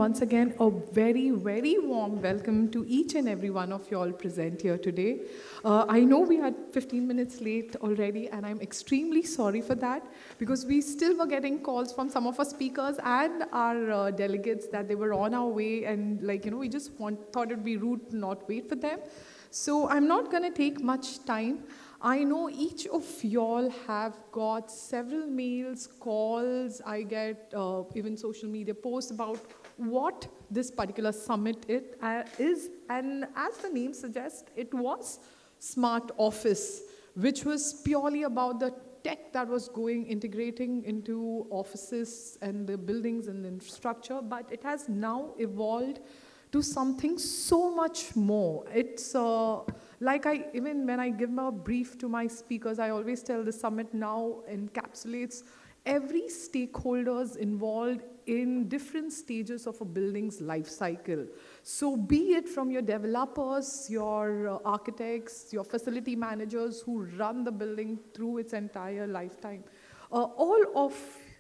once again, a very, very warm welcome to each and every one of you all present here today. I know we are 15 minutes late already, and I'm extremely sorry for that because we still were getting calls from some of our speakers and our delegates that they were on our way, and we just thought it would be rude to not wait for them. So I'm not going to take much time. I know each of y'all have got several mails, calls, I get even social media posts about what this particular summit is. And as the name suggests, it was Smart Office, which was purely about the tech that was integrating into offices and the buildings and the infrastructure, but it has now evolved to something so much more. It's even when I give a brief to my speakers, I always tell the summit now encapsulates every stakeholders involved in different stages of a building's life cycle. So be it from your developers, your architects, your facility managers who run the building through its entire lifetime, all of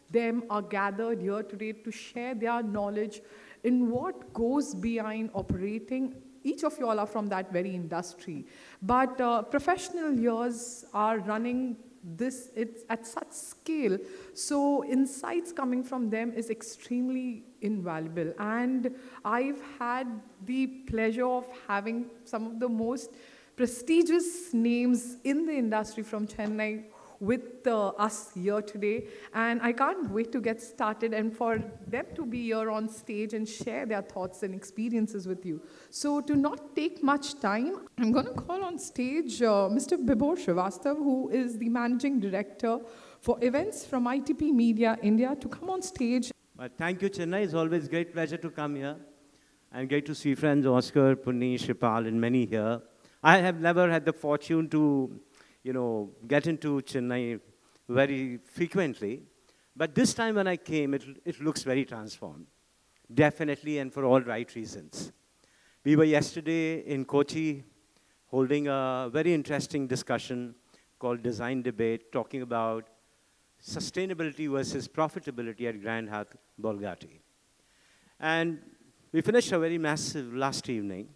them are gathered here today to share their knowledge in what goes behind operating. Each of you all are from that very industry. But professional years are running it's at such scale. So insights coming from them is extremely invaluable. And I've had the pleasure of having some of the most prestigious names in the industry from Chennai with us here today, and I can't wait to get started and for them to be here on stage and share their thoughts and experiences with you. So to not take much time, I'm going to call on stage Mr. Bibor Srivastav, who is the Managing Director for Events from ITP Media India, to come on stage. Thank you, Chennai. It's always a great pleasure to come here and great to see friends Oscar, Punish, Shipal, and many here. I have never had the fortune to get into Chennai very frequently. But this time when I came, it looks very transformed. Definitely, and for all right reasons. We were yesterday in Kochi holding a very interesting discussion called Design Debate, talking about sustainability versus profitability at Grand Hyatt Bolgati. And we finished a very massive last evening.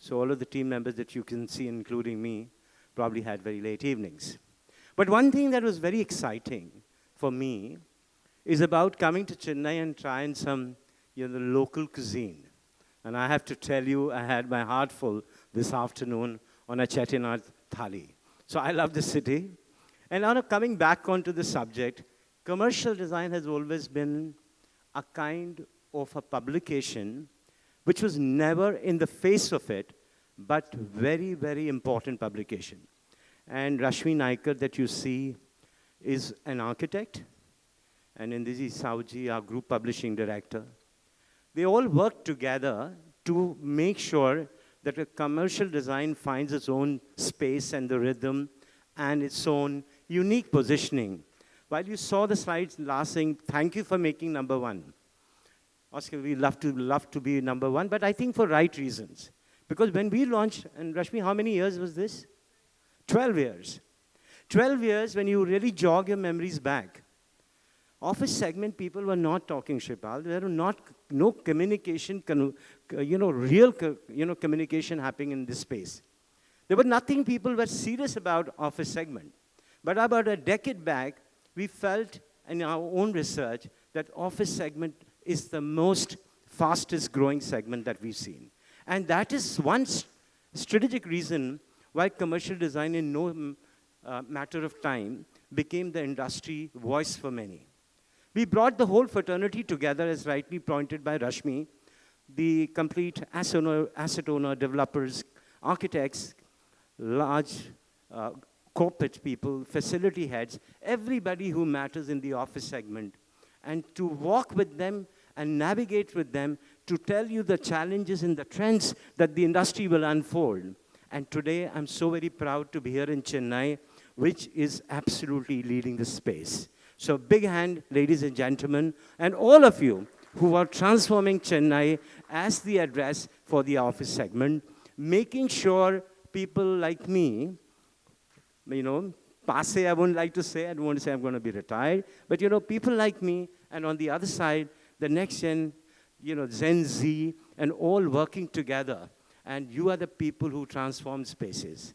So all of the team members that you can see, including me, probably had very late evenings. But one thing that was very exciting for me is about coming to Chennai and trying some the local cuisine. And I have to tell you, I had my heart full this afternoon on a Chettinad thali. So I love the city. And now coming back onto the subject, commercial design has always been a kind of a publication which was never in the face of it, but very, very important publication. And Rashmi Naikar that you see is an architect, and Indiji Sauji, our group publishing director. They all work together to make sure that a commercial design finds its own space and the rhythm and its own unique positioning. While you saw the slides last saying, thank you for making number one. Oscar, we love to be number one, but I think for right reasons. Because when we launched, and Rashmi, how many years was this? 12 years. 12 years when you really jog your memories back. Office segment, people were not talking, Shipal. There were no communication, real communication happening in this space. There was nothing people were serious about office segment. But about a decade back, we felt in our own research that office segment is the most fastest growing segment that we've seen. And that is one strategic reason why commercial design in no matter of time became the industry voice for many. We brought the whole fraternity together, as rightly pointed by Rashmi, the complete asset owner, developers, architects, large corporate people, facility heads, everybody who matters in the office segment, and to walk with them and navigate with them to tell you the challenges and the trends that the industry will unfold. And today, I'm so very proud to be here in Chennai, which is absolutely leading the space. So big hand, ladies and gentlemen, and all of you who are transforming Chennai as the address for the office segment, making sure people like me, passe I wouldn't like to say, I don't want to say I'm going to be retired, but people like me, and on the other side, the next gen Gen Z, and all working together. And you are the people who transform spaces.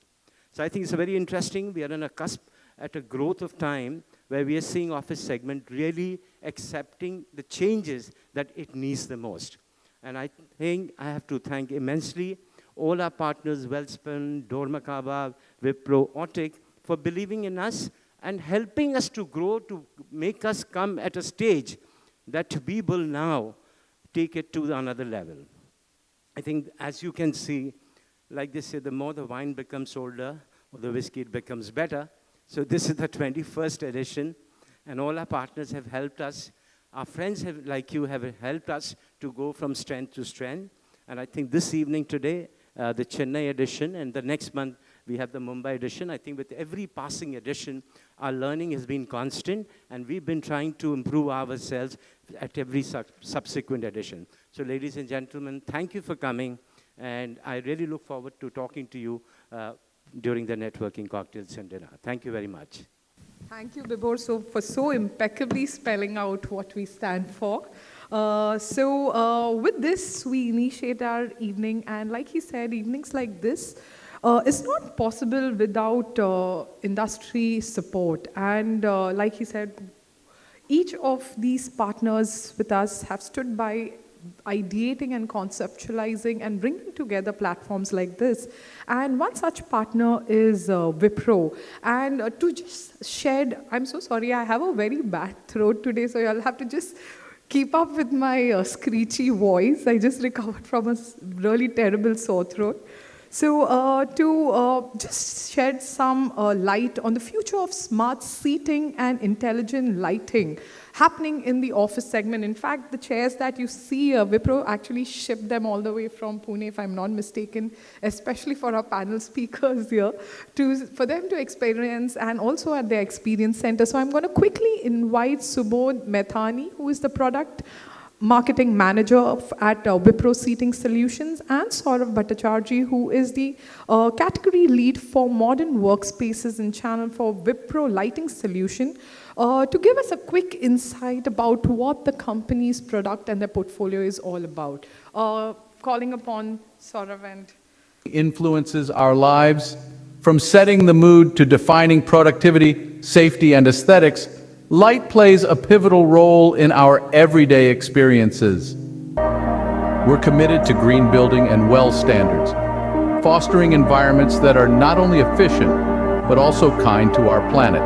So I think it's very interesting. We are on a cusp at a growth of time where we are seeing office segment really accepting the changes that it needs the most. And I think I have to thank immensely all our partners, Wellspun, Dormakaba, Wipro, Autic, for believing in us and helping us to grow, to make us come at a stage that we will now take it to another level. I think, as you can see, like they say, the more the wine becomes older, or the whiskey it becomes better. So this is the 21st edition, and all our partners have helped us. Our friends like you have helped us to go from strength to strength. And I think this evening today, the Chennai edition, and the next month we have the Mumbai edition. I think with every passing edition, our learning has been constant, and we've been trying to improve ourselves at every subsequent edition. So ladies and gentlemen, thank you for coming, and I really look forward to talking to you during the networking cocktails and dinner. Thank you very much. Thank you, Vibhor, for so impeccably spelling out what we stand for. With this, we initiate our evening, and like he said, evenings like this is not possible without industry support. And like he said, each of these partners with us have stood by ideating and conceptualizing and bringing together platforms like this. And one such partner is Wipro. And to just shed, I'm so sorry, I have a very bad throat today, so you'll have to just keep up with my screechy voice. I just recovered from a really terrible sore throat. So to just shed some light on the future of smart seating and intelligent lighting happening in the office segment. In fact, the chairs that you see, Wipro actually shipped them all the way from Pune, if I'm not mistaken, especially for our panel speakers here, for them to experience, and also at their experience center. So I'm going to quickly invite Subodh Methani, who is the product marketing manager at Wipro Seating Solutions, and Saurav Bhattacharjee, who is the category lead for modern workspaces and channel for Wipro Lighting Solution, to give us a quick insight about what the company's product and their portfolio is all about. Calling upon Saurav and... Influences our lives, from setting the mood to defining productivity, safety, and aesthetics. Light plays a pivotal role in our everyday experiences. We're committed to green building and WELL standards, fostering environments that are not only efficient, but also kind to our planet.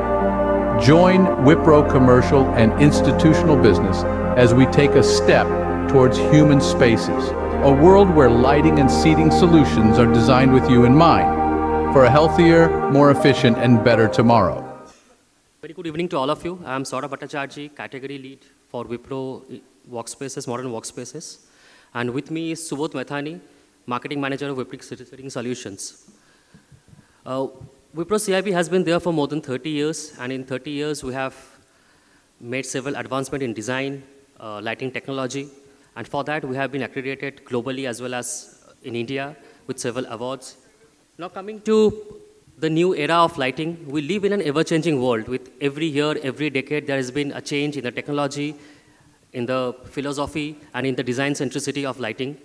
Join Wipro Commercial and Institutional Business as we take a step towards human spaces, a world where lighting and seating solutions are designed with you in mind, for a healthier, more efficient, and better tomorrow. Very good evening to all of you. I am Saurav Bhattacharjee, category lead for Wipro Workspaces, Modern Workspaces. And with me is Subodh Methani, marketing manager of Wipro Seating Solutions. Wipro CIB has been there for more than 30 years, and in 30 years we have made several advancements in design, lighting technology, and for that we have been accredited globally as well as in India with several awards. Now coming to the new era of lighting, we live in an ever-changing world. With every year, every decade, there has been a change in the technology, in the philosophy, and in the design centricity of lighting.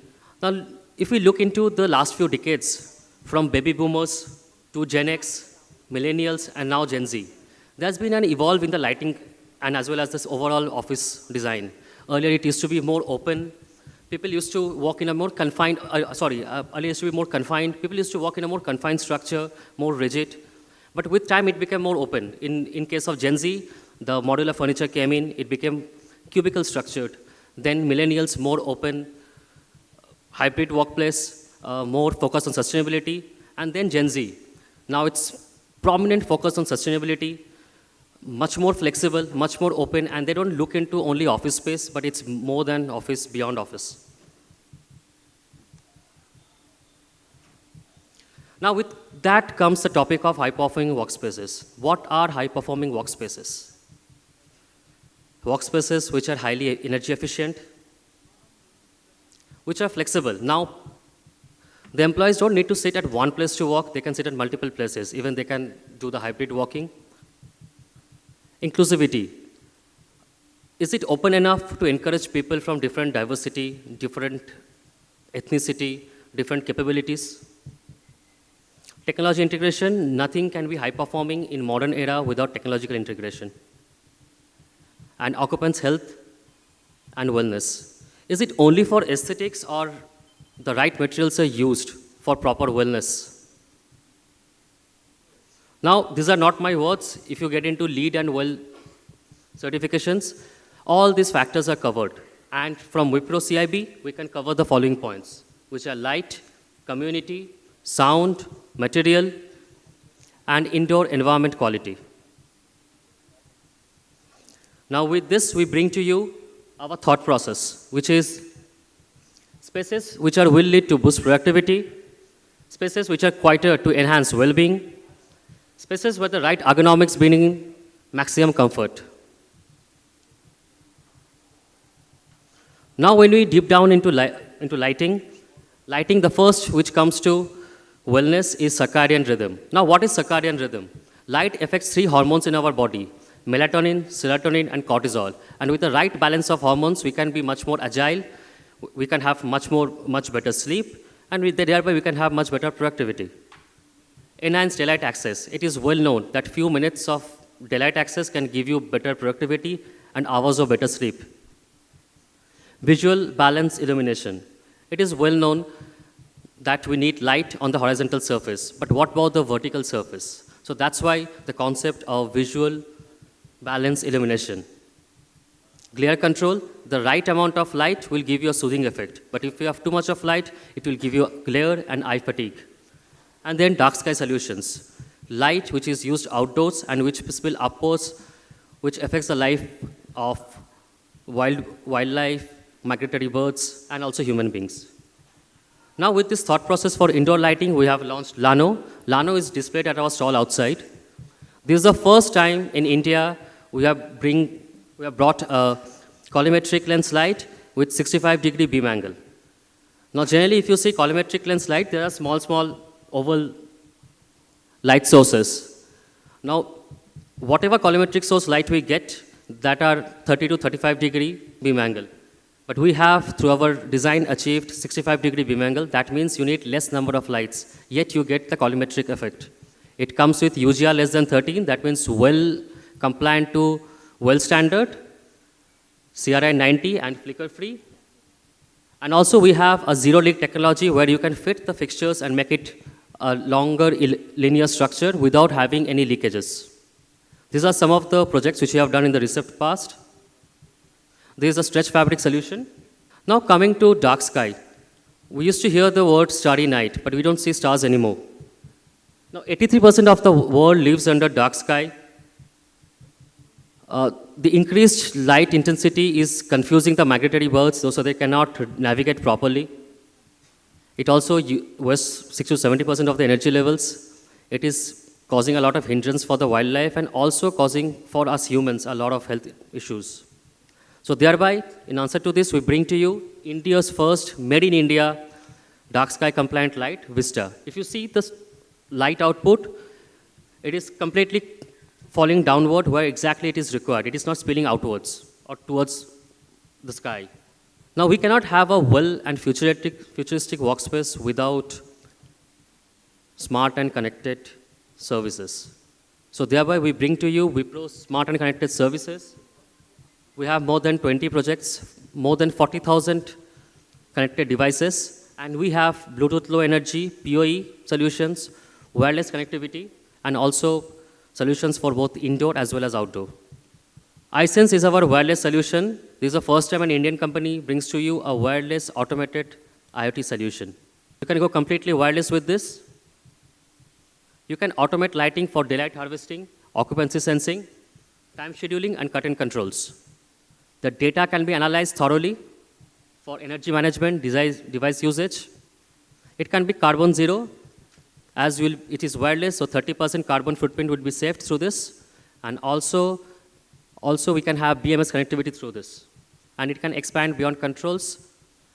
Now, if we look into the last few decades, from baby boomers to Gen X, millennials, and now Gen Z, there's been an evolve in the lighting and as well as this overall office design. Earlier, it used to be more open. People used to walk in a more confined, earlier used to be more confined. People used to walk in a more confined structure, more rigid. But with time, it became more open. In case of Gen Z, the modular furniture came in, it became cubicle structured. Then millennials, more open, hybrid workplace, more focused on sustainability. And then Gen Z. Now it's prominent focus on sustainability, much more flexible, much more open, and they don't look into only office space, but it's more than office, beyond office. Now with that comes the topic of high-performing workspaces. What are high-performing workspaces? Workspaces which are highly energy efficient, which are flexible. Now, the employees don't need to sit at one place to work, they can sit at multiple places. Even they can do the hybrid working. Inclusivity. Is it open enough to encourage people from different diversity, different ethnicity, different capabilities? Technology integration, nothing can be high-performing in modern era without technological integration. And occupants' health and wellness. Is it only for aesthetics or the right materials are used for proper wellness? Now, these are not my words. If you get into LEED and WELL certifications, all these factors are covered. And from Wipro CIB, we can cover the following points, which are light, community, sound, material, and indoor environment quality. Now with this, we bring to you our thought process, which is spaces which are will lead to boost productivity, spaces which are quieter to enhance well-being, spaces where the right ergonomics bringing maximum comfort. Now when we deep down into lighting, the first which comes to wellness is circadian rhythm. Now what is circadian rhythm? Light affects 3 hormones in our body: melatonin, serotonin, and cortisol. And with the right balance of hormones, we can be much more agile, we can have much better sleep, and thereby we can have much better productivity. Enhanced daylight access. It is well known that few minutes of daylight access can give you better productivity and hours of better sleep. Visual balance illumination. It is well known that we need light on the horizontal surface, but what about the vertical surface? So that's why the concept of visual balance illumination. Glare control, the right amount of light will give you a soothing effect, but if you have too much of light, it will give you glare and eye fatigue. And then dark sky solutions. Light which is used outdoors and which spill upwards, which affects the life of wildlife, migratory birds, and also human beings. Now with this thought process for indoor lighting, we have launched Lano. Lano is displayed at our stall outside. This is the first time in India we have brought a colorimetric lens light with 65-degree beam angle. Now generally if you see colorimetric lens light, there are small oval light sources. Now whatever colorimetric source light we get, that are 30 to 35-degree beam angle. But we have, through our design, achieved 65-degree beam angle. That means you need less number of lights, yet you get the colorimetric effect. It comes with UGR less than 13, that means well compliant to well standard, CRI 90 and flicker free. And also we have a zero leak technology where you can fit the fixtures and make it a longer linear structure without having any leakages. These are some of the projects which we have done in the recent past. There is a stretch fabric solution. Now coming to dark sky. We used to hear the word starry night, but we don't see stars anymore. Now 83% of the world lives under dark sky. The increased light intensity is confusing the migratory birds, so they cannot navigate properly. It also wastes 60 to 70% of the energy levels. It is causing a lot of hindrance for the wildlife and also causing for us humans a lot of health issues. So thereby, in answer to this, we bring to you India's first made in India dark sky compliant light, Vista. If you see the light output, it is completely falling downward where exactly it is required. It is not spilling outwards or towards the sky. Now we cannot have a well and futuristic workspace without smart and connected services. So thereby we bring to you Wipro's smart and connected services. We have more than 20 projects, more than 40,000 connected devices, and we have Bluetooth low energy, PoE solutions, wireless connectivity, and also solutions for both indoor as well as outdoor. iSense is our wireless solution. This is the first time an Indian company brings to you a wireless automated IoT solution. You can go completely wireless with this. You can automate lighting for daylight harvesting, occupancy sensing, time scheduling, and curtain controls. The data can be analyzed thoroughly for energy management, device usage. It can be carbon zero, it is wireless, so 30% carbon footprint would be saved through this. And also we can have BMS connectivity through this. And it can expand beyond controls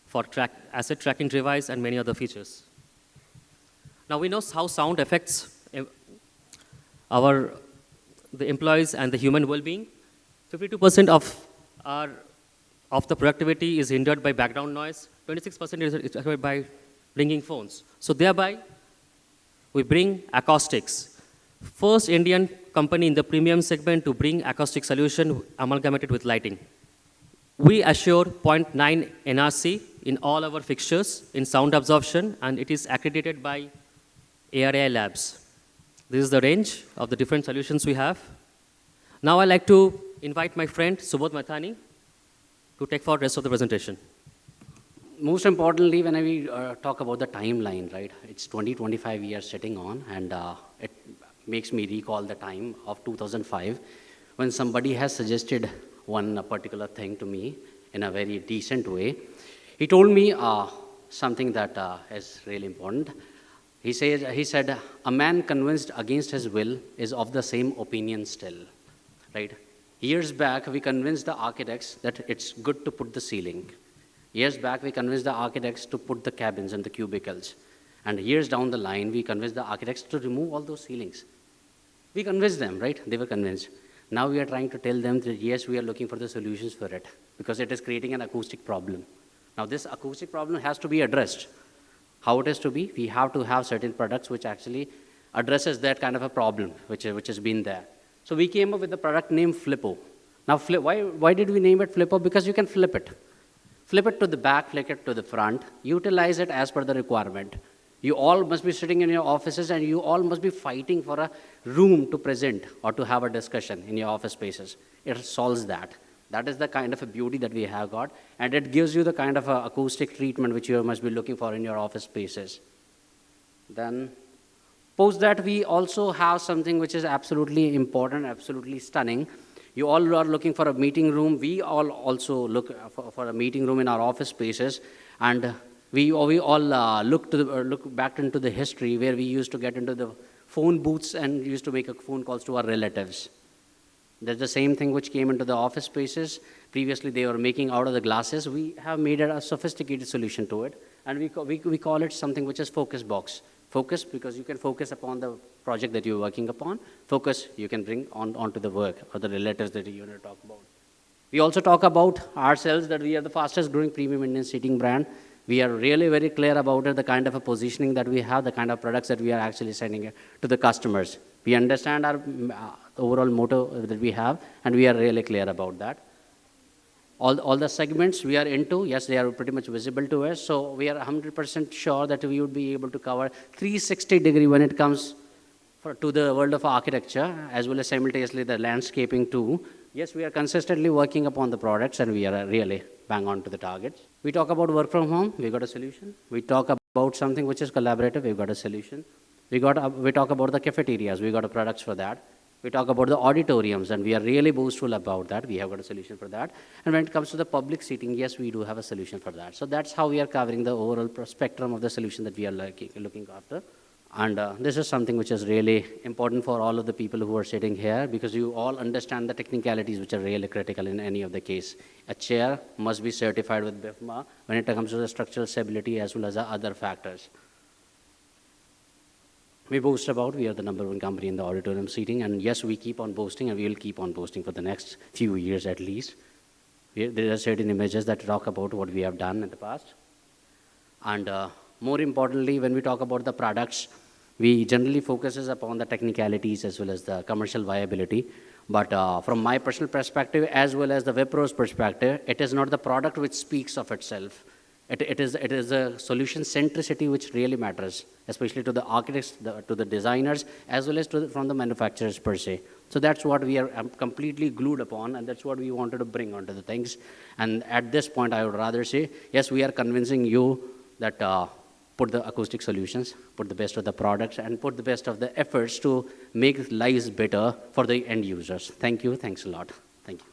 for asset tracking device and many other features. Now we know how sound affects the employees and the human well-being. 52% of are of the productivity is hindered by background noise. 26% is affected by ringing phones. So thereby, we bring acoustics. First Indian company in the premium segment to bring acoustic solution amalgamated with lighting. We assure 0.9 NRC in all our fixtures in sound absorption, and it is accredited by ARAI Labs. This is the range of the different solutions we have. Now I'd like to invite my friend Subodh Mathani to take forward the rest of the presentation. Most importantly, when we talk about the timeline, right, it's 25 years sitting on, and it makes me recall the time of 2005 when somebody has suggested one particular thing to me in a very decent way. He told me something that is really important. He said, a man convinced against his will is of the same opinion still, right? Years back, we convinced the architects that it's good to put the ceiling. Years back, we convinced the architects to put the cabins and the cubicles. And years down the line, we convinced the architects to remove all those ceilings. We convinced them, right? They were convinced. Now we are trying to tell them that, yes, we are looking for the solutions for it, because it is creating an acoustic problem. Now, this acoustic problem has to be addressed. How it is to be? We have to have certain products which actually addresses that kind of a problem which has been there. So we came up with a product named Flippo. Now, why did we name it Flippo? Because you can flip it. Flip it to the back, flip it to the front, utilize it as per the requirement. You all must be sitting in your offices and you all must be fighting for a room to present or to have a discussion in your office spaces. It solves that. That is the kind of a beauty that we have got, and it gives you the kind of a acoustic treatment which you must be looking for in your office spaces. Then, post that, we also have something which is absolutely important, absolutely stunning. You all are looking for a meeting room. We all also look for a meeting room in our office spaces, and we all look back into the history where we used to get into the phone booths and used to make a phone calls to our relatives. That's the same thing which came into the office spaces. Previously, they were making out of the glasses. We have made a sophisticated solution to it, and we call it something which is focus box. Focus, because you can focus upon the project that you're working upon. Focus, you can bring onto the work or the relatives that you want to talk about. We also talk about ourselves that we are the fastest growing premium Indian seating brand. We are really very clear about it, the kind of a positioning that we have, the kind of products that we are actually sending to the customers. We understand our overall motto that we have, and we are really clear about that. All the segments we are into, yes, they are pretty much visible to us, so we are 100% sure that we would be able to cover 360-degree when it comes to the world of architecture, as well as simultaneously the landscaping too. Yes, we are consistently working upon the products, and we are really bang on to the targets. We talk about work from home, we got a solution. We talk about something which is collaborative, we've got a solution. We talk about the cafeterias, we got a products for that. We talk about the auditoriums, and we are really boastful about that. We have got a solution for that. And when it comes to the public seating, yes, we do have a solution for that. So that's how we are covering the overall spectrum of the solution that we are looking after. And this is something which is really important for all of the people who are sitting here, because you all understand the technicalities which are really critical in any of the case. A chair must be certified with BIFMA when it comes to the structural stability as well as the other factors. We boast about we are the #1 company in the auditorium seating, and yes, we keep on boasting, and we will keep on boasting for the next few years at least. There are certain images that talk about what we have done in the past. And more importantly, when we talk about the products, we generally focuses upon the technicalities as well as the commercial viability. But from my personal perspective, as well as the Wipro's perspective, it is not the product which speaks of itself. It is a solution centricity which really matters, especially to the architects, to the designers, as well as from the manufacturers per se. So that's what we are completely glued upon, and that's what we wanted to bring onto the things. And at this point, I would rather say, yes, we are convincing you that put the acoustic solutions, put the best of the products, and put the best of the efforts to make lives better for the end users. Thank you. Thanks a lot. Thank you.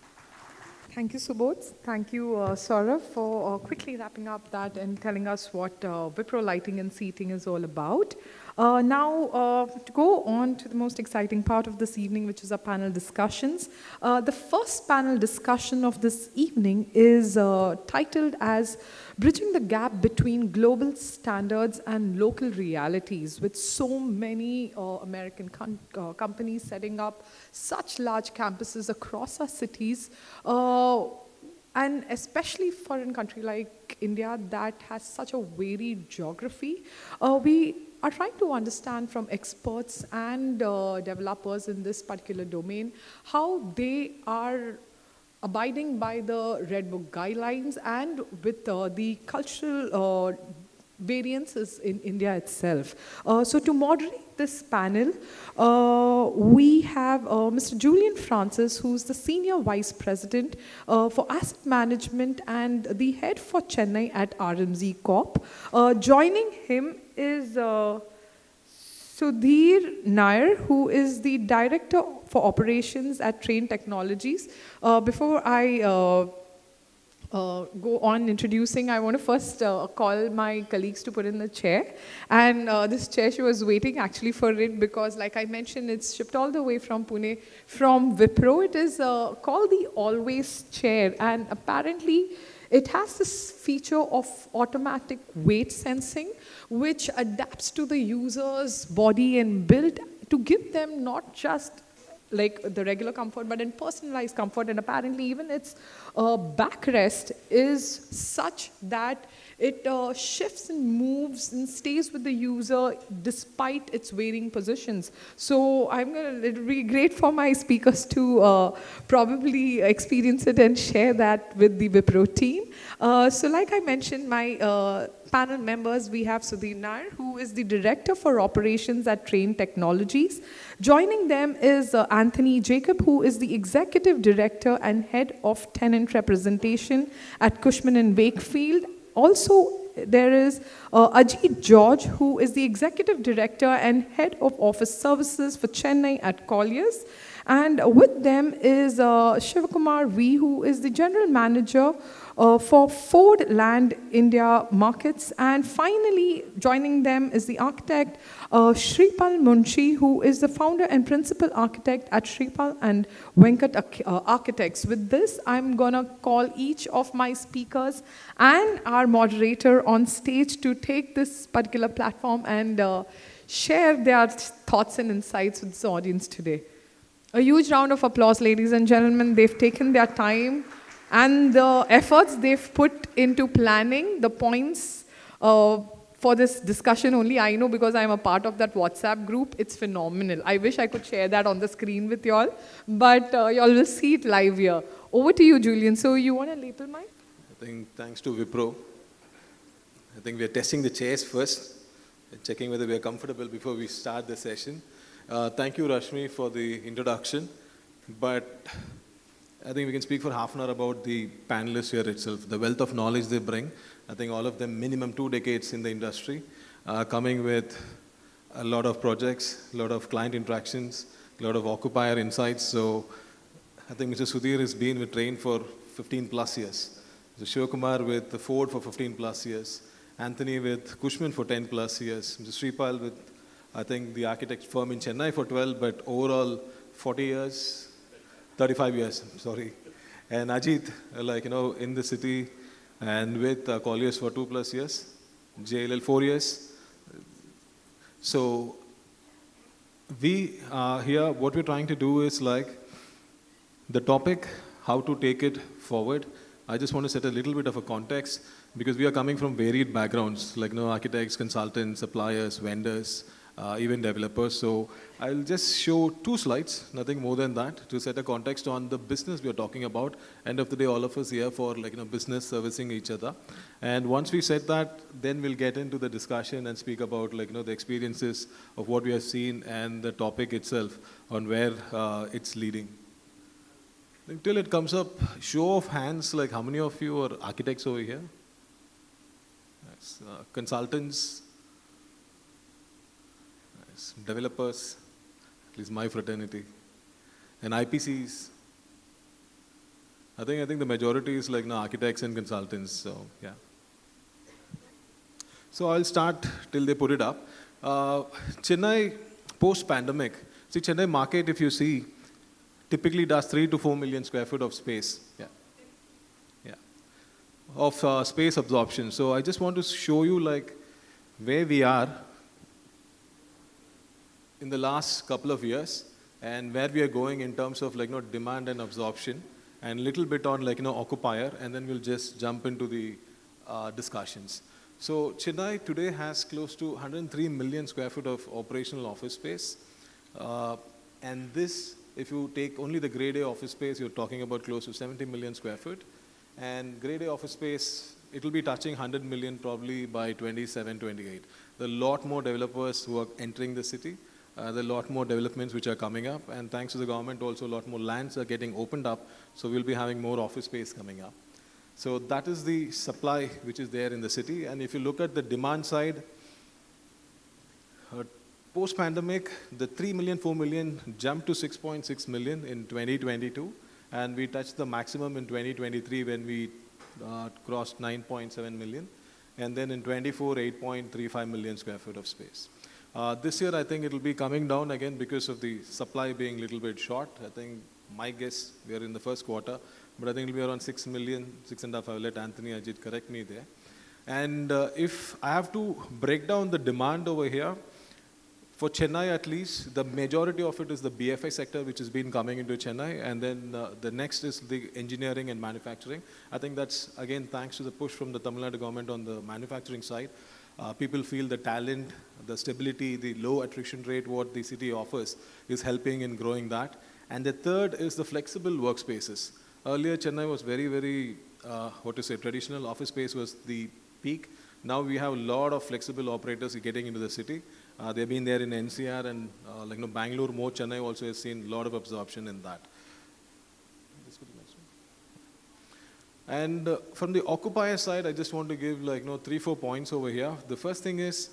Thank you, Subodh. Thank you, Saurav, for quickly wrapping up that and telling us what Wipro lighting and seating is all about. Now, to go on to the most exciting part of this evening, which is our panel discussions. The first panel discussion of this evening is titled as Bridging the Gap Between Global Standards and Local Realities, with so many American companies setting up such large campuses across our cities. and especially for a country like India that has such a varied geography, we are trying to understand from experts and developers in this particular domain how they are abiding by the Red Book guidelines and with the cultural variances in India itself. So to moderate this panel, we have Mr. Julian Francis, who's the Senior Vice President for Asset Management and the head for Chennai at RMZ Corp. Joining him is Sudhir Nair, who is the Director for Operations at Train Technologies. Before I go on introducing, I want to first call my colleagues to put in the chair. And this chair, she was waiting actually for it because, like I mentioned, it's shipped all the way from Pune from Wipro. It is called the Always chair, and apparently it has this feature of automatic weight sensing, which adapts to the user's body and build to give them not just like the regular comfort, but in personalized comfort. And apparently even its backrest is such that it shifts and moves and stays with the user despite its varying positions. So it'll be great for my speakers to probably experience it and share that with the Wipro team. So like I mentioned, my panel members, we have Sudhir Nair, who is the Director for Operations at Train Technologies. Joining them is Anthony Jacob, who is the Executive Director and Head of Tenant Representation at Cushman & Wakefield. Also, there is Ajit George, who is the Executive Director and Head of Office Services for Chennai at Colliers. And with them is Shivakumar V, who is the General Manager for Ford Land India Markets. And finally, joining them is the architect Shripal Munshi, who is the founder and principal architect at Shripal and Venkat Architects. With this, I'm going to call each of my speakers and our moderator on stage to take this particular platform and share their thoughts and insights with the audience today. A huge round of applause, ladies and gentlemen. They've taken their time and the efforts they've put into planning the points for this discussion only. I know because I'm a part of that WhatsApp group. It's phenomenal. I wish I could share that on the screen with y'all, but y'all will see it live here. Over to you, Julian. So you want a lapel mic? I think thanks to Wipro, I think we are testing the chairs first, checking whether we are comfortable before we start the session. Thank you, Rashmi, for the introduction. But I think we can speak for half an hour about the panelists here itself, the wealth of knowledge they bring. I think all of them minimum 2 decades in the industry, coming with a lot of projects, a lot of client interactions, a lot of occupier insights. So I think Mr. Sudhir has been with Train for 15 plus years. Mr. Shivakumar with the Ford for 15 plus years. Anthony with Cushman for 10 plus years. Mr. Shripal with, I think, the architect firm in Chennai for 12, but overall 40 years, 35 years, sorry. And Ajit, in the city and with Colliers for 2 plus years, JLL 4 years. So we here, what we're trying to do is the topic, how to take it forward. I just want to set a little bit of a context because we are coming from varied backgrounds, architects, consultants, suppliers, vendors, even developers. So I'll just show 2 slides, nothing more than that, to set a context on the business we are talking about. End of the day, all of us here for business servicing each other. And once we set that, then we'll get into the discussion and speak about the experiences of what we have seen and the topic itself on where it's leading. Till it comes up, show of hands, how many of you are architects over here? Yes. Consultants? Yes. Developers? At least my fraternity. And IPCs? I think the majority is architects and consultants, so yeah. So I'll start till they put it up. Chennai, post-pandemic, see Chennai market, if you see, typically does 3 to 4 million square foot of space, of space absorption. So I just want to show you where we are in the last couple of years and where we are going in terms of demand and absorption. and little bit on occupier, and then we'll just jump into the discussions. So Chennai today has close to 103 million square foot of operational office space. And this, if you take only the grade A office space, you're talking about close to 70 million square foot. And grade A office space, it will be touching 100 million probably by 27, 28. There are a lot more developers who are entering the city. There are a lot more developments which are coming up. And thanks to the government, also a lot more lands are getting opened up. So we'll be having more office space coming up. So that is the supply which is there in the city. And if you look at the demand side, post-pandemic, the 3 million, 4 million jumped to 6.6 million in 2022. And we touched the maximum in 2023 when we crossed 9.7 million. And then in 24, 8.35 million square foot of space. This year, I think it will be coming down again because of the supply being a little bit short. I think my guess, we are in the first quarter, but I think it will be around 6 million, 6.5. I'll let Anthony Ajit correct me there. And if I have to break down the demand over here, for Chennai at least, the majority of it is the BFI sector which has been coming into Chennai, and then the next is the engineering and manufacturing. I think that's, again, thanks to the push from the Tamil Nadu government on the manufacturing side. People feel the talent, the stability, the low attrition rate, what the city offers is helping in growing that. And the third is the flexible workspaces. Earlier, Chennai was very, traditional office space was the peak. Now we have a lot of flexible operators getting into the city. They've been there in NCR and Bangalore, more Chennai also has seen a lot of absorption in that. And from the occupier side, I just want to give 3-4 points over here. The first thing is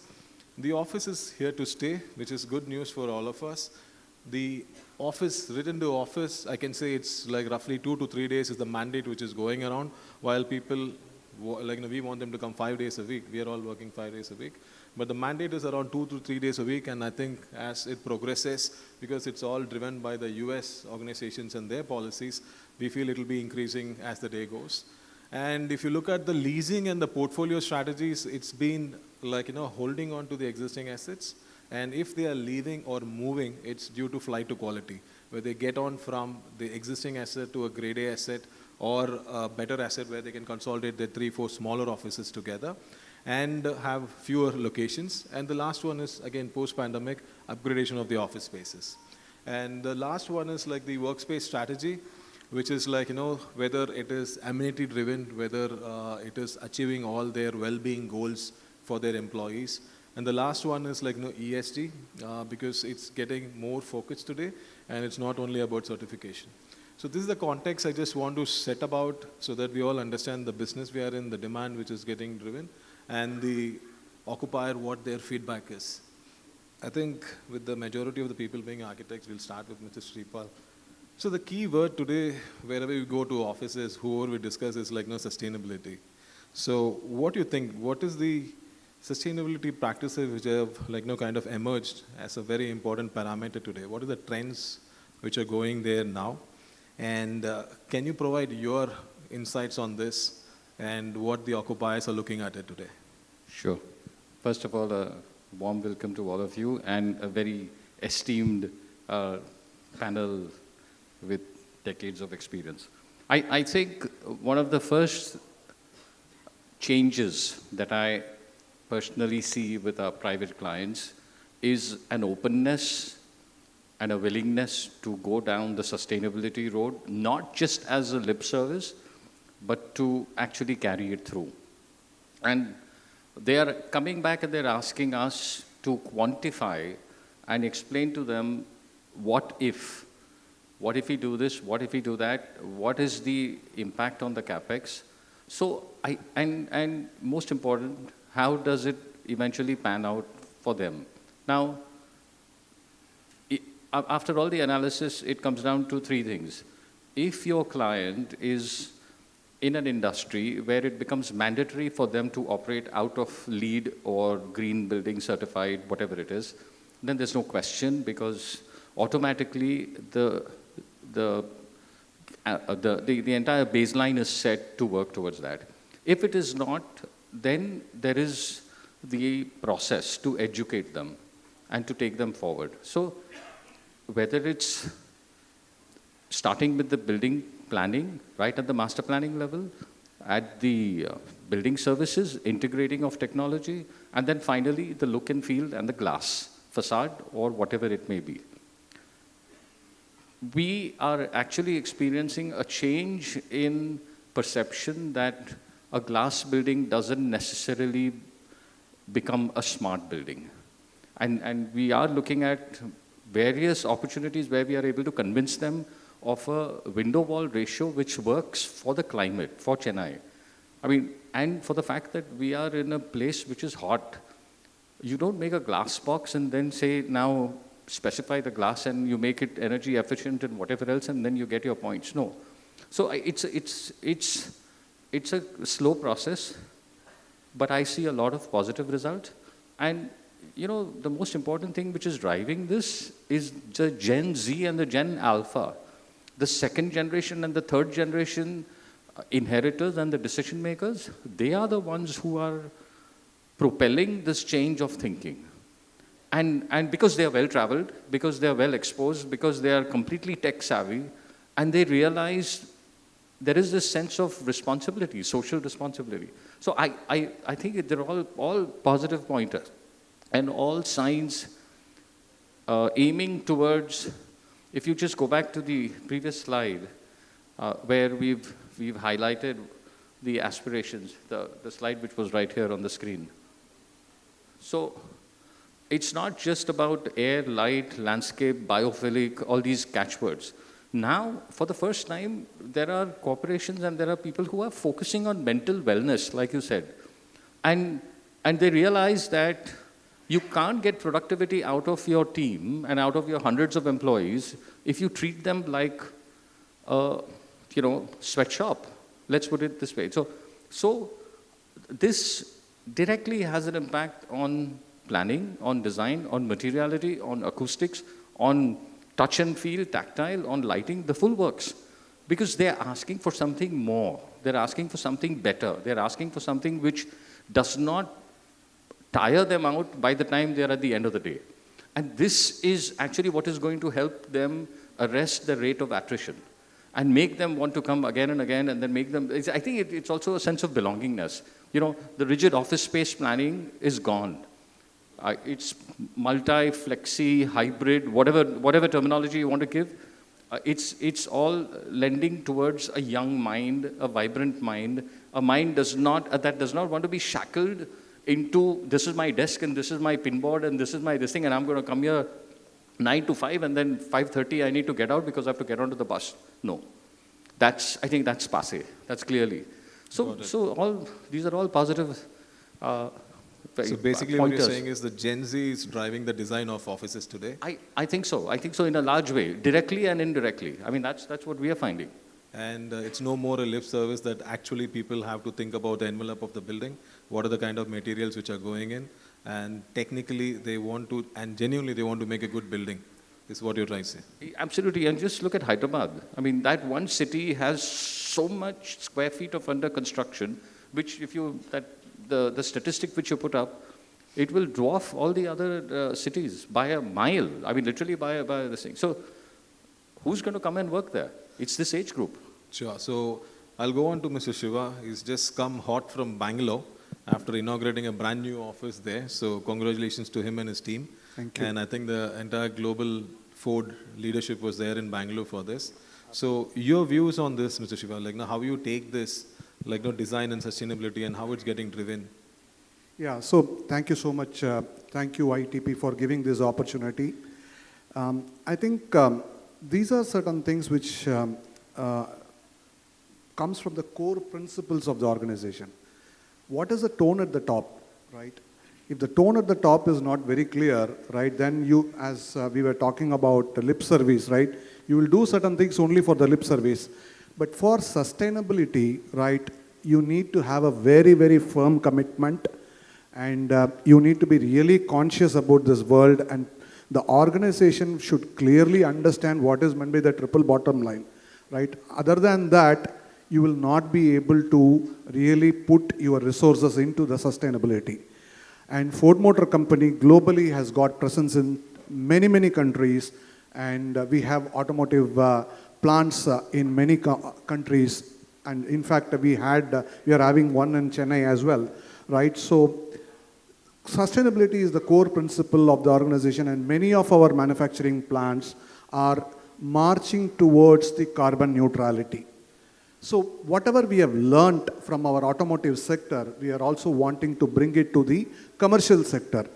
the office is here to stay, which is good news for all of us. The office, return to office, I can say it's like roughly 2 to 3 days is the mandate which is going around, while people, we want them to come 5 days a week. We are all working 5 days a week. But the mandate is around 2 to 3 days a week, and I think as it progresses, because it's all driven by the US organizations and their policies, we feel it will be increasing as the day goes. And if you look at the leasing and the portfolio strategies, it's been holding on to the existing assets. And if they are leaving or moving, it's due to flight to quality, where they get on from the existing asset to a grade A asset or a better asset where they can consolidate their 3-4 smaller offices together and have fewer locations. And the last one is, again, post-pandemic, upgradation of the office spaces. And the last one is like the workspace strategy, which is whether it is amenity-driven, whether it is achieving all their well-being goals for their employees. And the last one is ESG, because it's getting more focused today, and it's not only about certification. So this is the context I just want to set about so that we all understand the business we are in, the demand which is getting driven, and the occupier, what their feedback is. I think with the majority of the people being architects, we'll start with Mr. Sripal. So the key word today, wherever we go to offices, whoever we discuss is sustainability. So what do you think? What is the sustainability practices which have kind of emerged as a very important parameter today? What are the trends which are going there now? And can you provide your insights on this and what the occupiers are looking at it today? Sure. First of all, a warm welcome to all of you and a very esteemed panel with decades of experience. I think one of the first changes that I personally see with our private clients is an openness and a willingness to go down the sustainability road, not just as a lip service, but to actually carry it through. And they are coming back and they're asking us to quantify and explain to them what if we do this, what if we do that, what is the impact on the capex. So, and most important, how does it eventually pan out for them? Now, after all the analysis, it comes down to 3 things. If your client is in an industry where it becomes mandatory for them to operate out of LEED or green building certified, whatever it is, then there's no question because automatically the entire baseline is set to work towards that. If it is not, then there is the process to educate them and to take them forward. So whether it's starting with the building planning, right at the master planning level, at the building services, integrating of technology, and then finally the look and feel and the glass facade or whatever it may be. We are actually experiencing a change in perception that a glass building doesn't necessarily become a smart building. And we are looking at various opportunities where we are able to convince them of a window wall ratio which works for the climate, for Chennai. I mean, and for the fact that we are in a place which is hot. You don't make a glass box and then say, now specify the glass and you make it energy efficient and whatever else, and then you get your points. No. So it's a slow process, but I see a lot of positive result. And you know, the most important thing which is driving this is the Gen Z and the Gen Alpha. The second generation and the third generation inheritors and the decision makers, they are the ones who are propelling this change of thinking. And because they are well-traveled, because they are well-exposed, because they are completely tech-savvy, and they realize there is this sense of responsibility, social responsibility. So I think they're all positive pointers and all signs aiming towards, if you just go back to the previous slide, where we've highlighted the aspirations, the slide which was right here on the screen. So it's not just about air, light, landscape, biophilic, all these catchwords. Now, for the first time, there are corporations and there are people who are focusing on mental wellness, like you said. And they realize that you can't get productivity out of your team and out of your hundreds of employees if you treat them like a, sweatshop. Let's put it this way. So this directly has an impact on planning, on design, on materiality, on acoustics, on touch and feel, tactile, on lighting, the full works. Because they're asking for something more. They're asking for something better. They're asking for something which does not tire them out by the time they're at the end of the day. And this is actually what is going to help them arrest the rate of attrition and make them want to come again and again, and then make them, I think it's also a sense of belongingness. You know, the rigid office space planning is gone. It's multi, flexi, hybrid, whatever terminology you want to give. It's all lending towards a young mind, a vibrant mind, a mind that does not want to be shackled into, this is my desk and this is my pinboard and this is my this thing, and I'm going to come here 9 to 5 and then 5:30 I need to get out because I have to get onto the bus. No. I think that's passé. That's clearly. So these are all positive So basically what you're saying is the Gen Z is driving the design of offices today? I think so. I think so in a large way, directly and indirectly. I mean, that's what we are finding. And it's no more a lip service that actually people have to think about the envelope of the building, what are the kind of materials which are going in, and technically they want to, and genuinely they want to make a good building, is what you're trying to say. Absolutely, and just look at Hyderabad. I mean, that one city has so much square feet of under construction, which the statistic which you put up, it will dwarf all the other cities by a mile. I mean, literally by this thing. So who's going to come and work there? It's this age group. Sure. So I'll go on to Mr. Shiva. He's just come hot from Bangalore after inaugurating a brand new office there. So congratulations to him and his team. Thank you. And I think the entire global Ford leadership was there in Bangalore for this. So your views on this, Mr. Shiva, like now how you take this, like design and sustainability and how it's getting driven? Yeah, so thank you so much. Thank you, ITP, for giving this opportunity. I think these are certain things which comes from the core principles of the organization. What is the tone at the top, right? If the tone at the top is not very clear, right, then you, as we were talking about lip service, right, you will do certain things only for the lip service. But for sustainability, right, you need to have a very, very firm commitment, and you need to be really conscious about this world, and the organization should clearly understand what is meant by the triple bottom line, right? Other than that, you will not be able to really put your resources into the sustainability. And Ford Motor Company globally has got presence in many, many countries, and we have automotive plants in many countries. And in fact, we are having one in Chennai as well, right? So sustainability is the core principle of the organization, and many of our manufacturing plants are marching towards the carbon neutrality. So whatever we have learned from our automotive sector, we are also wanting to bring it to the commercial sector.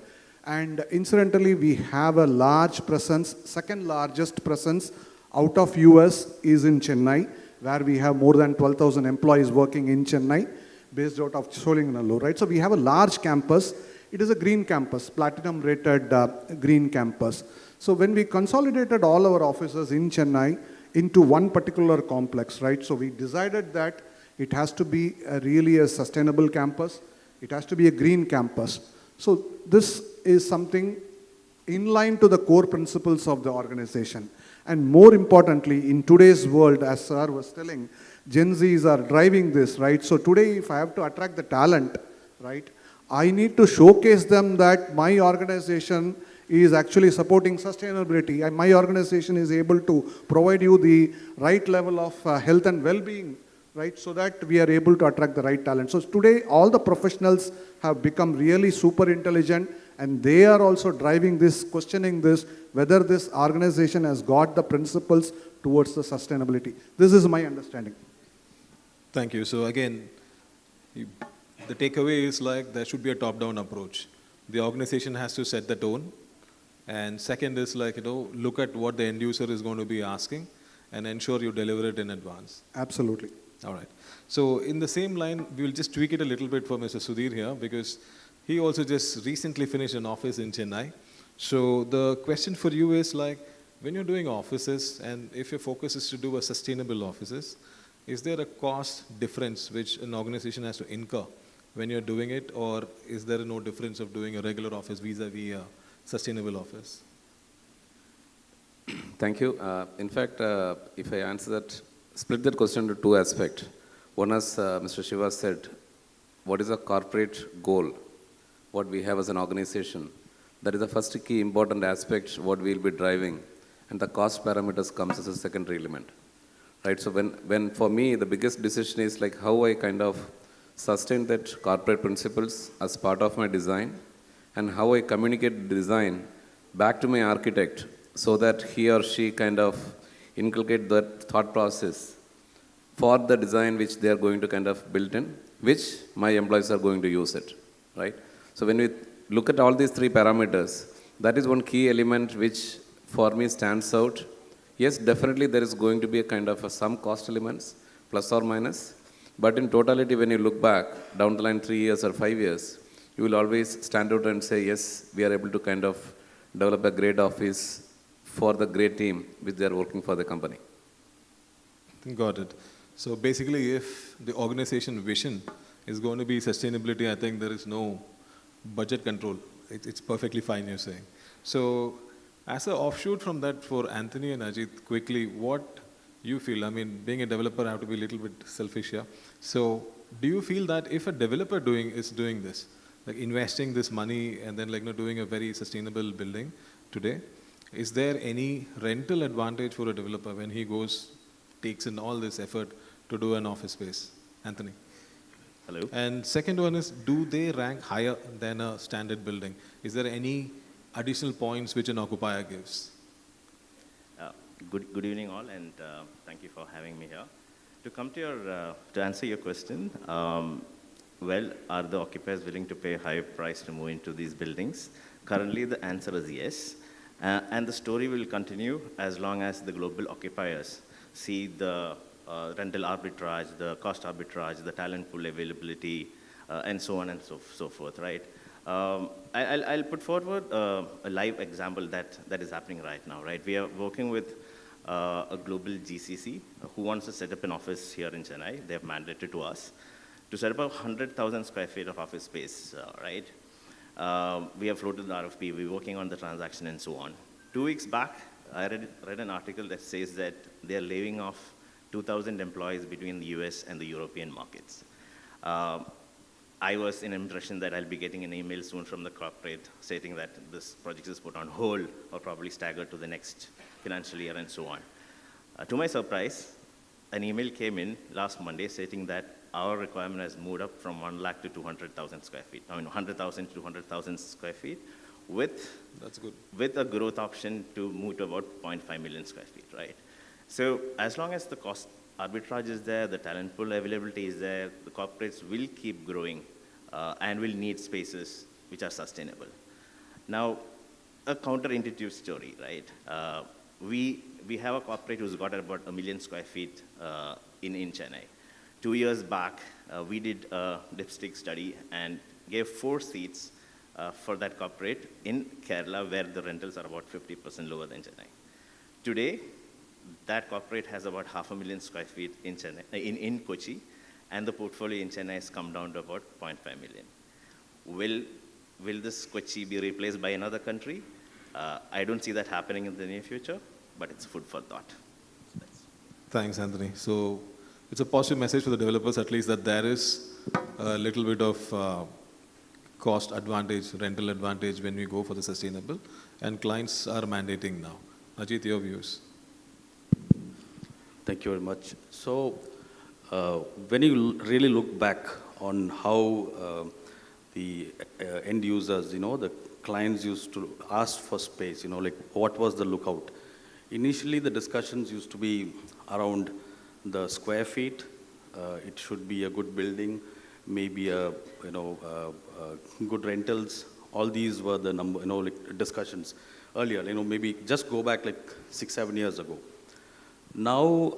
And incidentally, we have a large presence, second largest presence out of US is in Chennai, where we have more than 12,000 employees working in Chennai, based out of Solinganallur, right? So we have a large campus. It is a green campus, platinum rated green campus. So when we consolidated all our offices in Chennai into one particular complex, right? So we decided that it has to be really a sustainable campus. It has to be a green campus. So this is something in line to the core principles of the organization. And more importantly, in today's world, as Sir was telling, Gen Zs are driving this, right? So today, if I have to attract the talent, right, I need to showcase them that my organization is actually supporting sustainability, and my organization is able to provide you the right level of health and well-being, right, so that we are able to attract the right talent. So today, all the professionals have become really super intelligent, and they are also driving this, questioning this, whether this organization has got the principles towards the sustainability. This is my understanding. Thank you. So again, the takeaway is like there should be a top-down approach. The organization has to set the tone. And second is like, look at what the end user is going to be asking and ensure you deliver it in advance. Absolutely. All right. So in the same line, we will just tweak it a little bit for Mr. Sudhir here, because he also just recently finished an office in Chennai. So the question for you is like, when you're doing offices and if your focus is to do a sustainable offices, is there a cost difference which an organization has to incur when you're doing it, or is there no difference of doing a regular office vis-a-vis a sustainable office? Thank you. In fact, if I answer that, split that question into two aspects. One, as Mr. Shiva said, what is a corporate goal? What we have as an organization? That is the first key important aspect, what we'll be driving. And the cost parameters comes as a secondary element. Right? So when for me, the biggest decision is like how I kind of sustain that corporate principles as part of my design, and how I communicate design back to my architect so that he or she kind of inculcate that thought process for the design which they are going to kind of build in, which my employees are going to use it, right? So when we look at all these three parameters, that is one key element which for me stands out. Yes, definitely there is going to be a kind of some cost elements, plus or minus, but in totality when you look back down the line 3 years or 5 years, you will always stand out and say, yes, we are able to kind of develop a great office for the great team which they are working for the company. Got it. So basically, if the organization vision is going to be sustainability, I think there is no budget control. It's perfectly fine, you're saying. So as an offshoot from that, for Anthony and Ajit, quickly, what you feel? I mean, being a developer, I have to be a little bit selfish here. So do you feel that if a developer is doing this, like investing this money and then like doing a very sustainable building today, is there any rental advantage for a developer when he takes in all this effort to do an office space? Anthony. Hello. And second one is, do they rank higher than a standard building? Is there any additional points which an occupier gives? Good evening all, and thank you for having me here. To come to answer your question, well, are the occupiers willing to pay a higher price to move into these buildings? Currently, the answer is yes. And the story will continue as long as the global occupiers see the rental arbitrage, the cost arbitrage, the talent pool availability, and so on and so forth, right? I'll put forward a live example that is happening right now, right? We are working with a global GCC who wants to set up an office here in Chennai. They have mandated to us to set up 100,000 square feet of office space, right? We have floated the RFP, we're working on the transaction and so on. 2 weeks back, I read an article that says that they're laying off 2,000 employees between the US and the European markets. I was in impression that I'll be getting an email soon from the corporate stating that this project is put on hold or probably staggered to the next financial year and so on. To my surprise, an email came in last Monday stating that our requirement has moved up from 1 lakh to 200,000 square feet. I mean, 100,000 to 200,000 square feet That's good. with a growth option to move to about 0.5 million square feet, right? So as long as the cost arbitrage is there, the talent pool availability is there, the corporates will keep growing and will need spaces which are sustainable. Now, a counterintuitive story, right? We have a corporate who's got about 1 million square feet in Chennai. 2 years back, we did a dipstick study and gave 4 seats for that corporate in Kerala, where the rentals are about 50% lower than Chennai. Today, that corporate has about 500,000 square feet in Chennai, in Kochi, and the portfolio in Chennai has come down to about 0.5 million. Will this Kochi be replaced by another country? I don't see that happening in the near future, but it's food for thought. Thanks, Anthony. So it's a positive message for the developers, at least, that there is a little bit of cost advantage, rental advantage when we go for the sustainable, and clients are mandating now. Ajit, your views? Thank you very much. So, when you really look back on how the end users, the clients used to ask for space, like what was the lookout? Initially, the discussions used to be around the square feet. It should be a good building, maybe good rentals. All these were the like discussions earlier. Maybe just go back like 6-7 years ago. Now,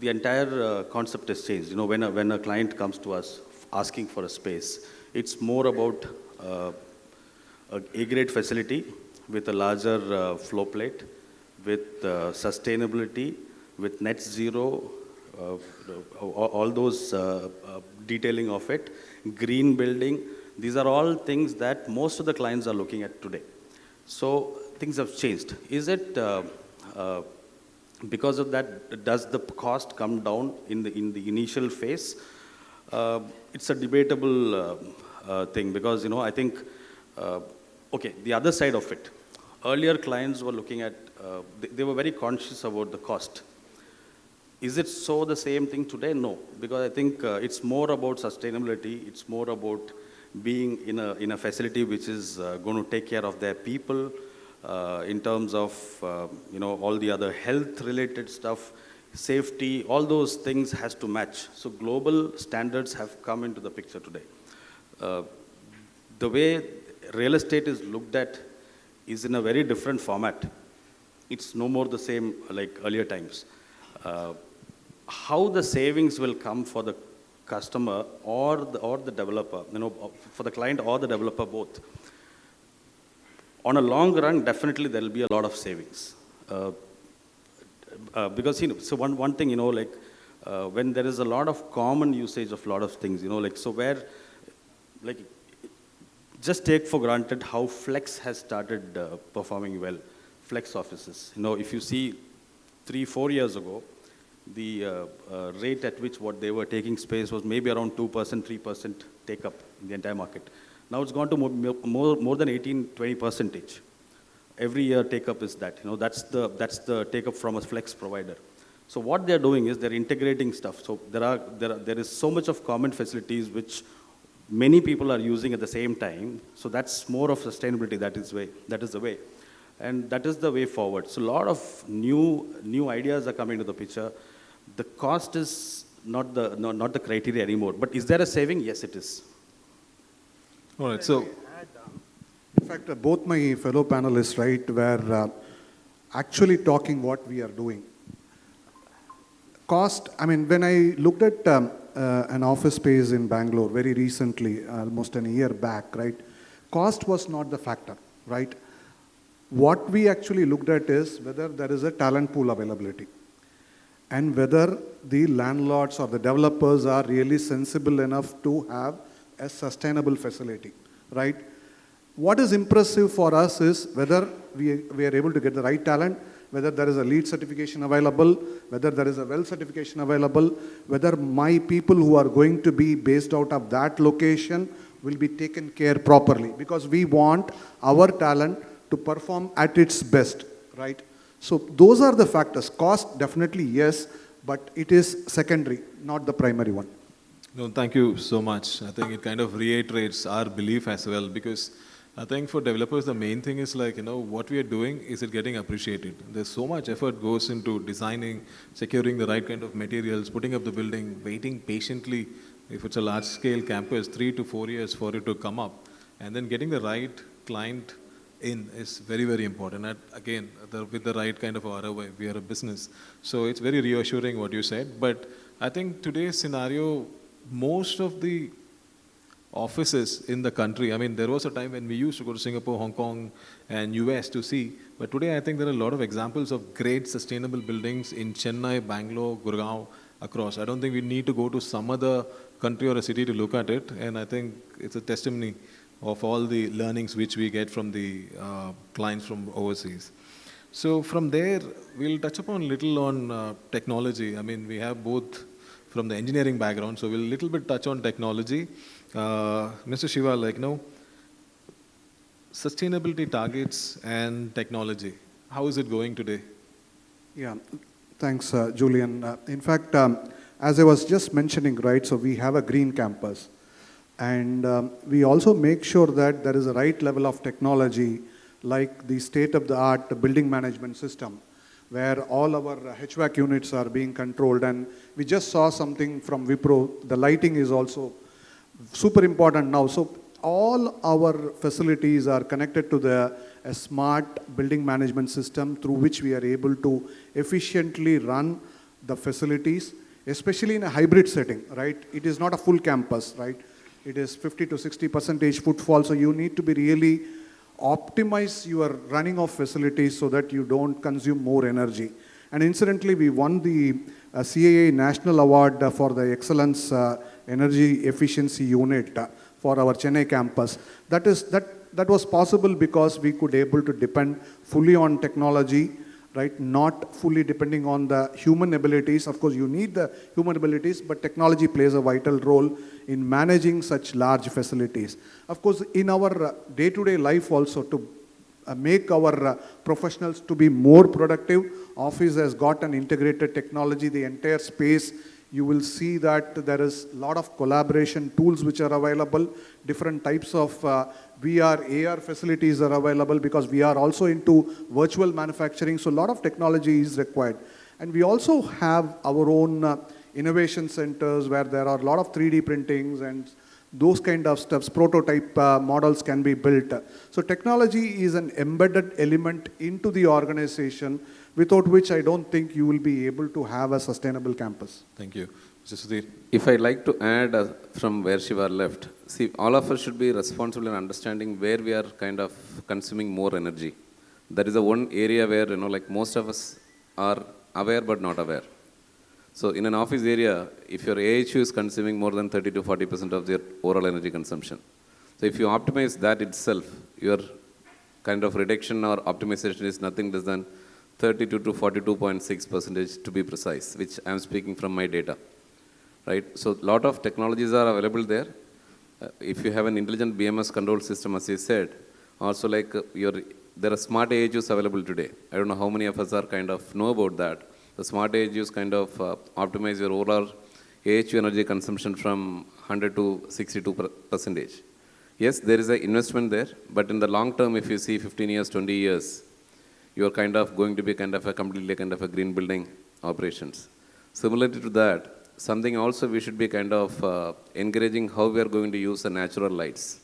the entire concept has changed. When a client comes to us asking for a space, it's more about a A-grade facility with a larger floor plate, with sustainability, with net zero, all those detailing of it, green building. These are all things that most of the clients are looking at today. So things have changed. Is it because of that, does the cost come down in the initial phase? It's a debatable thing because, I think, the other side of it. Earlier clients were looking at, they were very conscious about the cost. Is it so the same thing today? No, because I think it's more about sustainability. It's more about being in a facility which is going to take care of their people in terms of, all the other health-related stuff, safety, all those things has to match. So global standards have come into the picture today. The way real estate is looked at is in a very different format. It's no more the same like earlier times. How the savings will come for the customer or the developer, for the client or the developer both. On a long run, definitely there will be a lot of savings. Because, so one thing, when there is a lot of common usage of a lot of things, so where, just take for granted how Flex has started performing well, Flex offices. If you see 3-4 years ago, the rate at which what they were taking space was maybe around 2%, 3% take up in the entire market. Now it's gone to more than 18-20%. Every year take up is that. That's the take up from a Flex provider. So what they're doing is they're integrating stuff. So there is so much of common facilities which many people are using at the same time. So that's more of sustainability. That is the way. And that is the way forward. So a lot of new ideas are coming to the picture. The cost is not the criteria anymore. But is there a saving? Yes, it is. All right, so... In fact, both my fellow panelists, right, were actually talking what we are doing. Cost, when I looked at an office space in Bangalore very recently, almost a year back, right, cost was not the factor, right? What we actually looked at is whether there is a talent pool availability and whether the landlords or the developers are really sensible enough to have a sustainable facility, right? What is impressive for us is whether we are able to get the right talent, whether there is a LEED certification available, whether there is a WELL certification available, whether my people who are going to be based out of that location will be taken care properly, because we want our talent to perform at its best, right? So those are the factors. Cost, definitely yes, but it is secondary, not the primary one. No, thank you so much. I think it kind of reiterates our belief as well, because I think for developers, the main thing is like, what we are doing, is it getting appreciated? There's so much effort goes into designing, securing the right kind of materials, putting up the building, waiting patiently, if it's a large scale campus, 3 to 4 years for it to come up. And then getting the right client in is very, very important. And again, with the right kind of ROI, we are a business. So it's very reassuring what you said. But I think today's scenario, most of the offices in the country, I mean, there was a time when we used to go to Singapore, Hong Kong, and US to see. But today, I think there are a lot of examples of great sustainable buildings in Chennai, Bangalore, Gurgaon, across. I don't think we need to go to some other country or a city to look at it. And I think it's a testimony of all the learnings which we get from the clients from overseas. So from there, we'll touch upon a little on technology. I mean, we have both from the engineering background, so we'll a little bit touch on technology. Mr. Shiva, sustainability targets and technology, how is it going today? Yeah, thanks, Julian. In fact, as I was just mentioning, right, so we have a green campus. And we also make sure that there is a right level of technology, like the state-of-the-art building management system, where all our HVAC units are being controlled. And we just saw something from Wipro. The lighting is also super important now. So all our facilities are connected to a smart building management system through which we are able to efficiently run the facilities, especially in a hybrid setting, right? It is not a full campus, right? It is 50 to 60% footfall. So you need to be really optimize your running of facilities so that you don't consume more energy. And incidentally, we won the CAA National Award for the Excellence Energy Efficiency Unit for our Chennai campus. That was possible because we could able to depend fully on technology, right? Not fully depending on the human abilities. Of course, you need the human abilities, but technology plays a vital role in managing such large facilities. Of course, in our day-to-day life also, to make our professionals to be more productive, Office has got an integrated technology, the entire space. You will see that there is a lot of collaboration tools which are available. Different types of VR, AR facilities are available because we are also into virtual manufacturing. So a lot of technology is required. And we also have our own innovation centers where there are a lot of 3D printings and those kind of stuffs, prototype models can be built. So technology is an embedded element into the organization, without which I don't think you will be able to have a sustainable campus. Thank you. Mr. Sudhir. If I'd like to add from where Shiva left, see, all of us should be responsible in understanding where we are kind of consuming more energy. That is the one area where, most of us are aware but not aware. So in an office area, if your AHU is consuming more than 30 to 40% of their overall energy consumption, so if you optimize that itself, your kind of reduction or optimization is nothing less than 32 to 42.6% to be precise, which I'm speaking from my data, right? So a lot of technologies are available there. If you have an intelligent BMS control system, as you said, also there are smart AHUs available today. I don't know how many of us are kind of know about that. The smart AHUs kind of optimize your overall AHU energy consumption from 100 to 62%. Yes, there is an investment there, but in the long term, if you see 15 years, 20 years, you are kind of going to be kind of a completely kind of a green building operations. Similarly to that, something also we should be kind of encouraging how we are going to use the natural lights,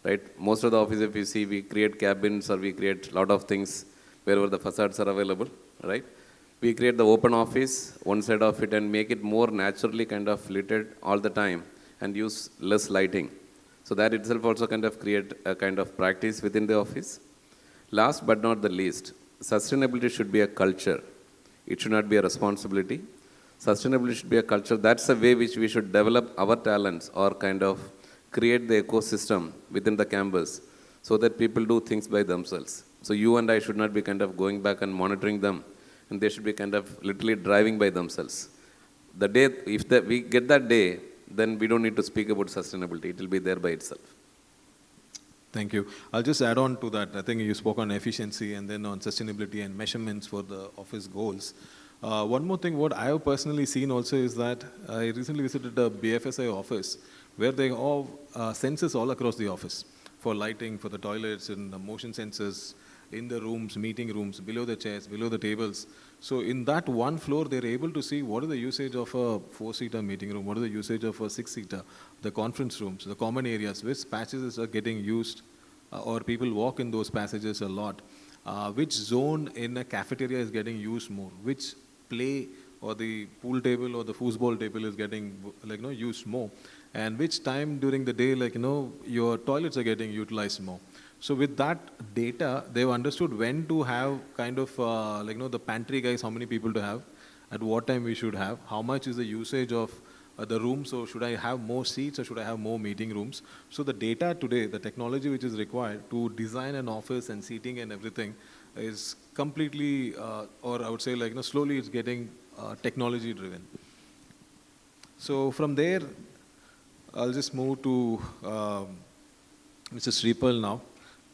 right? Most of the office, if you see, we create cabins or we create a lot of things wherever the facades are available, right? We create the open office, one side of it, and make it more naturally kind of lit all the time and use less lighting. So that itself also kind of create a kind of practice within the office. Last but not the least, sustainability should be a culture. It should not be a responsibility. Sustainability should be a culture. That's the way which we should develop our talents or kind of create the ecosystem within the campus so that people do things by themselves. So you and I should not be kind of going back and monitoring them, and they should be kind of literally driving by themselves. The day, we get that day, then we don't need to speak about sustainability. It will be there by itself. Thank you. I'll just add on to that. I think you spoke on efficiency and then on sustainability and measurements for the office goals. One more thing, what I have personally seen also is that I recently visited a BFSI office where they have sensors all across the office for lighting, for the toilets, and the motion sensors in the rooms, meeting rooms, below the chairs, below the tables. So in that one floor, they're able to see what is the usage of a four-seater meeting room, what is the usage of a six-seater, the conference rooms, the common areas, which passages are getting used, or people walk in those passages a lot, which zone in a cafeteria is getting used more, which play or the pool table or the foosball table is getting used more, and which time during the day your toilets are getting utilized more. So with that data, they've understood when to have kind of the pantry guys, how many people to have, at what time we should have, how much is the usage of the room, so should I have more seats or should I have more meeting rooms? So the data today, the technology which is required to design an office and seating and everything is completely, or I would say slowly it's getting technology driven. So from there, I'll just move to Mr. Sripal now.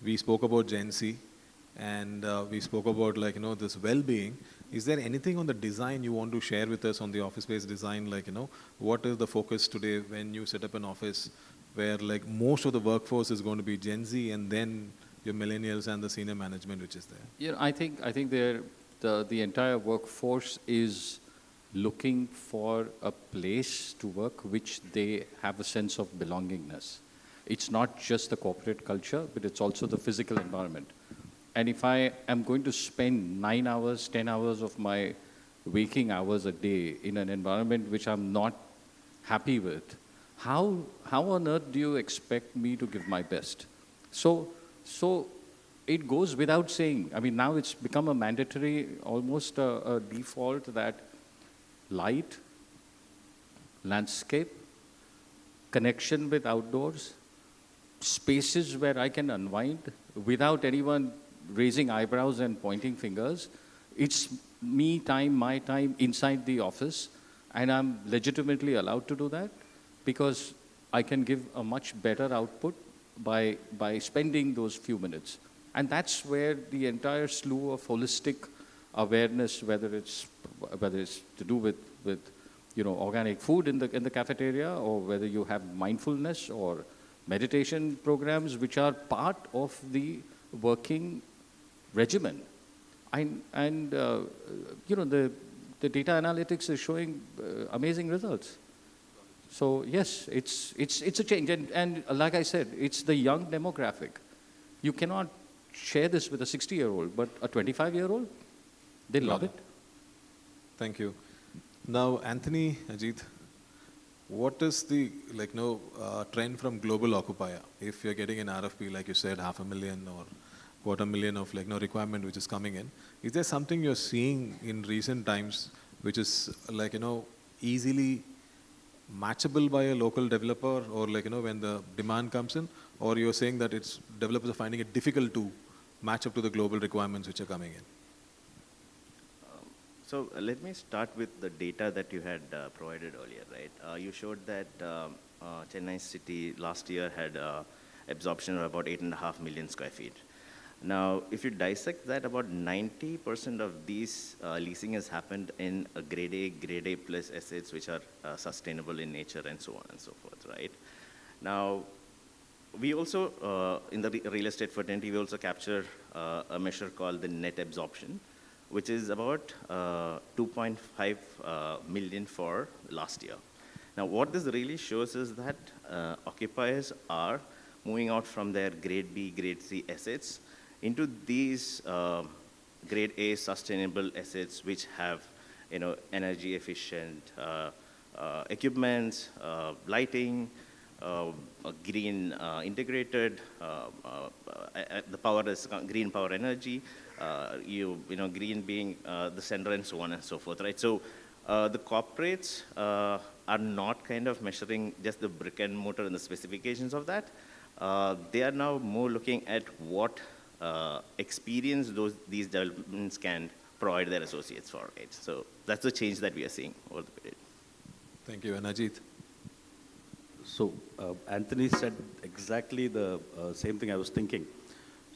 We spoke about Gen Z and we spoke about this well-being. Is there anything on the design you want to share with us on the office space design? What is the focus today when you set up an office where most of the workforce is going to be Gen Z and then your millennials and the senior management which is there? Yeah, I think the entire workforce is looking for a place to work which they have a sense of belongingness. It's not just the corporate culture, but it's also the physical environment. And if I am going to spend 9 hours, 10 hours of my waking hours a day in an environment which I'm not happy with, how on earth do you expect me to give my best? So it goes without saying. I mean, now it's become a mandatory, almost a default that light, landscape, connection with outdoors, spaces where I can unwind without anyone raising eyebrows and pointing fingers. It's me time, my time inside the office, and I'm legitimately allowed to do that because I can give a much better output by spending those few minutes. And that's where the entire slew of holistic awareness, whether it's to do with organic food in the cafeteria, or whether you have mindfulness or meditation programs which are part of the working regimen. And the data analytics is showing amazing results. So yes, it's a change. And like I said, it's the young demographic. You cannot share this with a 60-year-old, but a 25-year-old, they love it. Thank you. Now, Anthony, Ajit, what is the trend from global occupier? If you're getting an RFP, like you said, 500,000 or 250,000 of requirement which is coming in, is there something you're seeing in recent times which is easily matchable by a local developer, or when the demand comes in, or you're saying that it's developers are finding it difficult to match up to the global requirements which are coming in? So let me start with the data that you had provided earlier, right? You showed that Chennai city last year had absorption of about 8.5 million square feet. Now, if you dissect that, about 90% of these leasing has happened in a grade A plus assets which are sustainable in nature and so on and so forth, right? Now, we also, in the real estate fraternity, we also capture a measure called the net absorption, which is about 2.5 million for last year. Now, what this really shows is that occupiers are moving out from their grade B, grade C assets into these grade A sustainable assets which have energy efficient equipment, lighting, green integrated, the power is green power energy, green being the center and so on and so forth, right? So the corporates are not kind of measuring just the brick and mortar and the specifications of that. They are now more looking at what experience these developments can provide their associates for, right? So that's the change that we are seeing over the period. Thank you. And Ajit? So Anthony said exactly the same thing I was thinking.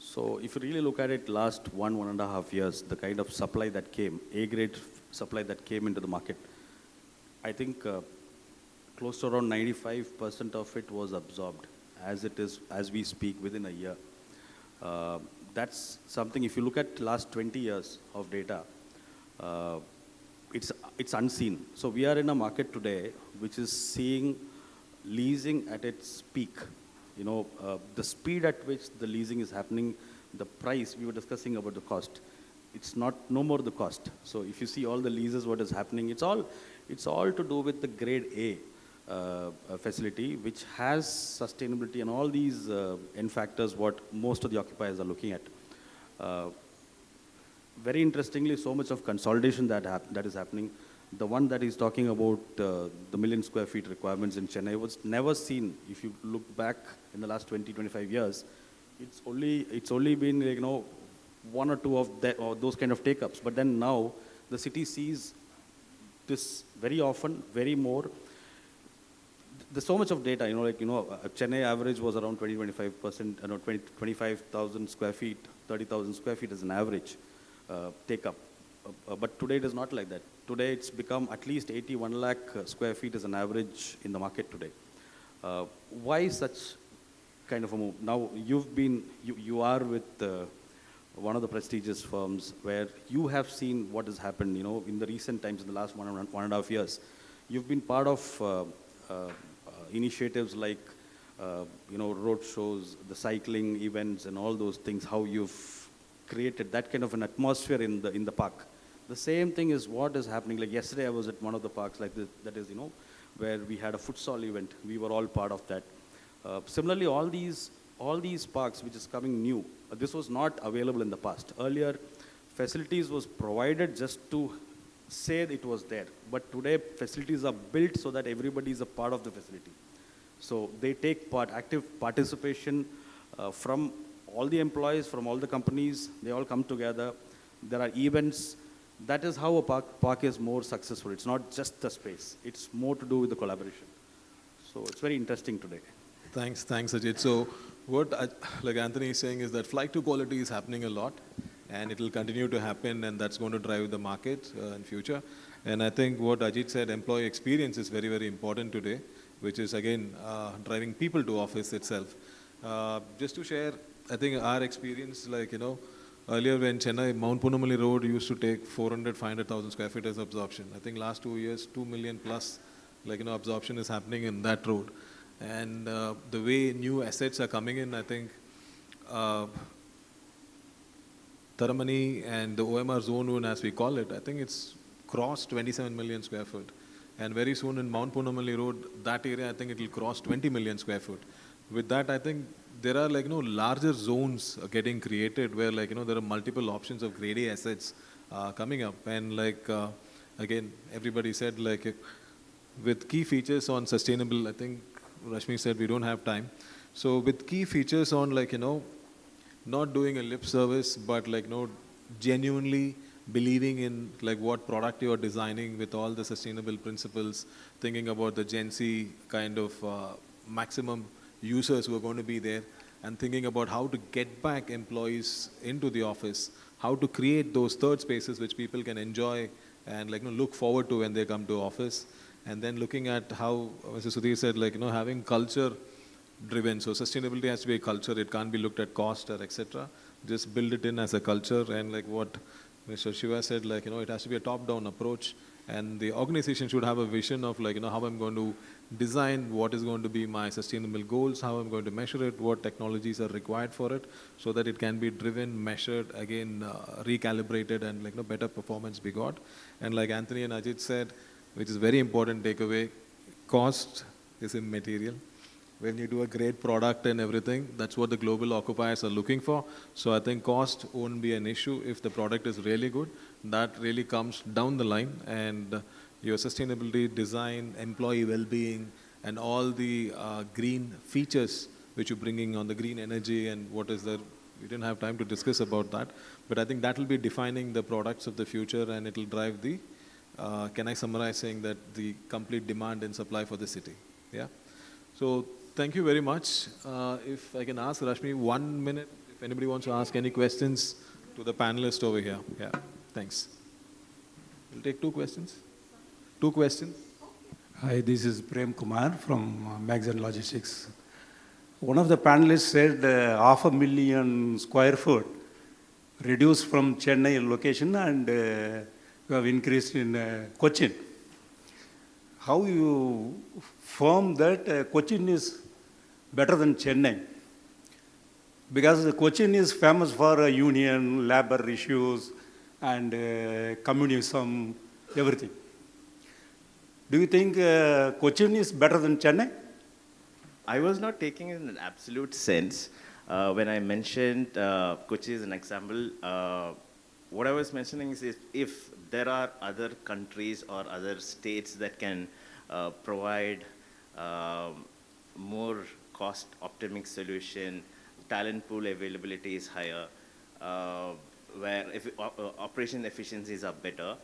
So if you really look at it, last 1.5 years, the kind of supply that came, A-grade supply that came into the market, I think close to around 95% of it was absorbed as it is, as we speak, within a year. That's something, if you look at last 20 years of data, uh, it's unseen. So we are in a market today which is seeing leasing at its peak. You know, the speed at which the leasing is happening, the price, we were discussing about the cost. It's not, no more the cost. So if you see all the leases, what is happening, it's all to do with the grade A facility, which has sustainability and all these end factors what most of the occupiers are looking at. Very interestingly, so much of consolidation that is happening. The one that he's talking about, the million square feet requirements in Chennai, was never seen. If you look back in the last 20, 25 years, it's only been, like, you know, one or two of or those kind of take-ups. But then now, the city sees this very often, very more. There's so much of data, you know, like, you know, Chennai average was around 20-25%, 25,000 square feet, 30,000 square feet as an average take-up. But today it is not like that. Today it's become at least 81 lakh square feet as an average in the market today. Why such kind of a move? Now you are with one of the prestigious firms where you have seen what has happened, you know, in the recent times, in the last 1.5 years. You've been part of initiatives like, you know, road shows, the cycling events and all those things, how you've created that kind of an atmosphere in the park. The same thing is what is happening. Like yesterday, I was at one of the parks like this, that is, you know, where we had a futsal event. We were all part of that. Similarly, all these parks, which is coming new, this was not available in the past. Earlier, facilities was provided just to say it was there. But today, facilities are built so that everybody is a part of the facility. So they take part, active participation from all the employees, from all the companies. They all come together. There are events. That is how a park is more successful. It's not just the space. It's more to do with the collaboration. So it's very interesting today. Thanks, Ajit. So what like Anthony is saying is that flight to quality is happening a lot, and it will continue to happen, and that's going to drive the market in future. And I think what Ajit said, employee experience is very, very important today, which is again driving people to office itself. Just to share, I think our experience, like, you know, earlier when Chennai, Mount Punamali Road used to take 500,000 square feet as absorption. I think last 2 years, 2 million plus, like, you know, absorption is happening in that road. And the way new assets are coming in, I think Taramani and the OMR Zone 1, as we call it, I think it's crossed 27 million square foot. And very soon in Mount Punamali Road, that area, I think it will cross 20 million square foot. With that, I think there are, like, you know, larger zones getting created where, like, you know, there are multiple options of grade A assets coming up. And like, again, everybody said, like, with key features on sustainable, I think Rashmi said we don't have time. So with key features on, like, you know, not doing a lip service, but, like, you know, genuinely believing in, like, what product you are designing with all the sustainable principles, thinking about the Gen Z kind of maximum users who are going to be there, and thinking about how to get back employees into the office, how to create those third spaces which people can enjoy and, like, you know, look forward to when they come to office. And then looking at how Mr. Sudhir said, like, you know, having culture driven. So sustainability has to be a culture. It can't be looked at cost or etc. Just build it in as a culture. And like what Mr. Shiva said, like, you know, it has to be a top-down approach. And the organization should have a vision of, like, you know, how I'm going to design what is going to be my sustainable goals, how I'm going to measure it, what technologies are required for it, so that it can be driven, measured, again, recalibrated, and, like, you know, better performance be got. And like Anthony and Ajit said, which is very important takeaway, cost is immaterial. When you do a great product and everything, that's what the global occupiers are looking for. So I think cost won't be an issue if the product is really good. That really comes down the line, and your sustainability, design, employee well-being, and all the green features which you're bringing on the green energy and what is the, we didn't have time to discuss about that, but I think that will be defining the products of the future, and it will drive the, can I summarize saying that the complete demand and supply for the city, yeah? So thank you very much. If I can ask Rashmi 1 minute, if anybody wants to ask any questions to the panelists over here. Yeah, thanks. We'll take 2 questions. 2 questions. Hi, this is Prem Kumar from Mags and Logistics. One of the panelists said 500,000 square foot reduced from Chennai location and you have increased in Cochin. How you firm that Cochin is better than Chennai? Because Cochin is famous for union, labor issues, and communism, everything. Do you think Cochin is better than Chennai? I was not taking it in an absolute sense. When I mentioned Kochi as an example, what I was mentioning is if there are other countries or other states that can provide more cost-optimic solution, talent pool availability is higher, where if operation efficiencies are better,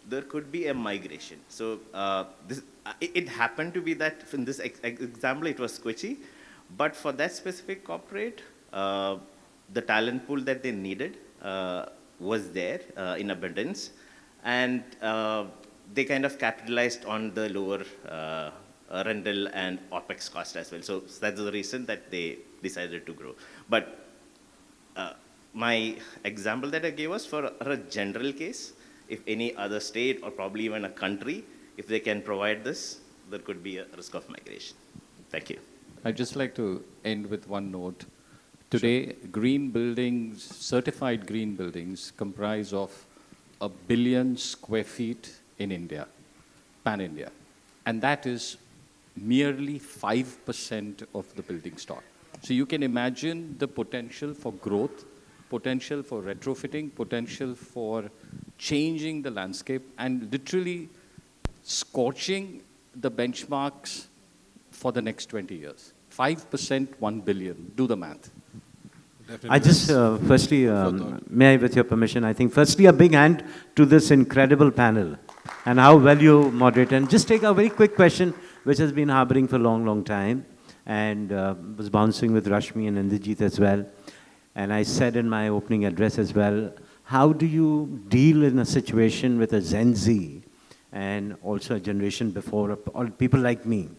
there could be a migration. So it happened to be that in this example it was Kochi, but for that specific corporate, the talent pool that they needed was there in abundance, and they kind of capitalized on the lower rental and OPEX cost as well. So that's the reason that they decided to grow. But my example that I gave was for a general case. If any other state or probably even a country, if they can provide this, there could be a risk of migration. Thank you. I'd just like to end with one note. Today, green buildings, certified green buildings, comprise of 1 billion square feet in India, pan-India. And that is merely 5% of the building stock. So you can imagine the potential for growth, potential for retrofitting, potential for changing the landscape, and literally scorching the benchmarks for the next 20 years. 5%, 1 billion. Do the math. Definitely. I just, firstly, may I, with your permission, I think, firstly, a big hand to this incredible panel and how well you moderate. And just take a very quick question, which has been harboring for a long, long time, and was bouncing with Rashmi and Indrajit as well. And I said in my opening address as well, how do you deal in a situation with a Gen Z and also a generation before, or people like me,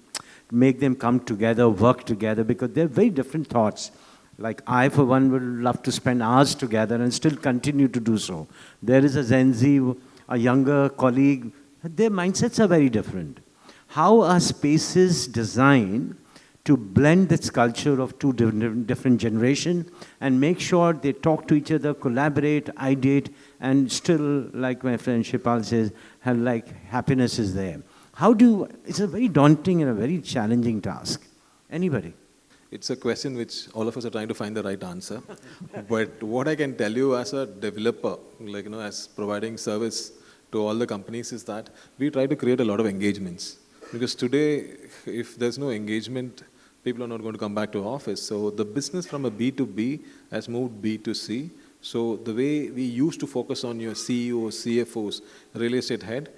make them come together, work together, because they're very different thoughts. Like I, for one, would love to spend hours together and still continue to do so. There is a Gen Z, a younger colleague, their mindsets are very different. How are spaces designed to blend this culture of two different generations and make sure they talk to each other, collaborate, ideate, and still, like my friend Shipal says, have like happiness is there. How do, it's a very daunting and a very challenging task. Anybody? It's a question which all of us are trying to find the right answer. But what I can tell you as a developer, like, as providing service to all the companies is that we try to create a lot of engagements. Because today, if there's no engagement, people are not going to come back to office. So the business from a B2B has moved B to C. So the way we used to focus on your CEOs, CFOs, real estate head,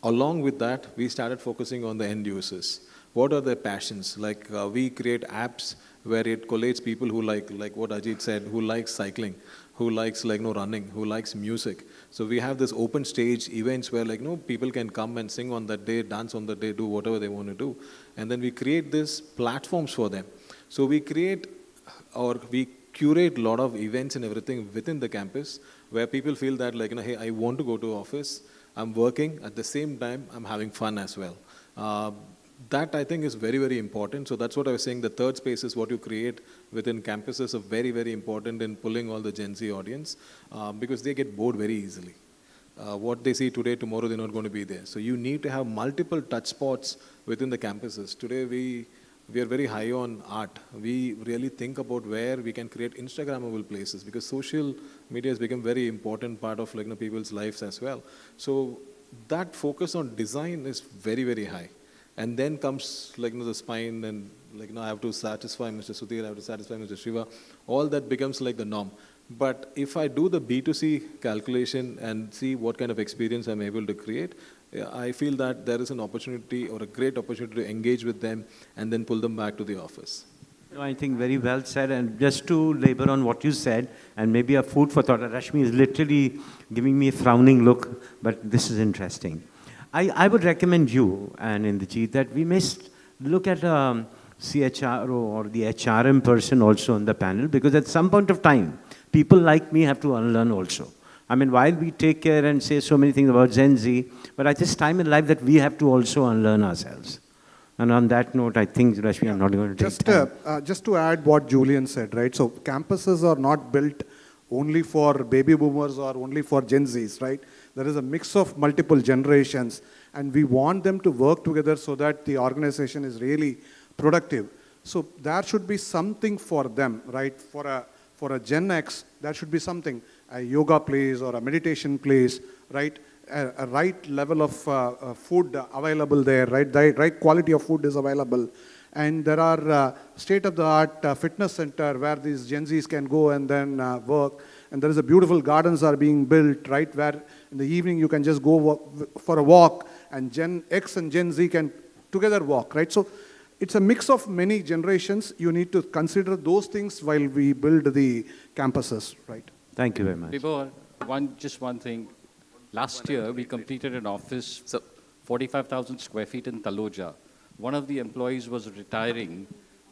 along with that, we started focusing on the end users. What are their passions? Like we create apps where it collates people who like what Ajit said, who likes cycling, who likes running, who likes music. So we have this open stage events where people can come and sing on that day, dance on that day, do whatever they want to do. And then we create these platforms for them. So we create or we curate a lot of events and everything within the campus where people feel that hey, I want to go to office, I'm working, at the same time, I'm having fun as well. That I think is very, very important. So that's what I was saying. The third space is what you create within campuses are very, very important in pulling all the Gen Z audience because they get bored very easily. What they see today, tomorrow they're not going to be there. So you need to have multiple touch spots within the campuses. Today we are very high on art. We really think about where we can create Instagrammable places because social media has become very important part of people's lives as well. So that focus on design is very, very high. And then comes the spine and I have to satisfy Mr. Sudhir, I have to satisfy Mr. Shiva. All that becomes like the norm. But if I do the B2C calculation and see what kind of experience I'm able to create, I feel that there is an opportunity or a great opportunity to engage with them and then pull them back to the office. No, I think very well said, and just to labor on what you said, and maybe a food for thought. Rashmi is literally giving me a frowning look, but this is interesting. I would recommend you and Indrajit that we may look at CHRO or the HRM person also on the panel, because at some point of time, people like me have to unlearn also. I mean, while we take care and say so many things about Gen Z, but at this time in life that we have to also unlearn ourselves. And on that note, I think, Rashmi, I'm not going to take time. Just to add what Julian said, right? So campuses are not built only for baby boomers or only for Gen Zs, right? There is a mix of multiple generations, and we want them to work together so that the organization is really productive. So there should be something for them, right? For a Gen X, there should be something, a yoga place or a meditation place, right? A right level of food available there, right? The right quality of food is available. And there are state-of-the-art fitness center where these Gen Zs can go and then work. And there is a beautiful gardens are being built, right? Where in the evening you can just go for a walk, and Gen X and Gen Z can together walk, right? So it's a mix of many generations. You need to consider those things while we build the campuses, right? Thank you very much. Before, just one thing. Last year, we completed an office, 45,000 square feet in Taloja. One of the employees was retiring,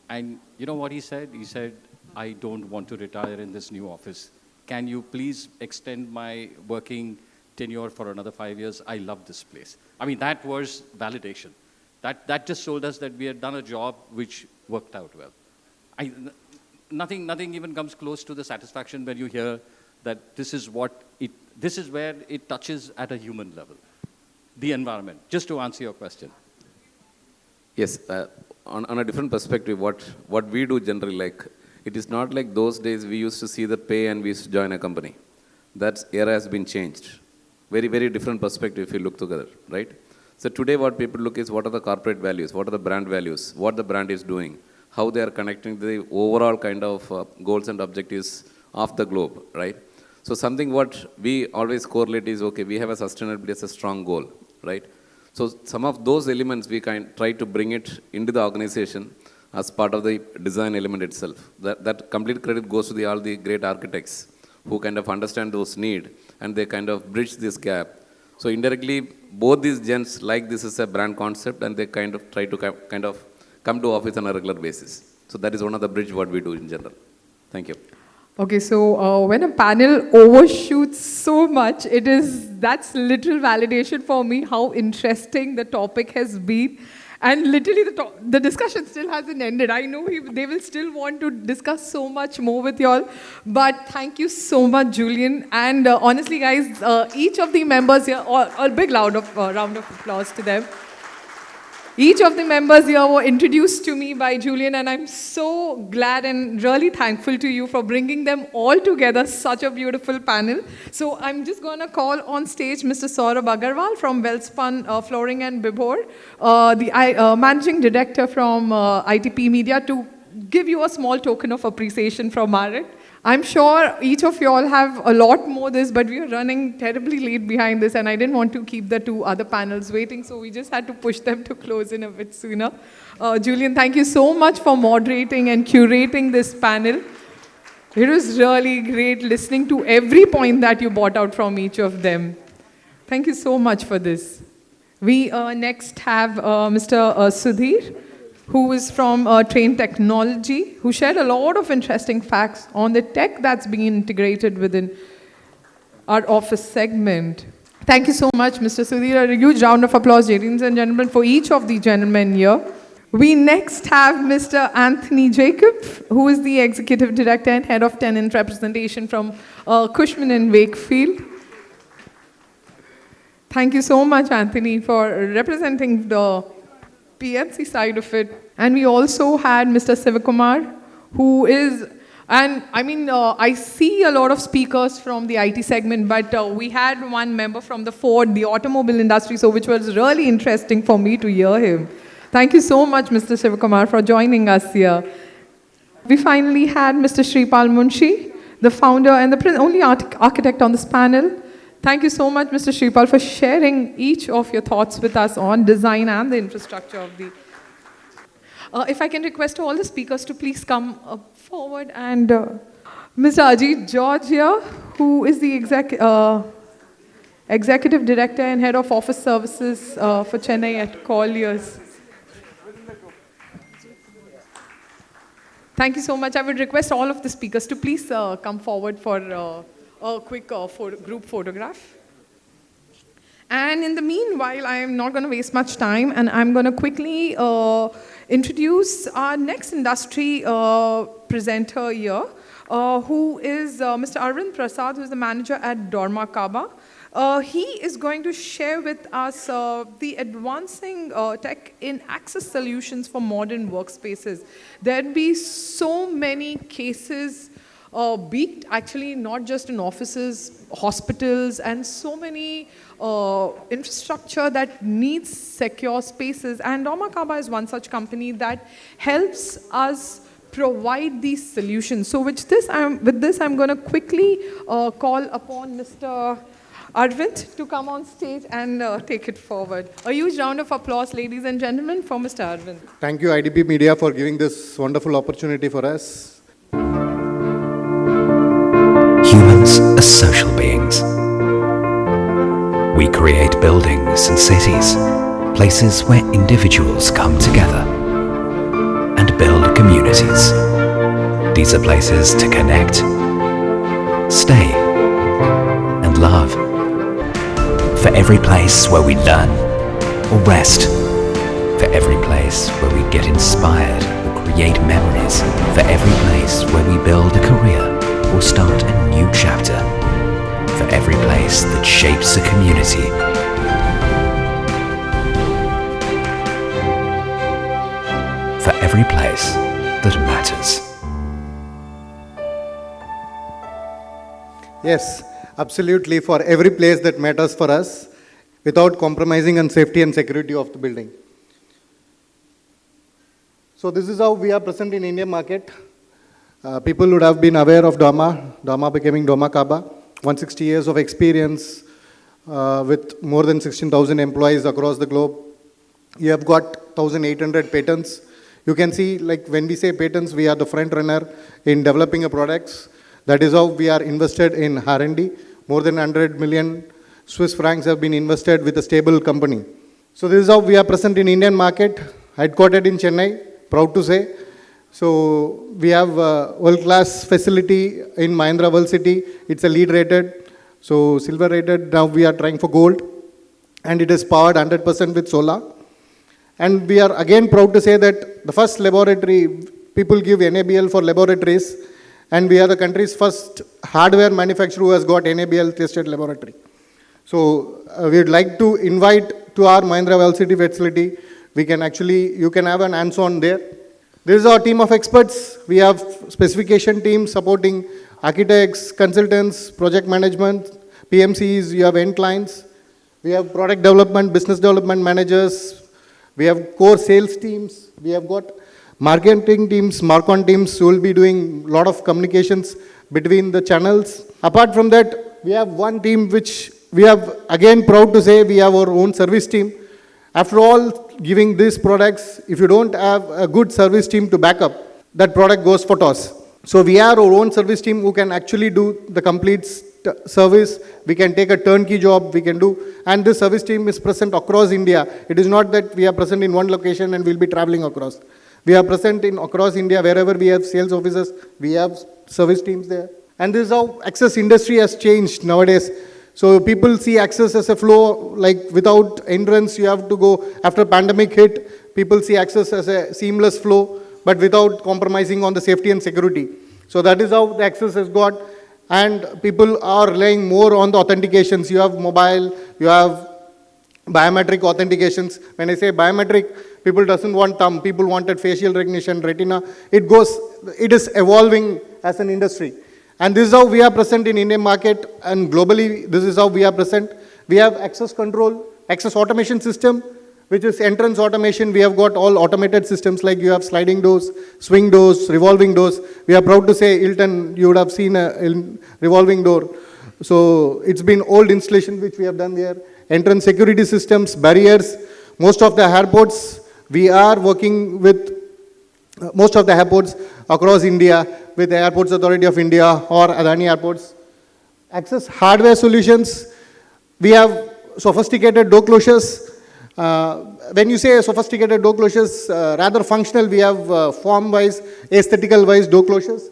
and you know what he said? He said, I don't want to retire in this new office. Can you please extend my working tenure for another 5 years? I love this place. I mean, that was validation. That just told us that we had done a job which worked out well. Nothing even comes close to the satisfaction when you hear that this is where it touches at a human level. The environment, just to answer your question. Yes, on a different perspective, what we do generally, like, it is not like those days we used to see the pay and we used to join a company. That era has been changed. Very, very different perspective if you look together, right? So today what people look is what are the corporate values, what are the brand values, what the brand is doing, how they are connecting the overall kind of goals and objectives of the globe, right? So something what we always correlate is, okay, we have a sustainability as a strong goal, right? So some of those elements we try to bring it into the organization as part of the design element itself. That complete credit goes to all the great architects who kind of understand those needs and they kind of bridge this gap. So indirectly, both these gens like this is a brand concept and they kind of try to come to office on a regular basis. So that is one of the bridge what we do in general. Thank you. Okay, so when a panel overshoots so much, that's literal validation for me how interesting the topic has been. And literally the discussion still hasn't ended. I know they will still want to discuss so much more with y'all. But thank you so much, Julian. And honestly, guys, each of the members here, a big round of applause to them. Each of the members here were introduced to me by Julian, and I'm so glad and really thankful to you for bringing them all together, such a beautiful panel. So I'm just going to call on stage Mr. Saurabh Agarwal from Wellspun Flooring and Bibor, the Managing Director from ITP Media, to give you a small token of appreciation from our end. I'm sure each of you all have a lot more this, but we are running terribly late behind this, and I didn't want to keep the two other panels waiting, so we just had to push them to close in a bit sooner. Julian, thank you so much for moderating and curating this panel. It was really great listening to every point that you brought out from each of them. Thank you so much for this. We next have Mr. Sudhir, who is from Train Technology, who shared a lot of interesting facts on the tech that's being integrated within our office segment. Thank you so much, Mr. Sudhir. A huge round of applause, ladies and gentlemen, for each of the gentlemen here. We next have Mr. Anthony Jacob, who is the Executive Director and Head of Tenant Representation from Cushman & Wakefield. Thank you so much, Anthony, for representing the PMC side of it. And we also had Mr. Sivakumar, who is, and I mean, I see a lot of speakers from the IT segment, but we had one member from the Ford, the automobile industry, so which was really interesting for me to hear him. Thank you so much, Mr. Sivakumar, for joining us here. We finally had Mr. Shripal Munshi, the founder and the only architect on this panel. Thank you so much, Mr. Shripal, for sharing each of your thoughts with us on design and the infrastructure of the... if I can request all the speakers to please come forward, and Mr. Ajit George here, who is the Executive Director and Head of Office Services for Chennai at Colliers. Thank you so much. I would request all of the speakers to please come forward for a quick group photograph. And in the meanwhile, I am not going to waste much time, and I'm going to quickly introduce our next industry presenter here, who is Mr. Arvind Prasad, who is the manager at Dorma Kaba. He is going to share with us the advancing tech in access solutions for modern workspaces. There'd be so many cases, actually not just in offices, hospitals, and so many infrastructure that needs secure spaces. And Dorma Kaba is one such company that helps us provide these solutions. So with this, I'm going to quickly call upon Mr. Arvind to come on stage and take it forward. A huge round of applause, ladies and gentlemen, for Mr. Arvind. Thank you, IDP Media, for giving this wonderful opportunity for us. Humans are social beings. We create buildings and cities, places where individuals come together and build communities. These are places to connect, stay, and love. For every place where we learn or rest. For every place where we get inspired or create memories. For every place where we build a career or start a new chapter. For every place that shapes a community. For every place that matters. Yes, absolutely, for every place that matters for us, without compromising on safety and security of the building. So this is how we are present in Indian market. People would have been aware of Dorma becoming Dorma Kaba. 160 years of experience with more than 16,000 employees across the globe. You have got 1,800 patents. You can see, like when we say patents, we are the front runner in developing a products. That is how we are invested in R&D. More than 100 million Swiss francs have been invested with a stable company. So this is how we are present in Indian market, headquartered in Chennai, proud to say. So we have a world-class facility in Mahindra World City. It's a LEED rated, so silver rated. Now we are trying for gold, and it is powered 100% with solar. And we are again proud to say that the first laboratory, people give NABL for laboratories, and we are the country's first hardware manufacturer who has got NABL tested laboratory. So we would like to invite to our Mahindra World City facility. We can actually, you can have an hands-on there. This is our team of experts. We have specification teams supporting architects, consultants, project management, PMCs, you have end clients. We have product development, business development managers. We have core sales teams. We have got marketing teams, Marcon teams who will be doing a lot of communications between the channels. Apart from that, we have one team which we have, again proud to say, we have our own service team. After all, giving these products, if you don't have a good service team to back up, that product goes for toss. So we are our own service team who can actually do the complete service. We can take a turnkey job, we can do, and this service team is present across India. It is not that we are present in one location and we'll be traveling across. We are present in across India, wherever we have sales offices, we have service teams there. And this is how access industry has changed nowadays. So people see access as a flow, like without entrance, you have to go. After pandemic hit, people see access as a seamless flow, but without compromising on the safety and security. So that is how the access has got. And people are relying more on the authentications. You have mobile, you have biometric authentications. When I say biometric, people doesn't want thumb, people wanted facial recognition, retina. It is evolving as an industry. And this is how we are present in Indian market, and globally, this is how we are present. We have access control, access automation system, which is entrance automation. We have got all automated systems like you have sliding doors, swing doors, revolving doors. We are proud to say, Hilton, you would have seen a revolving door. So it's been old installation which we have done there. Entrance security systems, barriers. Most of the airports, we are working with most of the airports across India with the Airports Authority of India or Adani airports. Access hardware solutions. We have sophisticated door closures. When you say sophisticated door closures, rather functional, we have form-wise, aesthetical-wise door closures.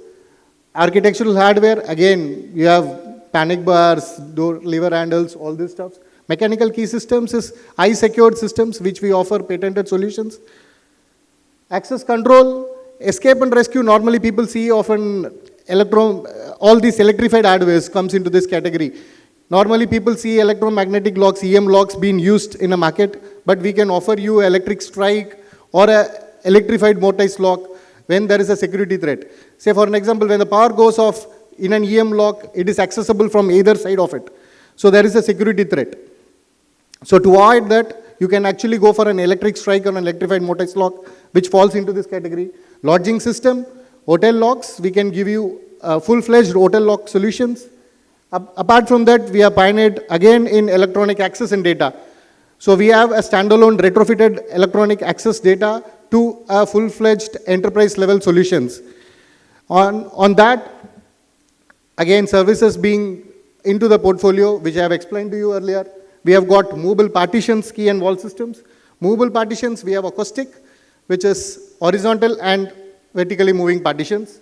Architectural hardware, again, you have panic bars, door lever handles, all this stuff. Mechanical key systems is eye-secured systems, which we offer patented solutions. Access control, escape and rescue, normally people see often all these electrified hardwares comes into this category. Normally people see electromagnetic locks, EM locks being used in a market, but we can offer you electric strike or a electrified mortise lock when there is a security threat. Say for an example, when the power goes off in an EM lock, it is accessible from either side of it. So there is a security threat. So to avoid that, you can actually go for an electric strike or an electrified mortise lock, which falls into this category. Lodging system, hotel locks, we can give you full-fledged hotel lock solutions. Apart from that, we are pioneered again in electronic access and data. So we have a standalone retrofitted electronic access data to a full-fledged enterprise level solutions. On that, again, services being into the portfolio, which I have explained to you earlier. We have got movable partitions, key and wall systems. Movable partitions, we have acoustic, which is horizontal and vertically moving partitions.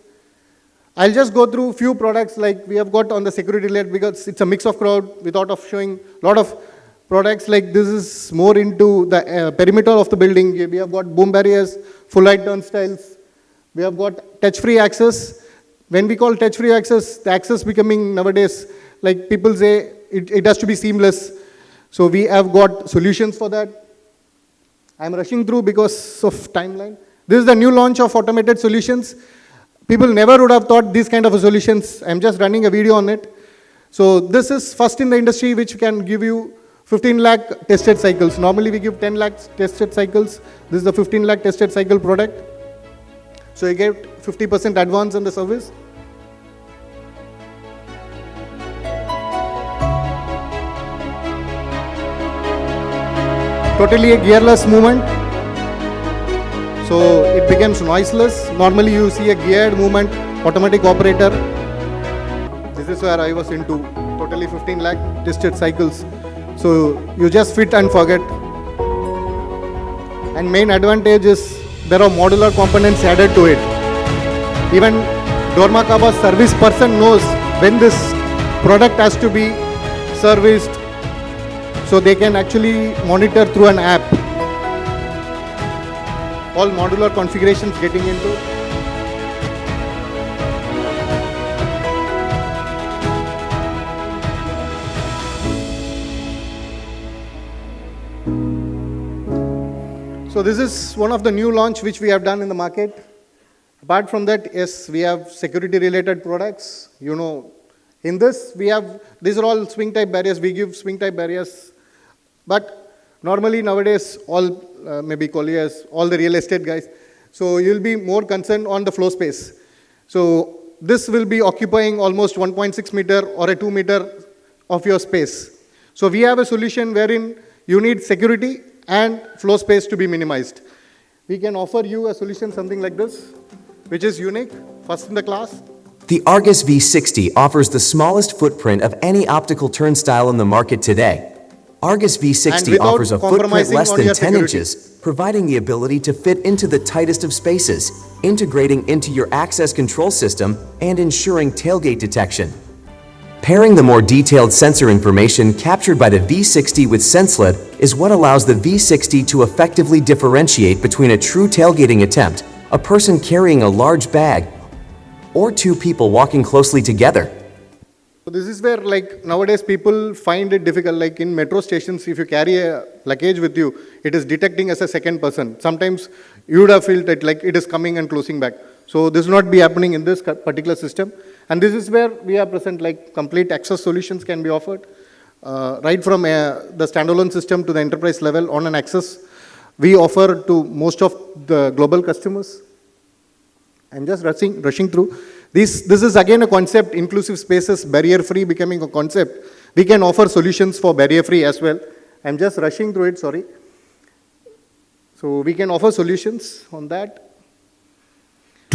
I'll just go through a few products like we have got on the security layer because it's a mix of crowd without of showing a lot of products like this is more into the perimeter of the building. We have got boom barriers, full height turnstiles. We have got touch-free access. When we call touch-free access, the access becoming nowadays, like people say, it has to be seamless. So we have got solutions for that. I'm rushing through because of timeline. This is the new launch of automated solutions. People never would have thought these kind of solutions. I'm just running a video on it. So this is first in the industry which can give you 15 lakh tested cycles. Normally we give 10 lakh tested cycles. This is the 15 lakh tested cycle product. So you get 50% advance on the service. Totally a gearless movement. So it becomes noiseless. Normally you see a geared movement, automatic operator. This is where I was into, totally 15 lakh tested cycles. So you just fit and forget. And main advantage is there are modular components added to it. Even Dormakaba's service person knows when this product has to be serviced. So they can actually monitor through an app. All modular configurations getting into. So this is one of the new launch which we have done in the market. Apart from that, yes, we have security related products. You know, in this we have, these are all swing type barriers. We give swing type barriers. But normally nowadays, all maybe colliers, all the real estate guys, so you'll be more concerned on the floor space. So this will be occupying almost 1.6 meter or a 2 meter of your space. So we have a solution wherein you need security and floor space to be minimized. We can offer you a solution something like this, which is unique, first in the class. The Argus V60 offers the smallest footprint of any optical turnstile in the market today. Argus V60 offers a footprint less than 10 inches, providing the ability to fit into the tightest of spaces, integrating into your access control system, and ensuring tailgate detection. Pairing the more detailed sensor information captured by the V60 with SenseLID is what allows the V60 to effectively differentiate between a true tailgating attempt, a person carrying a large bag, or two people walking closely together. So this is where, like, nowadays people find it difficult, like in metro stations, if you carry a luggage with you, it is detecting as a second person. Sometimes you would have felt that like it is coming and closing back. So this will not be happening in this particular system. And this is where we are present, like complete access solutions can be offered, right from the standalone system to the enterprise level on an access we offer to most of the global customers. I'm just rushing through. This is again a concept, inclusive spaces, barrier-free becoming a concept. We can offer solutions for barrier-free as well. I'm just rushing through it, sorry. So we can offer solutions on that.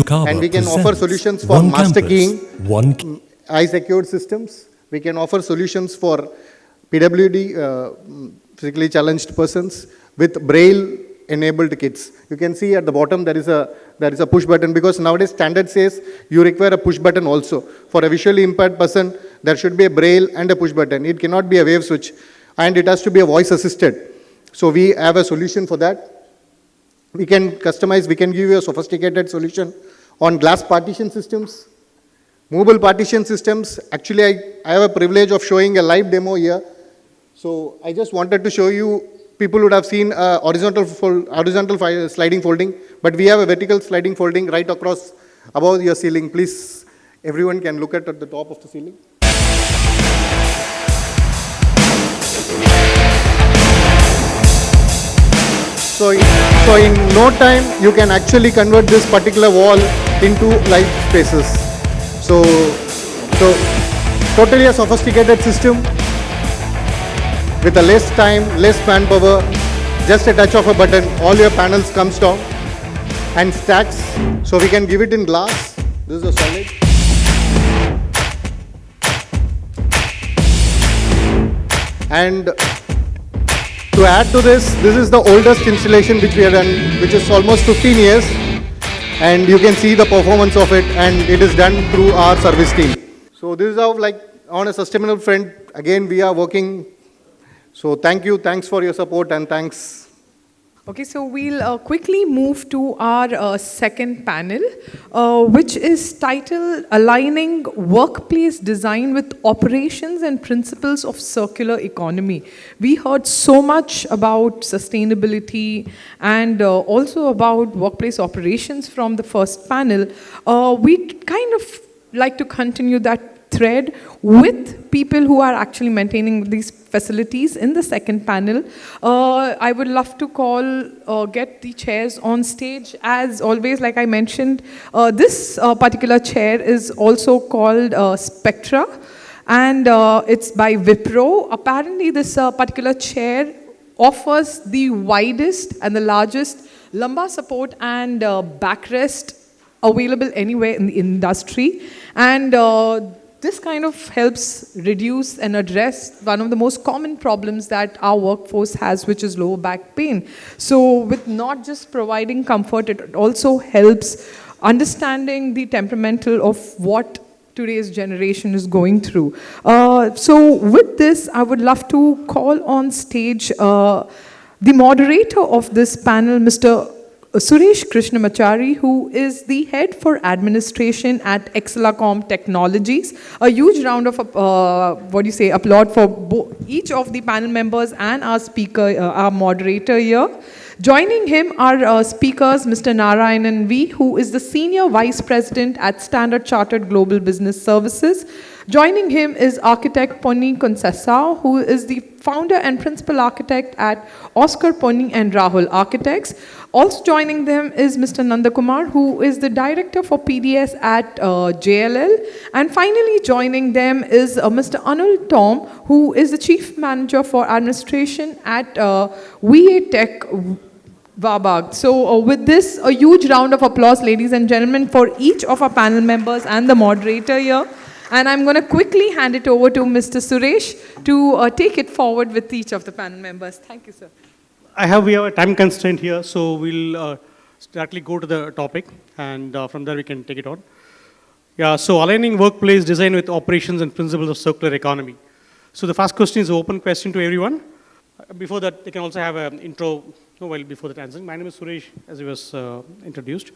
And we can offer solutions for master keying, eye-secured systems. We can offer solutions for PWD, physically challenged persons, with braille-enabled kits. You can see at the bottom there is a push button, because nowadays standard says you require a push button also. For a visually impaired person, there should be a braille and a push button. It cannot be a wave switch, and it has to be a voice assisted. So we have a solution for that. We can customize, we can give you a sophisticated solution on glass partition systems, mobile partition systems. Actually, I have a privilege of showing a live demo here. So I just wanted to show you, people would have seen horizontal sliding folding, but we have a vertical sliding folding right across above your ceiling. Please, everyone can look at the top of the ceiling. So in no time, you can actually convert this particular wall into live spaces. So totally a sophisticated system with a less time, less manpower, just a touch of a button, all your panels comes down and stacks. So we can give it in glass. This is a solid. And to add to this is the oldest installation which we have done, which is almost 15 years. And you can see the performance of it, and it is done through our service team. So this is how, like, on a sustainable front, again, we are working. So thank you, thanks for your support, and thanks. Okay, so we'll quickly move to our second panel, which is titled Aligning Workplace Design with Operations and Principles of Circular Economy. We heard so much about sustainability and also about workplace operations from the first panel. We'd kind of like to continue that thread with people who are actually maintaining these facilities in the second panel. I would love to get the chairs on stage. As always, like I mentioned, this particular chair is also called Spectra, and it's by Wipro. Apparently, this particular chair offers the widest and the largest lumbar support and backrest available anywhere in the industry. And this kind of helps reduce and address one of the most common problems that our workforce has, which is lower back pain. So with not just providing comfort, it also helps understanding the temperamental of what today's generation is going through. So with this, I would love to call on stage the moderator of this panel, Mr. Suresh Krishnamachari, who is the head for administration at Excelacom Technologies. A huge round of applaud for each of the panel members and our speaker, our moderator here. Joining him are speakers, Mr. Narayanan V, who is the Senior Vice President at Standard Chartered Global Business Services. Joining him is architect Ponni Concesao, who is the founder and principal architect at Oscar Ponni and Rahul Architects. Also joining them is Mr. Nandakumar, who is the director for PDS at JLL. And finally joining them is Mr. Anul Tom, who is the chief manager for administration at VA Tech Vabag. So with this, a huge round of applause, ladies and gentlemen, for each of our panel members and the moderator here. And I'm going to quickly hand it over to Mr. Suresh to take it forward with each of the panel members. Thank you, sir. We have a time constraint here, so we'll directly go to the topic, and from there we can take it on. Yeah, so aligning workplace design with operations and principles of circular economy. So the first question is an open question to everyone. Before that, they can also have an intro, before that answering. My name is Suresh, as he was introduced.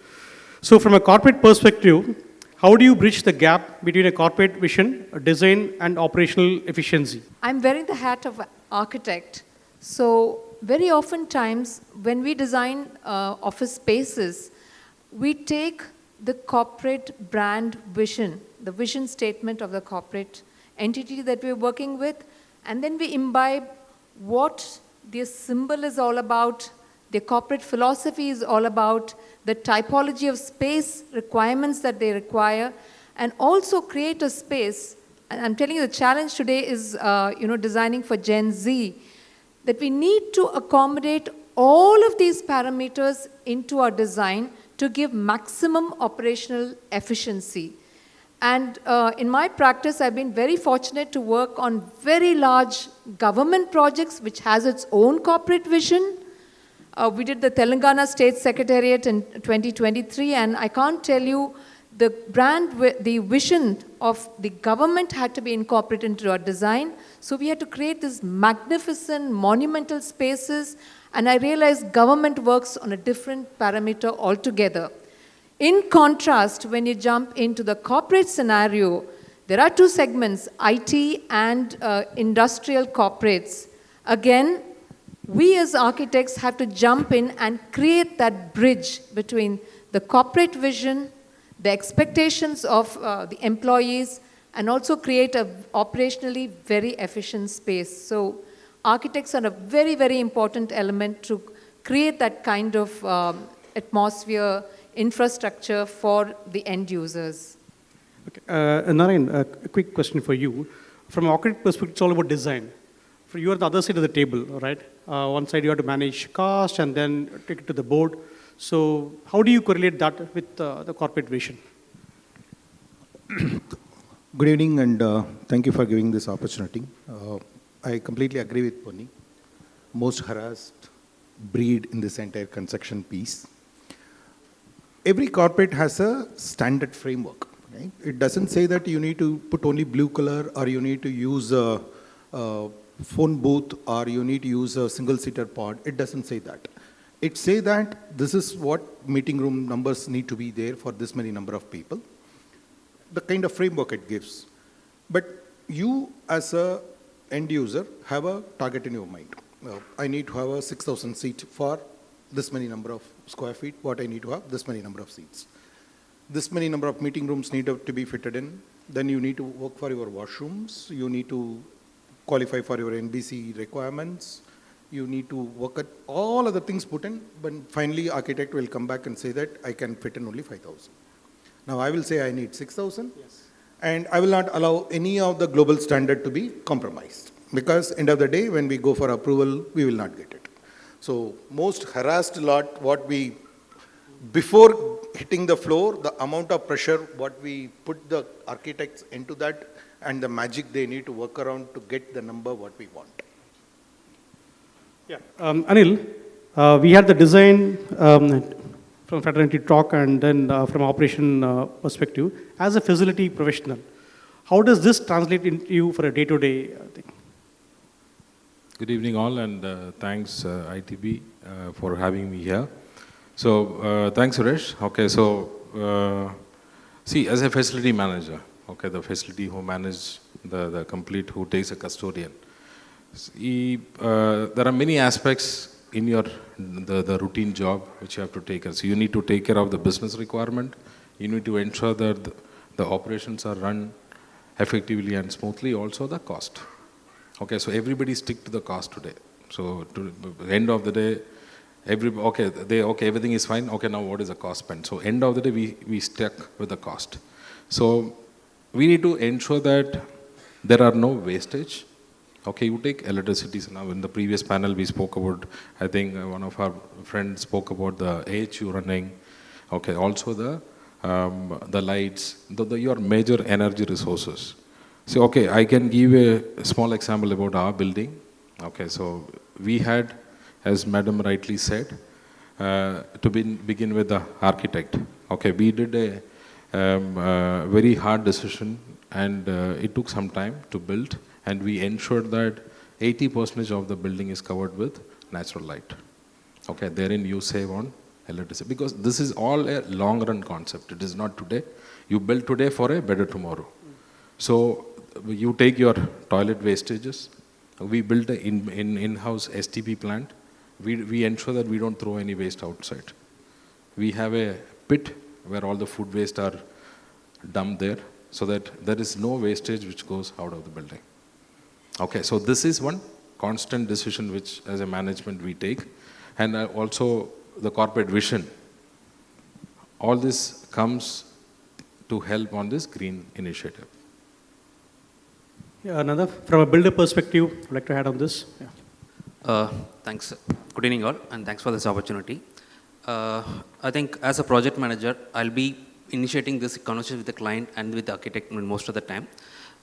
So from a corporate perspective, how do you bridge the gap between a corporate vision, a design, and operational efficiency? I'm wearing the hat of architect. So very often times when we design office spaces, we take the corporate brand vision, the vision statement of the corporate entity that we're working with, and then we imbibe what their symbol is all about, Their corporate philosophy is all about the typology of space requirements that they require, and also create a space. And I'm telling you, the challenge today is, designing for Gen Z, that we need to accommodate all of these parameters into our design to give maximum operational efficiency. And in my practice, I've been very fortunate to work on very large government projects which has its own corporate vision. We did the Telangana State Secretariat in 2023, and I can't tell you, the vision of the government had to be incorporated into our design. So we had to create these magnificent, monumental spaces, and I realized government works on a different parameter altogether. In contrast, when you jump into the corporate scenario, there are two segments, IT and industrial corporates. Again, we as architects have to jump in and create that bridge between the corporate vision, the expectations of the employees, and also create a operationally very efficient space. So architects are a very, very important element to create that kind of atmosphere, infrastructure for the end users. Okay. Narayan, a quick question for you. From an architect perspective, it's all about design. You are the other side of the table, right? One side you have to manage cost and then take it to the board. So how do you correlate that with the corporate vision? Good evening, and thank you for giving this opportunity. I completely agree with Ponni. Most harassed breed in this entire construction piece. Every corporate has a standard framework. Right? It doesn't say that you need to put only blue color, or you need to use a phone booth, or you need to use a single-seater pod. It doesn't say that. It says that this is what meeting room numbers need to be there for this many number of people. The kind of framework it gives. But you as a end user have a target in your mind. I need to have a 6,000 seat for this many number of square feet. What I need to have, this many number of seats. This many number of meeting rooms need to be fitted in. Then you need to work for your washrooms. You need to qualify for your NBC requirements. You need to work at all other things put in, but finally architect will come back and say that I can fit in only 5,000. Now I will say I need 6,000, yes, and I will not allow any of the global standard to be compromised, because end of the day when we go for approval, we will not get it. So most harassed lot, what we, before hitting the floor, the amount of pressure what we put the architects into that, and the magic they need to work around to get the number what we want. Yeah, Anil, we had the design from fraternity talk, and then from operation perspective. As a facility professional, how does this translate into you for a day-to-day thing? Good evening all, and thanks ITB for having me here. So thanks Suresh. Okay, so see, as a facility manager, okay, the facility who manages the complete, who takes a custodian, there are many aspects in your the routine job which you have to take care. So you need to take care of the business requirement. You need to ensure that the operations are run effectively and smoothly. Also the cost. Okay, so everybody stick to the cost today. So to the end of the day, everything is fine. Okay, now what is the cost spent? So end of the day, we stuck with the cost. So we need to ensure that there are no wastage. Okay, you take electricity. So now in the previous panel we spoke about, I think one of our friends spoke about the AHU running. Okay, also the lights, your major energy resources. So okay, I can give a small example about our building. Okay, so we had, as Madam rightly said, to begin with the architect. Okay, we did a very hard decision, and it took some time to build, and we ensured that 80% of the building is covered with natural light. Okay, therein you save on electricity, because this is all a long run concept. It is not today. You build today for a better tomorrow. So you take your toilet wastages. We built an in-house STP plant. We ensure that we don't throw any waste outside. We have a pit where all the food waste are dumped there, so that there is no wastage which goes out of the building. Okay, so this is one constant decision which as a management we take. and also the corporate vision. All this comes to help on this green initiative. Yeah, another, from a builder perspective, I'd like to add on this. Yeah. Thanks. Good evening all, and thanks for this opportunity. I think as a project manager, I'll be initiating this conversation with the client and with the architect most of the time.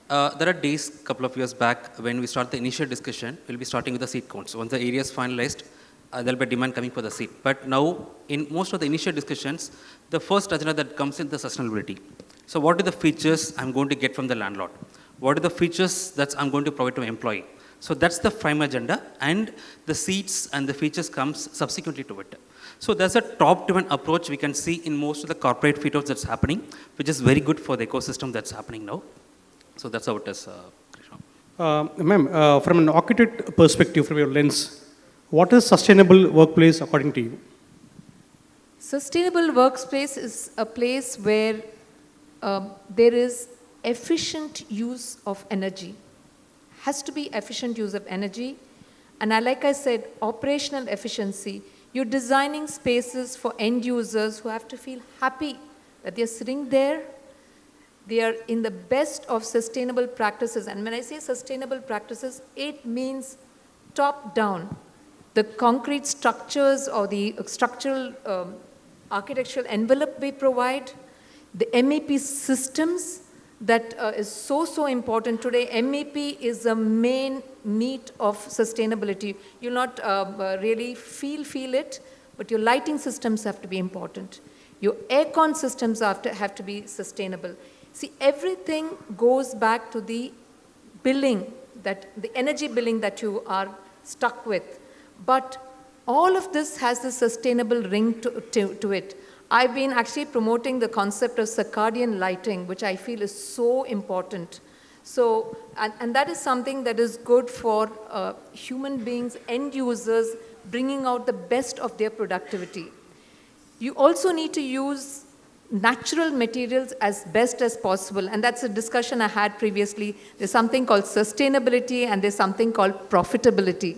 There are days, couple of years back, when we start the initial discussion, we'll be starting with the seat counts. Once the area is finalized, there'll be a demand coming for the seat. But now, in most of the initial discussions, the first agenda that comes in the sustainability. So what are the features I'm going to get from the landlord? What are the features that I'm going to provide to my employee? So that's the prime agenda, and the seats and the features comes subsequently to it. So there's a top-down approach we can see in most of the corporate fit-outs that's happening, which is very good for the ecosystem that's happening now. So that's how it is. Ma'am, from an architect perspective, from your lens, what is sustainable workplace according to you? Sustainable workspace is a place where there is efficient use of energy. Has to be efficient use of energy. And like I said, operational efficiency. You're designing spaces for end users who have to feel happy that they're sitting there. They are in the best of sustainable practices. And when I say sustainable practices, it means top down. The concrete structures or the structural architectural envelope we provide, the MEP systems that is so important today. MEP is the main meat of sustainability. You'll not really feel it, but your lighting systems have to be important. Your aircon systems have to be sustainable. See, everything goes back to the billing, the energy billing that you are stuck with. But all of this has the sustainable ring to it. I've been actually promoting the concept of circadian lighting, which I feel is so important. So, and that is something that is good for human beings, end users, bringing out the best of their productivity. You also need to use natural materials as best as possible, and that's a discussion I had previously. There's something called sustainability and there's something called profitability.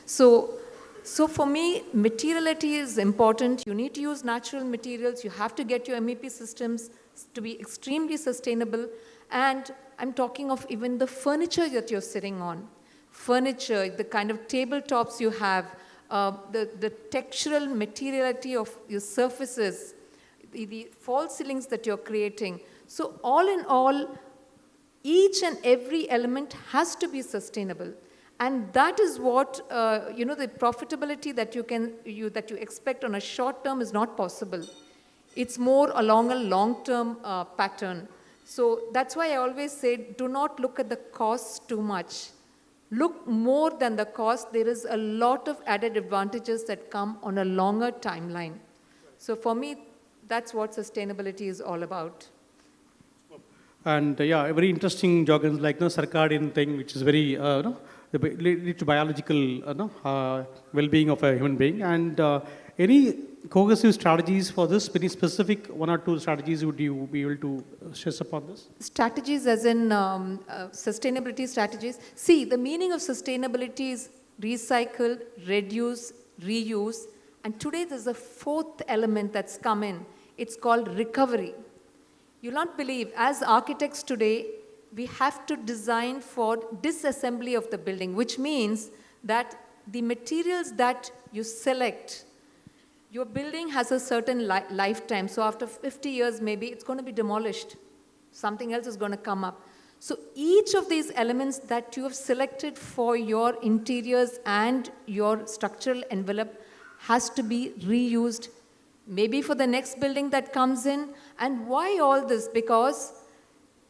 So for me, materiality is important. You need to use natural materials. You have to get your MEP systems to be extremely sustainable. And I'm talking of even the furniture that you're sitting on. Furniture, the kind of tabletops you have, the textural materiality of your surfaces, the false ceilings that you're creating. So all in all, each and every element has to be sustainable. And that is what, the profitability that you expect on a short term is not possible. It's more along a long-term pattern. So that's why I always say, do not look at the costs too much. Look more than the cost. There is a lot of added advantages that come on a longer timeline. So for me, that's what sustainability is all about. And a very interesting jargon like circadian thing, which is very, related to biological well-being of a human being. And any cohesive strategies for this? Any specific one or two strategies would you be able to stress upon this? Strategies as in sustainability strategies. See, the meaning of sustainability is recycle, reduce, reuse. And today there's a fourth element that's come in. It's called recovery. You'll not believe, as architects today, we have to design for disassembly of the building, which means that the materials that you select, your building has a certain lifetime. So after 50 years, maybe it's going to be demolished. Something else is going to come up. So each of these elements that you have selected for your interiors and your structural envelope has to be reused, maybe for the next building that comes in. And why all this? Because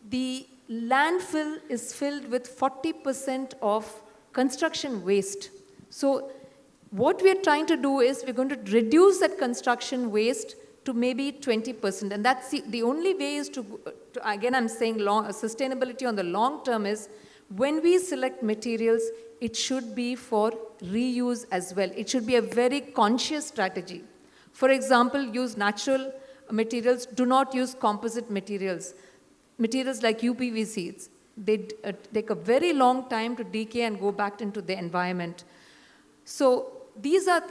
the landfill is filled with 40% of construction waste. So what we're trying to do is we're going to reduce that construction waste to maybe 20%. And that's the only way is to again, I'm saying sustainability on the long term is when we select materials, it should be for reuse as well. It should be a very conscious strategy. For example, use natural materials. Do not use composite materials. Materials like UPVC, they take a very long time to decay and go back into the environment. So these are,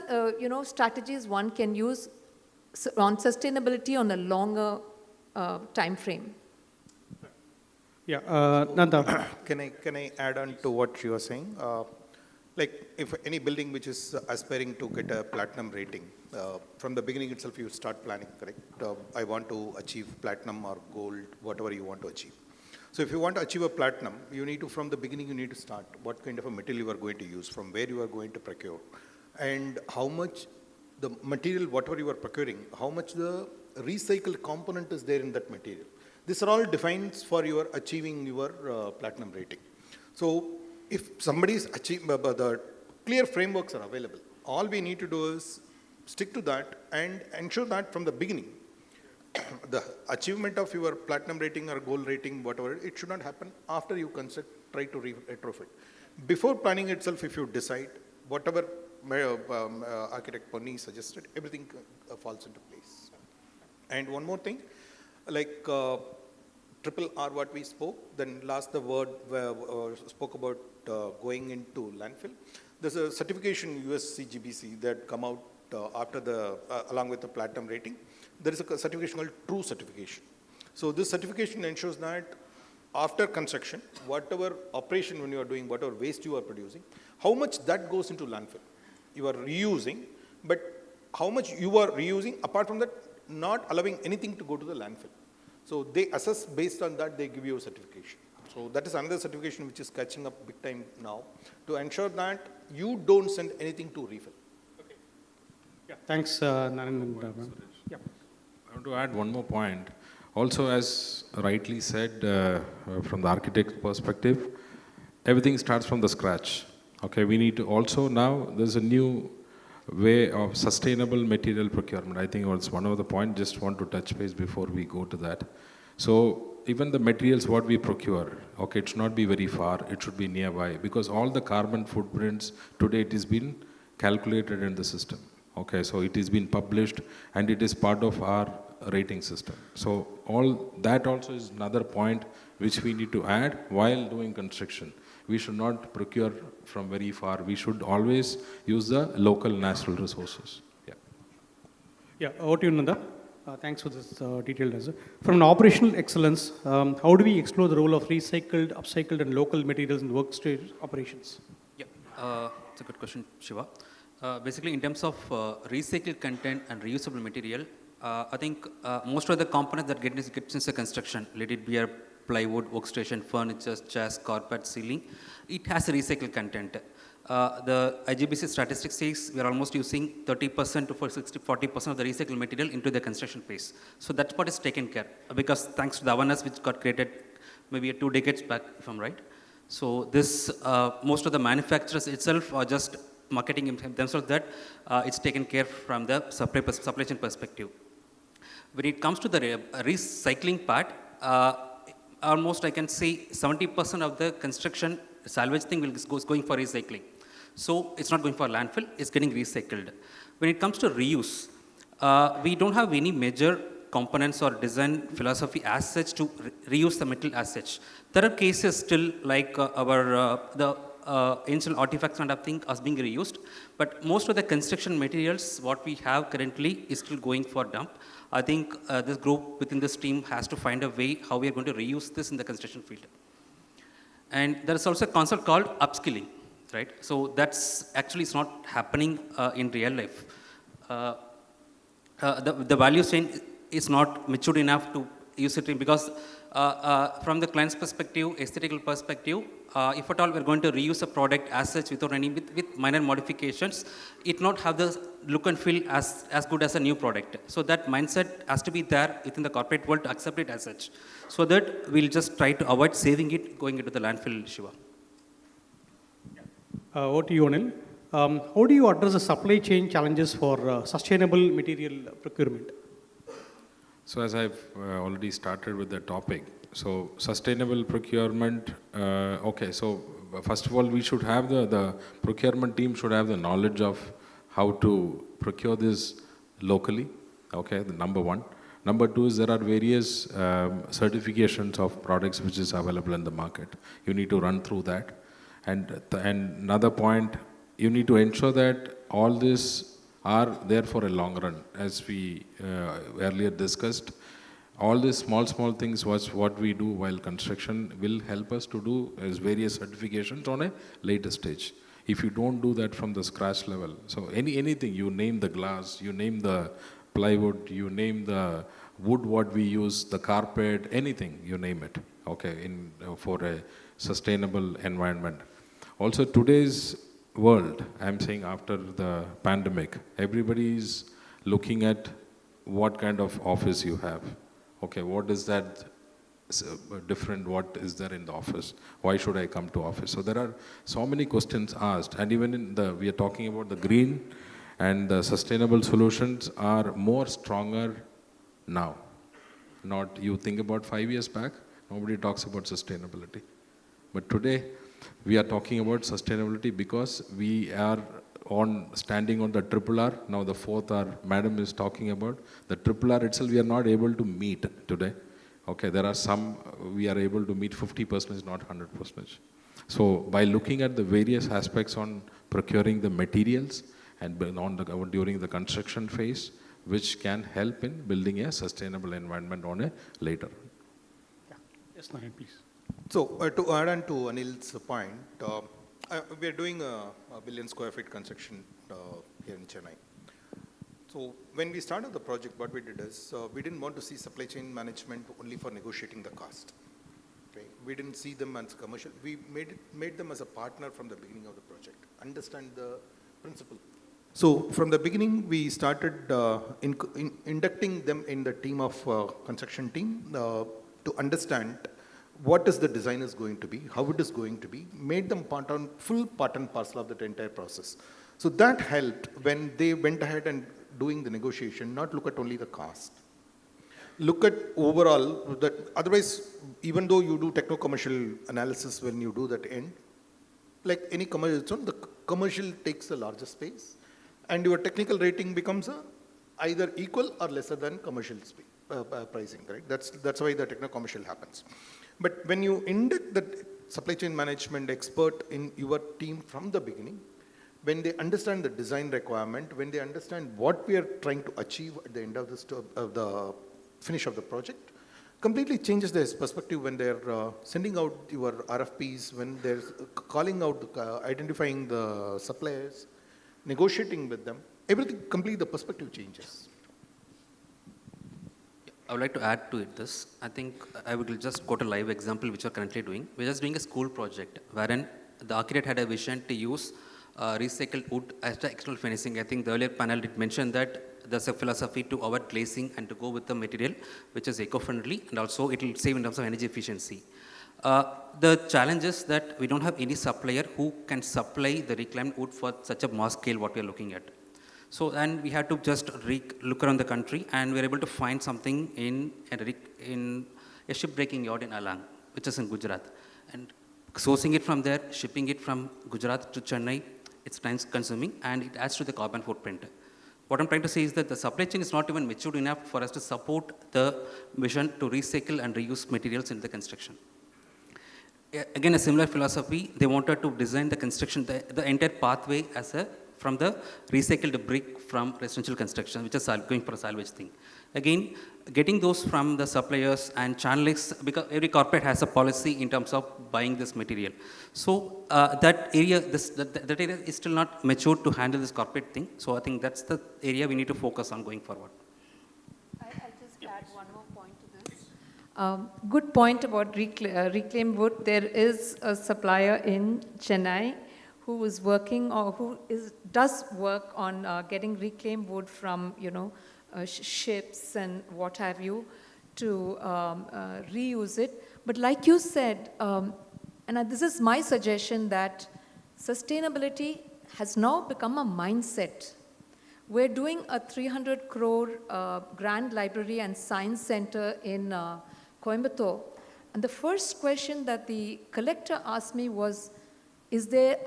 strategies one can use on sustainability on a longer time frame. Yeah, Nanda. Can I add on to what you are saying? Like if any building which is aspiring to get a platinum rating, from the beginning itself you start planning, correct? I want to achieve platinum or gold, whatever you want to achieve. So if you want to achieve a platinum, you need to, from the beginning, you need to start what kind of a material you are going to use, from where you are going to procure, and how much the material, whatever you are procuring, how much the recycled component is there in that material. These are all defines for your achieving your platinum rating. So if somebody is achieving, the clear frameworks are available. All we need to do is stick to that and ensure that from the beginning, the achievement of your platinum rating or gold rating, whatever, it should not happen after you try to retrofit. Before planning itself, if you decide, whatever architect Ponni suggested, everything falls into place. And one more thing, like triple R what we spoke, then last the word spoke about going into landfill. There's a certification USCGBC that come out after the, along with the platinum rating. There is a certification called True Certification. So this certification ensures that after construction, whatever operation when you are doing, whatever waste you are producing, how much that goes into landfill. You are reusing, but how much you are reusing, apart from that, not allowing anything to go to the landfill. So they assess based on that, they give you a certification. So that is another certification which is catching up big time now to ensure that you don't send anything to refill. Okay. Yeah, thanks, Naren. Yeah. I want to add one more point. Also, as rightly said, from the architect perspective, everything starts from the scratch. Okay, we need to also now, there's a new way of sustainable material procurement. I think it's one of the points, just want to touch base before we go to that. So even the materials what we procure, okay, it should not be very far, it should be nearby, because all the carbon footprints today it has been calculated in the system. Okay, so it is been published and it is part of our rating system. So all that also is another point which we need to add while doing construction. We should not procure from very far. We should always use the local natural resources. Yeah. Yeah, over to you, Nanda. Thanks for this detailed answer. From an operational excellence, how do we explore the role of recycled, upcycled, and local materials in workspace operations? Yeah, it's a good question, Shiva. Basically, in terms of recycled content and reusable material, I think most of the components that gets into construction, let it be a plywood, workstation, furniture, chairs, carpet, ceiling, it has a recycled content. The IGBC statistics says we are almost using 30% to 40% of the recycled material into the construction phase. So that part is taken care because thanks to the awareness which got created maybe 2 decades back, if I'm right. So this, most of the manufacturers itself are just marketing themselves that it's taken care from the supply chain perspective. When it comes to the recycling part, almost I can say 70% of the construction salvage thing is going for recycling. So it's not going for landfill, it's getting recycled. When it comes to reuse, we don't have any major components or design philosophy as such to reuse the material as such. There are cases still like the ancient artifacts and everything are being reused, but most of the construction materials, what we have currently is still going for dump. I think this group within this team has to find a way how we are going to reuse this in the construction field. And there is also a concept called upskilling, right? So that's actually it's not happening in real life. The value chain is not matured enough to use it because from the client's perspective, aesthetical perspective, if at all we're going to reuse a product as such without any, with minor modifications, it not have the look and feel as good as a new product. So that mindset has to be there within the corporate world to accept it as such. So that we'll just try to avoid saving it going into the landfill, Shiva. Over to you, Anil. How do you address the supply chain challenges for sustainable material procurement? So as I've already started with the topic, so sustainable procurement, okay, so first of all, we should have the procurement team should have the knowledge of how to procure this locally, okay, the number one. Number two is there are various certifications of products which is available in the market. You need to run through that. And another point, you need to ensure that all this are there for a long run. As we earlier discussed, all these small things was what we do while construction will help us to do as various certifications on a later stage. If you don't do that from the scratch level, so anything, you name the glass, you name the plywood, you name the wood what we use, the carpet, anything, you name it, okay, for a sustainable environment. Also today's world, I'm saying after the pandemic, everybody is looking at what kind of office you have. Okay, what is that different, what is there in the office? Why should I come to office? So there are so many questions asked, and even we are talking about the green and the sustainable solutions are more stronger now. Not, you think about 5 years back, nobody talks about sustainability. But today, we are talking about sustainability because we are standing on the triple R. Now the fourth R, madam is talking about. The triple R itself, we are not able to meet today. Okay, there are some, we are able to meet 50%, not 100%. So by looking at the various aspects on procuring the materials and during the construction phase, which can help in building a sustainable environment on a later. Yeah. Yes, Naren, please. So to add on to Anil's point, we are doing a 1 billion square feet construction here in Chennai. So when we started the project, what we did is we didn't want to see supply chain management only for negotiating the cost. Okay? We didn't see them as commercial. We made them as a partner from the beginning of the project. Understand the principle. So from the beginning, we started inducting them in the team of construction team to understand what is the design is going to be, how it is going to be, made them full part and parcel of that entire process. So that helped when they went ahead and doing the negotiation, not look at only the cost. Look at overall, otherwise, even though you do techno-commercial analysis when you do that end, like any commercial, the commercial takes the larger space and your technical rating becomes either equal or lesser than commercial pricing, right? That's why the techno-commercial happens. But when you induct the supply chain management expert in your team from the beginning, when they understand the design requirement, when they understand what we are trying to achieve at the end of the finish of the project, completely changes their perspective when they're sending out your RFPs, when they're calling out, identifying the suppliers, negotiating with them, everything, completely the perspective changes. I would like to add to it this. I think I would just quote a live example which we're currently doing. We're just doing a school project wherein the architect had a vision to use recycled wood as the external finishing. I think the earlier panel did mention that there's a philosophy to avoid glazing and to go with the material which is eco-friendly and also it will save in terms of energy efficiency. The challenge is that we don't have any supplier who can supply the reclaimed wood for such a mass scale what we are looking at. So then we had to just look around the country and we were able to find something in a shipbreaking yard in Alang, which is in Gujarat. And sourcing it from there, shipping it from Gujarat to Chennai, it's time consuming and it adds to the carbon footprint. What I'm trying to say is that the supply chain is not even matured enough for us to support the mission to recycle and reuse materials in the construction. Again, a similar philosophy, they wanted to design the construction, the entire pathway as from the recycled brick from residential construction, which is going for a salvage thing. Again, getting those from the suppliers and channels, because every corporate has a policy in terms of buying this material. So that area is still not matured to handle this corporate thing. So I think that's the area we need to focus on going forward. I'll just add one more point to this. Good point about reclaimed wood. There is a supplier in Chennai who is working or does work on getting reclaimed wood from, ships and what have you to reuse it. But like you said, and this is my suggestion, that sustainability has now become a mindset. We're doing a 300 crore grand library and science center in Coimbatore. And the first question that the collector asked me was,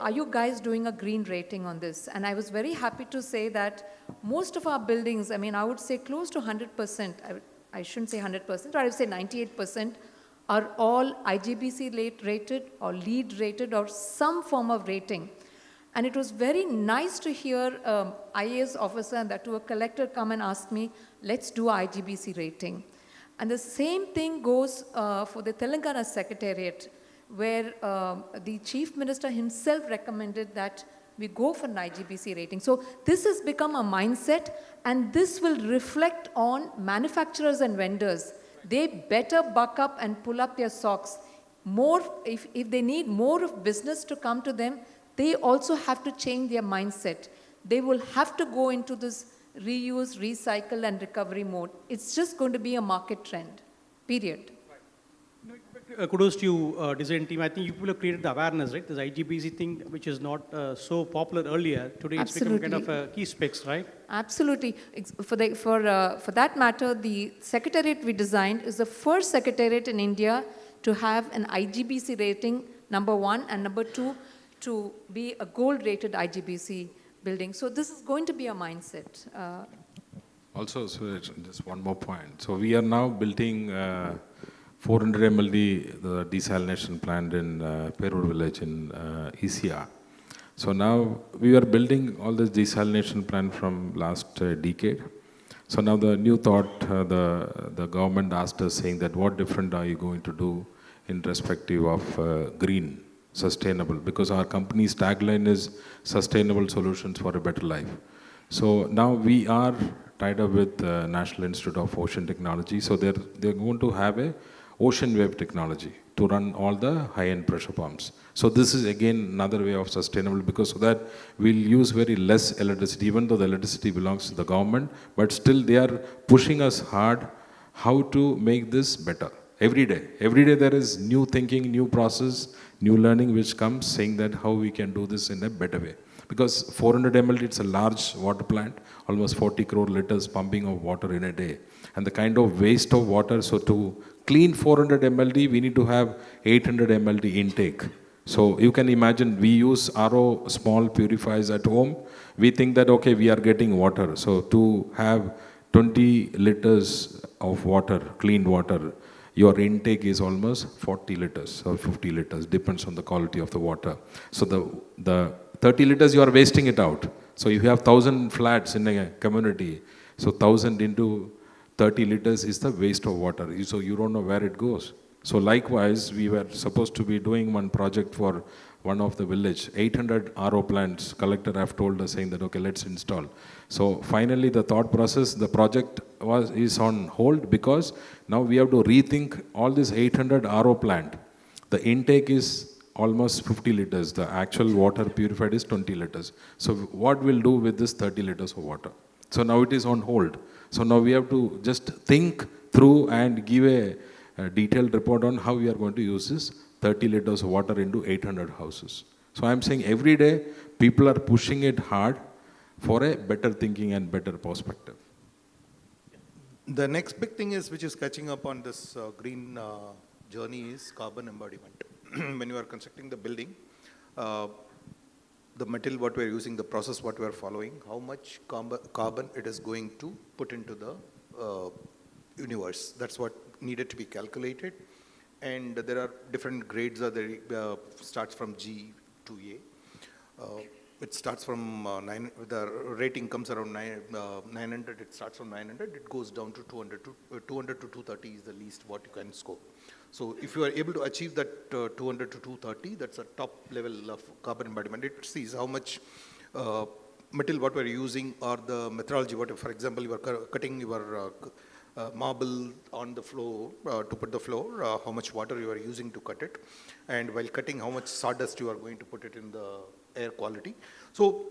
are you guys doing a green rating on this? And I was very happy to say that most of our buildings, I would say close to 100%, I shouldn't say 100%, but I would say 98% are all IGBC rated or LEED rated or some form of rating. And it was very nice to hear IAS officer and that to a collector come and ask me, let's do IGBC rating. And the same thing goes for the Telangana Secretariat, where the Chief Minister himself recommended that we go for an IGBC rating. So this has become a mindset, and this will reflect on manufacturers and vendors. They better buck up and pull up their socks. More, if they need more of business to come to them, they also have to change their mindset. They will have to go into this reuse, recycle, and recovery mode. It's just going to be a market trend, period. Kudos to you, design team. I think you people have created the awareness, right? This IGBC thing, which is not so popular earlier. Today it's become kind of a key specs, right? Absolutely. For that matter, the secretariat we designed is the first secretariat in India to have an IGBC rating, number 1, and number 2, to be a gold-rated IGBC building. So this is going to be a mindset. Also, so just one more point. So we are now building 400 MLD, the desalination plant in Perur village in ECR. So now we are building all this desalination plant from last decade. So now the new thought, the government asked us saying that what different are you going to do in respective of green, sustainable, because our company's tagline is sustainable solutions for a better life. So now we are tied up with National Institute of Ocean Technology. So they're going to have a ocean wave technology to run all the high-end pressure pumps. So this is again another way of sustainable, because so that we'll use very less electricity, even though the electricity belongs to the government, but still they are pushing us hard how to make this better. Every day there is new thinking, new process, new learning which comes saying that how we can do this in a better way. Because 400 ml, it's a large water plant, almost 40 crore liters pumping of water in a day. And the kind of waste of water, so to clean 400 mld, we need to have 800 mld intake. So you can imagine, we use RO small purifiers at home. We think that, okay, we are getting water. So to have 20 liters of water, clean water, your intake is almost 40 liters or 50 liters, depends on the quality of the water. So the 30 liters, you are wasting it out. So you have 1,000 flats in a community. So 1,000 into 30 liters is the waste of water. So you don't know where it goes. So likewise, we were supposed to be doing one project for one of the village, 800 RO plants. Collector have told us saying that, okay, let's install. So finally the thought process, the project is on hold because now we have to rethink all this 800 RO plant. The intake is almost 50 liters. The actual water purified is 20 liters. So what we'll do with this 30 liters of water? So now it is on hold. So now we have to just think through and give a detailed report on how we are going to use this 30 liters of water into 800 houses. So I'm saying every day people are pushing it hard for a better thinking and better perspective. The next big thing is, which is catching up on this green journey, is carbon embodiment. When you are constructing the building, the material what we are using, the process what we are following, how much carbon it is going to put into the universe. That's what needed to be calculated. And there are different grades. Starts from G to A. It starts from 9, the rating comes around 900, it starts from 900, it goes down to 200 to 230 is the least what you can scope. So if you are able to achieve that 200 to 230, that's a top level of carbon embodiment. It sees how much material what we are using, or the methodology, what, for example, you are cutting your marble on the floor to put the floor, how much water you are using to cut it, and while cutting how much sawdust you are going to put it in the air quality. So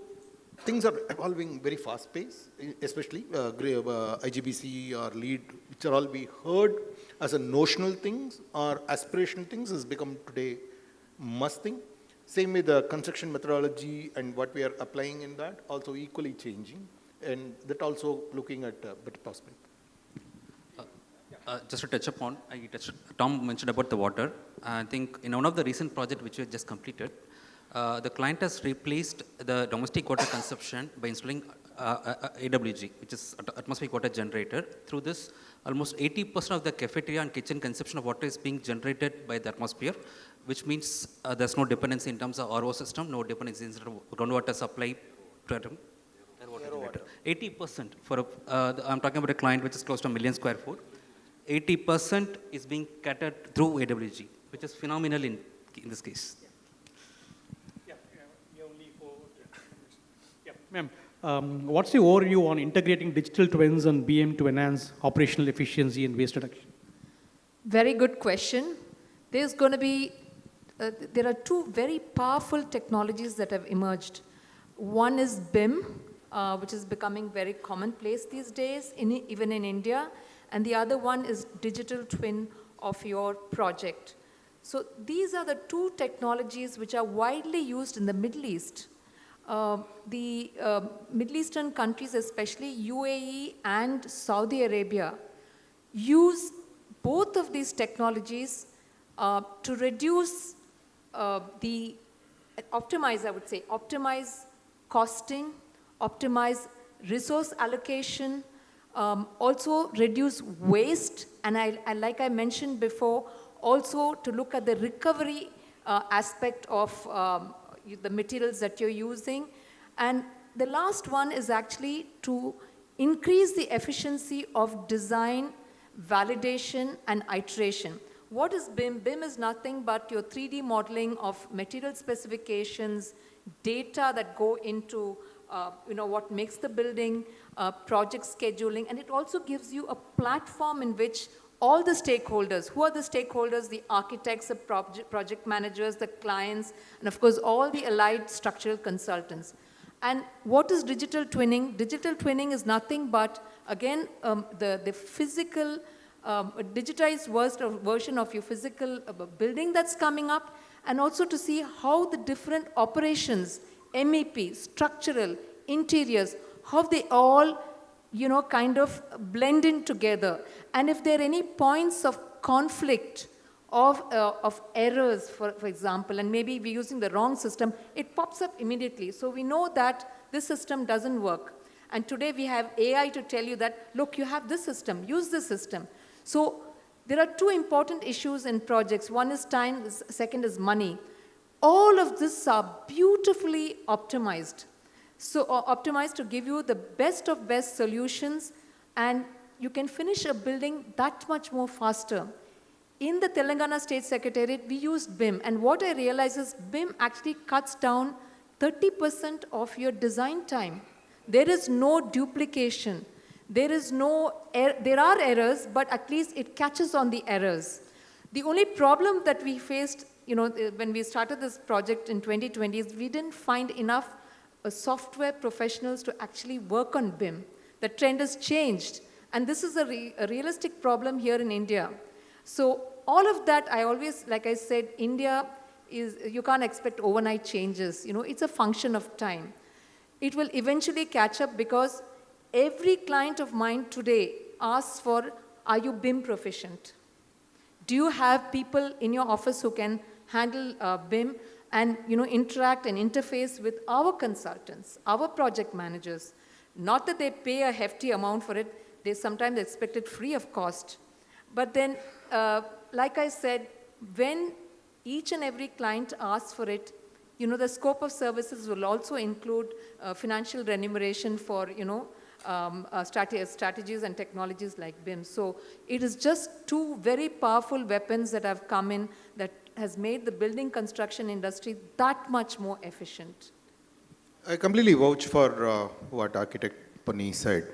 things are evolving very fast pace, especially IGBC or LEED, which are all we heard as a notional things or aspirational things, has become today must thing. Same with the construction methodology and what we are applying in that, also equally changing, and that also looking at better prospect. Just to touch upon, Tom mentioned about the water. I think in one of the recent projects which we have just completed, the client has replaced the domestic water consumption by installing AWG, which is atmospheric water generator. Through this, almost 80% of the cafeteria and kitchen consumption of water is being generated by the atmosphere, which means there's no dependency in terms of RO system, no dependency in terms of groundwater supply. 80% for I'm talking about a client which is close to 1 million square foot. 80% is being catered through AWG, which is phenomenal in this case. Ma'am, what's your overview on integrating digital twins and BIM to enhance operational efficiency and waste reduction? Very good question. There's going to be, there are two very powerful technologies that have emerged. One is BIM, which is becoming very commonplace these days, even in India. And the other one is digital twin of your project. So these are the two technologies which are widely used in the Middle East. The Middle Eastern countries, especially UAE and Saudi Arabia, use both of these technologies to reduce optimize costing, optimize resource allocation, also reduce waste, and like I mentioned before, also to look at the recovery aspect of the materials that you're using. And the last one is actually to increase the efficiency of design, validation, and iteration. What is BIM? BIM is nothing but your 3D modeling of material specifications, data that go into what makes the building, project scheduling, and it also gives you a platform in which all the stakeholders, who are the stakeholders? The architects, the project managers, the clients, and of course all the allied structural consultants. And what is digital twinning? Digital twinning is nothing but, again, the physical, digitized version of your physical building that's coming up, and also to see how the different operations, MEP, structural, interiors, how they all kind of blend in together. And if there are any points of conflict, of errors, for example, and maybe we're using the wrong system, it pops up immediately. So we know that this system doesn't work. And today we have AI to tell you that, look, you have this system, use this system. So there are two important issues in projects. One is time, second is money. All of this are beautifully optimized. So optimized to give you the best of best solutions, and you can finish a building that much more faster. In the Telangana State Secretariat, we used BIM, and what I realized is BIM actually cuts down 30% of your design time. There is no duplication. There are errors, but at least it catches on the errors. The only problem that we faced, when we started this project in 2020 is we didn't find enough software professionals to actually work on BIM. The trend has changed, and this is a realistic problem here in India. So all of that, I always, like I said, India you can't expect overnight changes. It's a function of time. It will eventually catch up because every client of mine today asks for, are you BIM proficient? Do you have people in your office who can handle BIM and interact and interface with our consultants, our project managers? Not that they pay a hefty amount for it, they sometimes expect it free of cost. But then, like I said, when each and every client asks for it, the scope of services will also include financial remuneration for, strategies and technologies like BIM. So it is just two very powerful weapons that have come in that has made the building construction industry that much more efficient. I completely vouch for what Architect Pani said.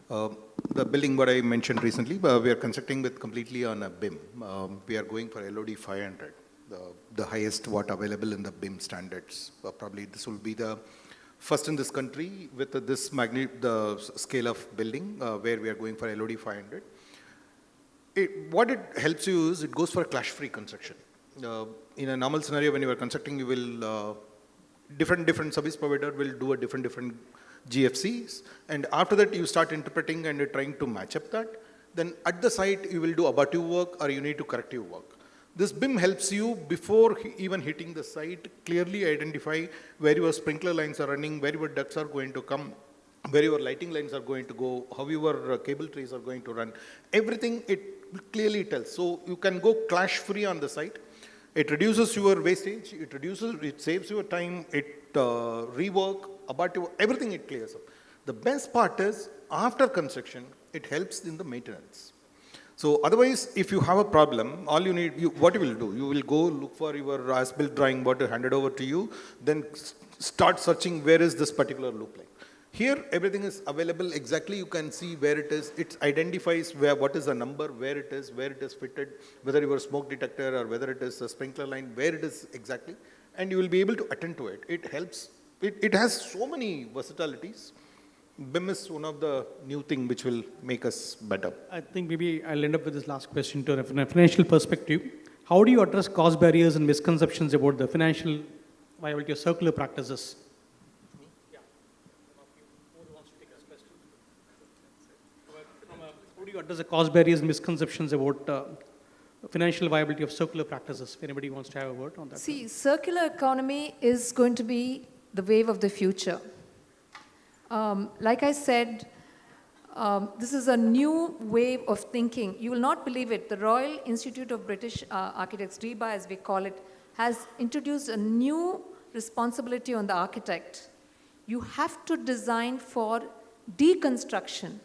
The building what I mentioned recently, we are constructing with completely on a BIM. We are going for LOD 500, the highest what available in the BIM standards. Probably this will be the first in this country with the scale of building where we are going for LOD 500. What it helps you is it goes for a clash-free construction. In a normal scenario, when you are constructing, you will different service provider will do a different GFCs, and after that you start interpreting and trying to match up that. Then at the site you will do abative work or you need to corrective work. This BIM helps you before even hitting the site clearly identify where your sprinkler lines are running, where your ducts are going to come, where your lighting lines are going to go, how your cable trays are going to run. Everything it clearly tells. So you can go clash free on the site. It reduces your wastage, it saves your time, it rework, abattoir, everything it clears up. The best part is, after construction, it helps in the maintenance. So otherwise, if you have a problem, all you need, what you will do? You will go look for your as-built drawing board to hand it over to you, then start searching where is this particular loop line. Here, everything is available exactly. You can see where it is. It identifies what is the number, where it is fitted, whether your smoke detector or whether it is a sprinkler line, where it is exactly, and you will be able to attend to it. It helps. It has so many versatilities. BIM is one of the new thing which will make us better. I think maybe I'll end up with this last question to a financial perspective. How do you address cost barriers and misconceptions about the financial viability of circular practices? How do you address the cost barriers and misconceptions about financial viability of circular practices? If anybody wants to have a word on that. See, circular economy is going to be the wave of the future. Like I said, this is a new wave of thinking. You will not believe it. The Royal Institute of British Architects, RIBA as we call it, has introduced a new responsibility on the architect. You have to design for deconstruction,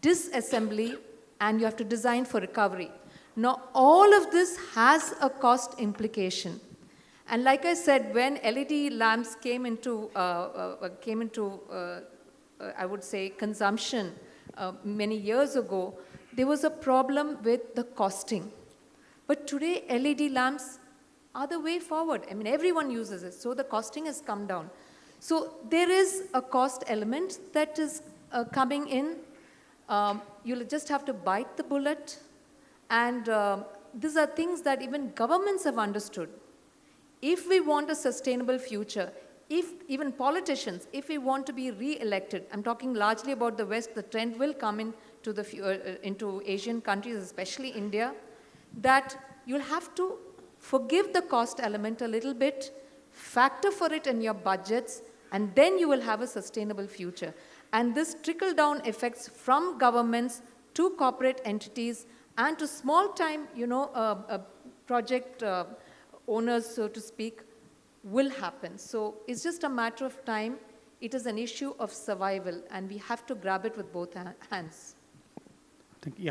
disassembly, and you have to design for recovery. Now, all of this has a cost implication. And like I said, when LED lamps came into I would say, consumption many years ago, there was a problem with the costing. But today, LED lamps are the way forward. I mean, everyone uses it, so the costing has come down. So there is a cost element that is coming in. You'll just have to bite the bullet. And these are things that even governments have understood. If we want a sustainable future, if even politicians, if we want to be re-elected, I'm talking largely about the West, the trend will come into Asian countries, especially India, that you'll have to forgive the cost element a little bit, factor for it in your budgets, and then you will have a sustainable future. And this trickle-down effects from governments to corporate entities and to small-time, project owners, so to speak, will happen. So it's just a matter of time. It is an issue of survival, and we have to grab it with both hands. Yeah.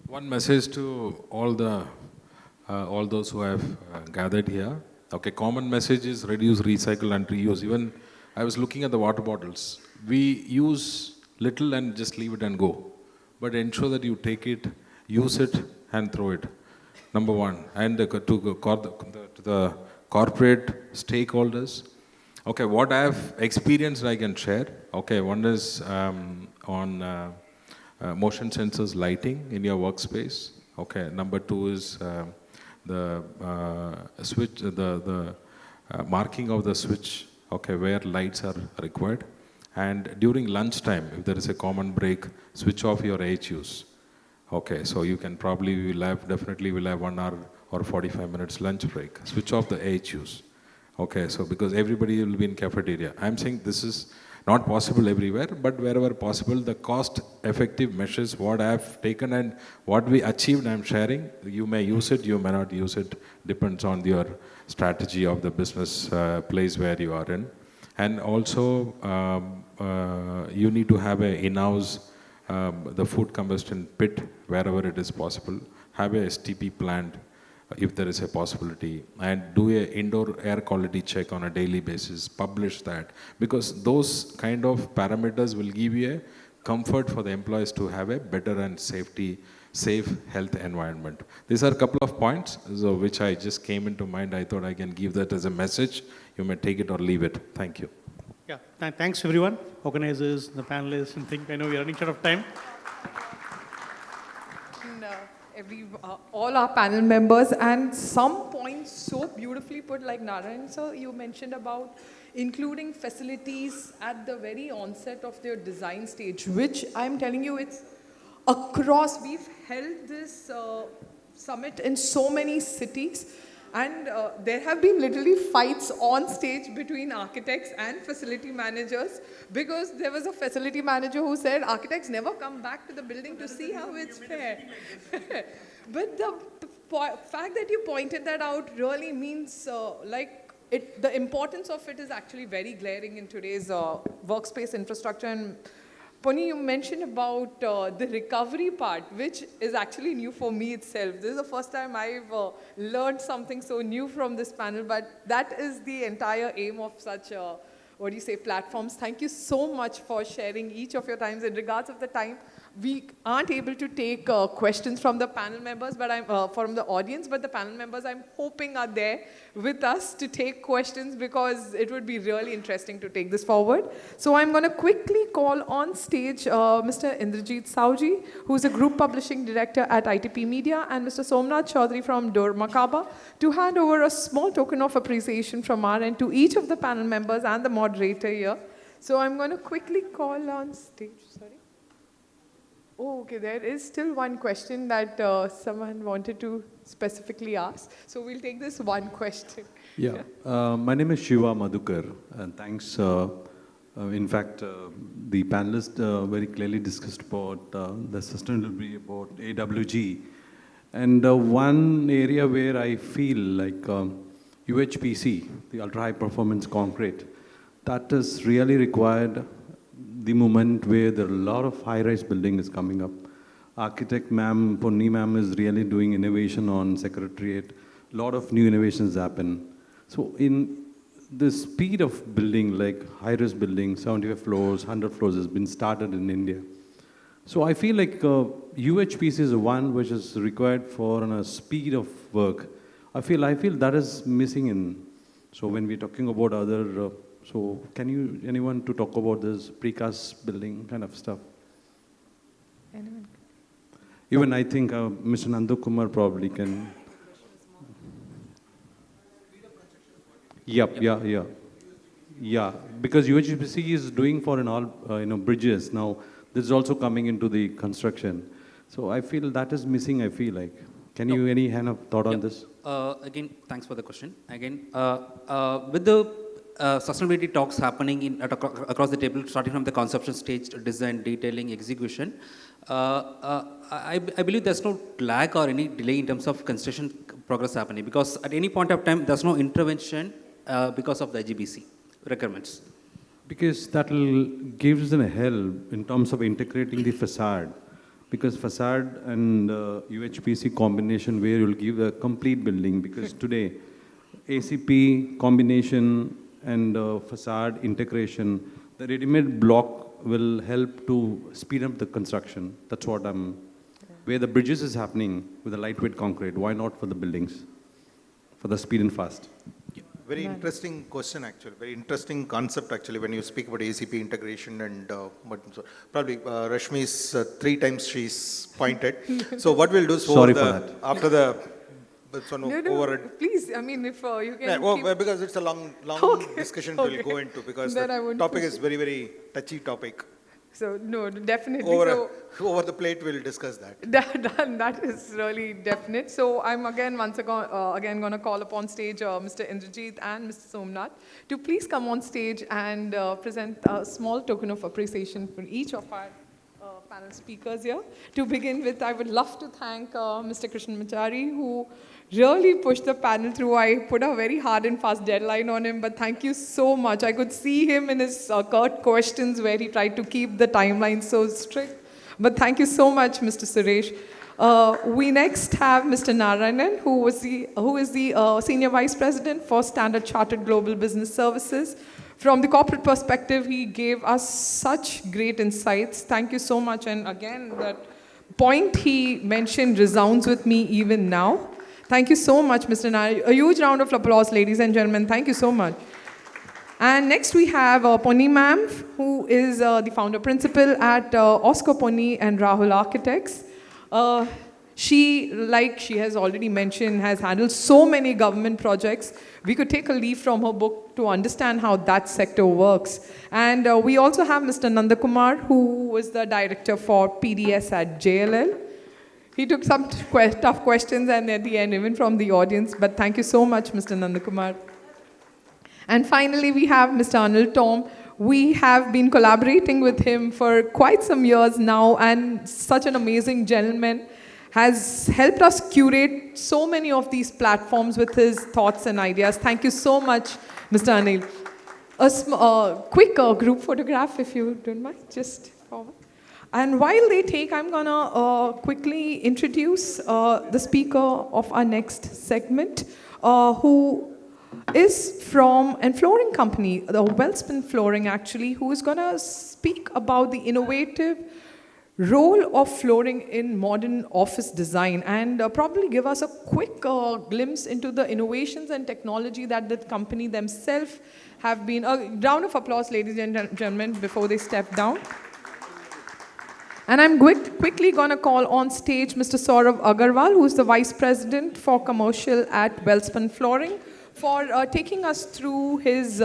One message to all those who have gathered here. Okay, common message is reduce, recycle, and reuse. Even I was looking at the water bottles. We use little and just leave it and go. But ensure that you take it, use it, and throw it. Number one. And to the corporate stakeholders. Okay, what I have experienced I can share. Okay, one is on motion sensors lighting in your workspace. Okay, number two is the switch, the marking of the switch. Okay, where lights are required. And during lunchtime, if there is a common break, switch off your HUs. Okay, so you can probably definitely will have 1 hour or 45 minutes lunch break. Switch off the HUs. Okay, so because everybody will be in cafeteria. I'm saying this is not possible everywhere, but wherever possible, the cost-effective measures, what I have taken and what we achieved, I'm sharing. You may use it, you may not use it. Depends on your strategy of the business place where you are in. And also, you need to have a in-house the food combustion pit wherever it is possible. Have a STP plant if there is a possibility, and do a indoor air quality check on a daily basis. Publish that, because those kind of parameters will give you a comfort for the employees to have a better and safe health environment. These are a couple of points which I just came into mind. I thought I can give that as a message. You may take it or leave it. Thank you. Yeah, thanks everyone, organizers, the panelists, and I know we're running short of time. All our panel members, and some points so beautifully put, like Narayan sir, you mentioned about including facilities at the very onset of their design stage, which I'm telling you, it's across. We've held this summit in so many cities, and there have been literally fights on stage between architects and facility managers, because there was a facility manager who said architects never come back to the building to see how it's fair. But the fact that you pointed that out really means the importance of it is actually very glaring in today's workspace infrastructure. And Pony, you mentioned about the recovery part, which is actually new for me itself. This is the first time I've learned something so new from this panel, but that is the entire aim of such platforms. Thank you so much for sharing each of your times. In regards of the time, we aren't able to take questions from the panel members, but from the audience, but the panel members I'm hoping are there with us to take questions, because it would be really interesting to take this forward. So I'm going to quickly call on stage Mr. Indrajit Sauji, who's a group publishing director at ITP Media, and Mr. Somnath Chaudhary from Dorma Kaba, to hand over a small token of appreciation from our end to each of the panel members and the moderator here. So I'm going to quickly call on stage. Sorry. Oh, okay, there is still one question that someone wanted to specifically ask. So we'll take this one question. Yeah, my name is Shiva Madhukar, and thanks. In fact, the panelists very clearly discussed about the sustainability, about AWG. And one area where I feel like UHPC, the ultra-high performance concrete, that is really required the moment where there are a lot of high-rise building is coming up. Architect ma'am, Ponni ma'am is really doing innovation on Secretariat. A lot of new innovations happen. So in the speed of building, like high-rise building, 75 floors, 100 floors has been started in India. So I feel like UHPC is one which is required for a speed of work. I feel that is missing in. So when we're talking about other so can anyone to talk about this precast building kind of stuff? Anyone? Even I think Mr. Nandakumar probably can. Yep, yeah. Because UHPC is doing for all bridges now. This is also coming into the construction. So I feel that is missing. I feel like. Can you any kind of thought on this? Again, thanks for the question. Again, with the sustainability talks happening across the table, starting from the conception stage, design, detailing, execution. I believe there's no lag or any delay in terms of construction progress happening, because at any point of time, there's no intervention because of the IGBC requirements. Because that will give us a help in terms of integrating the facade. Because facade and UHPC combination where you'll give a complete building. Because today, ACP combination and facade integration, the ready-made block will help to speed up the construction. That's what where the bridges is happening with the lightweight concrete. Why not for the buildings? For the speed and fast. Very interesting question, actually. Very interesting concept, actually, when you speak about ACP integration and probably Rashmi's 3 times she's pointed. So what we'll do is after the please, I mean, if you can. Yeah, because it's a long discussion we'll go into, because the topic is very, very touchy topic. So, no, definitely. Over the plate, we'll discuss that. That is really definite. So, I'm again going to call upon stage Mr. Indrajit and Mr. Somnath to please come on stage and present a small token of appreciation for each of our panel speakers here. To begin with, I would love to thank Mr. Krishnamachari, who really pushed the panel through. I put a very hard and fast deadline on him, but thank you so much. I could see him in his curt questions where he tried to keep the timeline so strict. But thank you so much, Mr. Suresh. We next have Mr. Narayanan, who is the Senior Vice President for Standard Chartered Global Business Services. From the corporate perspective, he gave us such great insights. Thank you so much. And again, that point he mentioned resounds with me even now. Thank you so much, Mr. Narayanan. A huge round of applause, ladies and gentlemen. Thank you so much. And next we have Ponni ma'am, who is the founder principal at Oscar Ponni and Rahul Architects. She, like she has already mentioned, has handled so many government projects. We could take a leaf from her book to understand how that sector works. And we also have Mr. Nandakumar, who was the director for PDS at JLL. He took some tough questions and at the end, even from the audience. But thank you so much, Mr. Nandakumar. And finally, we have Mr. Anil Tom. We have been collaborating with him for quite some years now, and such an amazing gentleman. has helped us curate so many of these platforms with his thoughts and ideas. Thank you so much, Mr. Anil. A quick group photograph, if you don't mind, just forward. And while they take, I'm gonna quickly introduce the speaker of our next segment, who is from a flooring company, the Wellspun Flooring actually, who is gonna speak about the innovative role of flooring in modern office design and probably give us a quick glimpse into the innovations and technology that the company themselves have been. A round of applause, ladies and gentlemen, before they step down. And I'm quickly going to call on stage Mr. Saurav Agarwal, who's the Vice President for Commercial at Wellspun Flooring, for taking us through his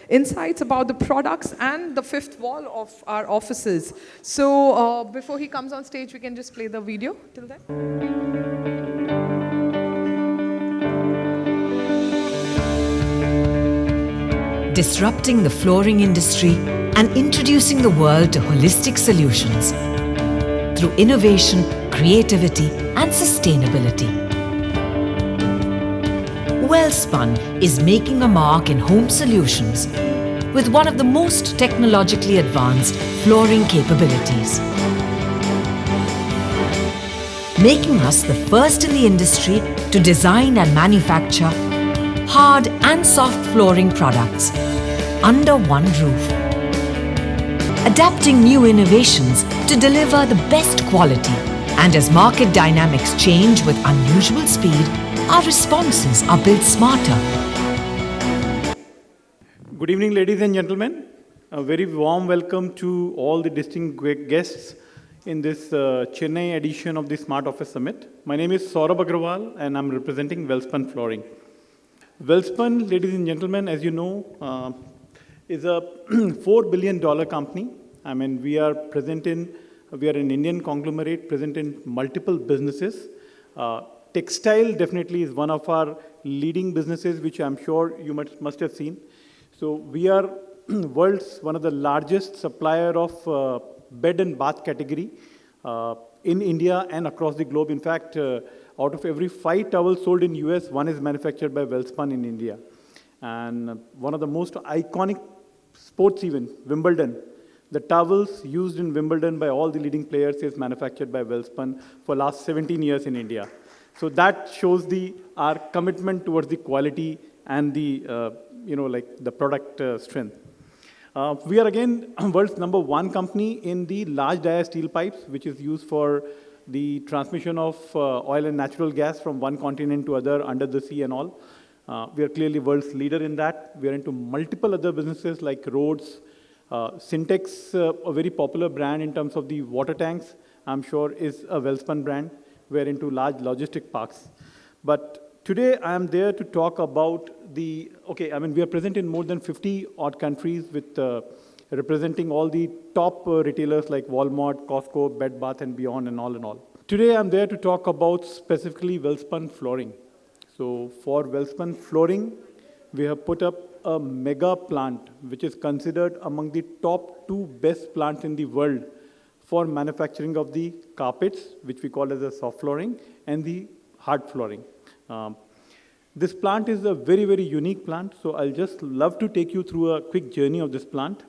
insights about the products and the fifth wall of our offices. So before he comes on stage, we can just play the video till then. Disrupting the flooring industry and introducing the world to holistic solutions through innovation, creativity, and sustainability. Wellspun is making a mark in home solutions with one of the most technologically advanced flooring capabilities, making us the first in the industry to design and manufacture hard and soft flooring products under one roof, adapting new innovations to deliver the best quality. And as market dynamics change with unusual speed, our responses are built smarter. Good evening, ladies and gentlemen. A very warm welcome to all the distinguished guests in this Chennai edition of the Smart Office Summit. My name is Saurabh Agrawal, and I'm representing Wellspun Flooring. Wellspun, ladies and gentlemen, as you know, is a $4 billion company. I mean, we are an Indian conglomerate present in multiple businesses. Textile definitely is one of our leading businesses, which I'm sure you must have seen. So we are world's one of the largest supplier of bed and bath category in India and across the globe. In fact, out of every 5 towels sold in US, one is manufactured by Wellspun in India. And one of the most iconic sports event, Wimbledon, the towels used in Wimbledon by all the leading players is manufactured by Wellspun for last 17 years in India. So that shows our commitment towards the quality and the the product strength. We are again world's #1 company in the large dia steel pipes, which is used for the transmission of oil and natural gas from one continent to other under the sea and all. We are clearly world's leader in that. We are into multiple other businesses like roads. Syntex, a very popular brand in terms of the water tanks, I'm sure is a Wellspun brand. We are into large logistic parks. But today I am there to talk about we are present in more than 50 odd countries with representing all the top retailers like Walmart, Costco, Bed Bath and Beyond and all. Today I'm there to talk about specifically Wellspun flooring. So for Wellspun flooring, we have put up a mega plant, which is considered among the top 2 best plants in the world for manufacturing of the carpets, which we call as a soft flooring, and the hard flooring. This plant is a very, very unique plant, so I'll just love to take you through a quick journey of this plant.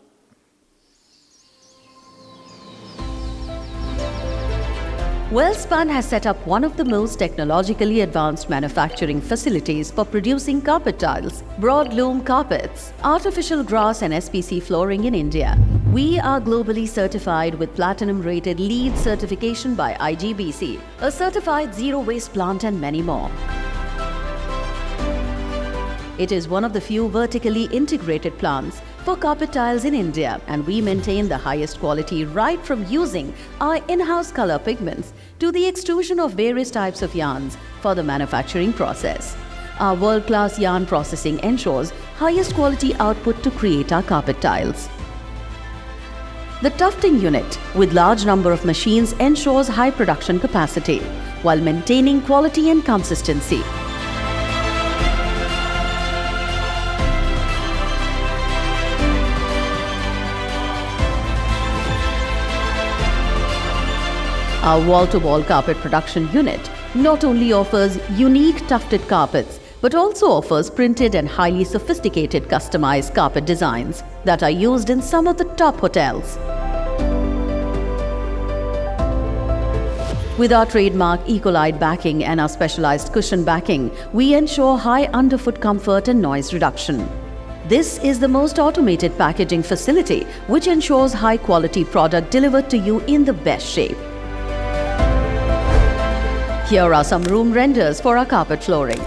Wellspun has set up one of the most technologically advanced manufacturing facilities for producing carpet tiles, broadloom carpets, artificial grass and SPC flooring in India. We are globally certified with platinum-rated LEED certification by IGBC, a certified zero-waste plant and many more. It is one of the few vertically integrated plants for carpet tiles in India, and we maintain the highest quality right from using our in-house color pigments to the extrusion of various types of yarns for the manufacturing process. Our world-class yarn processing ensures highest quality output to create our carpet tiles. The tufting unit with large number of machines ensures high production capacity while maintaining quality and consistency. Our wall-to-wall carpet production unit not only offers unique tufted carpets, but also offers printed and highly sophisticated customized carpet designs that are used in some of the top hotels. With our trademark Ecolite backing and our specialized cushion backing, we ensure high underfoot comfort and noise reduction. This is the most automated packaging facility which ensures high-quality product delivered to you in the best shape. Here are some room renders for our carpet flooring.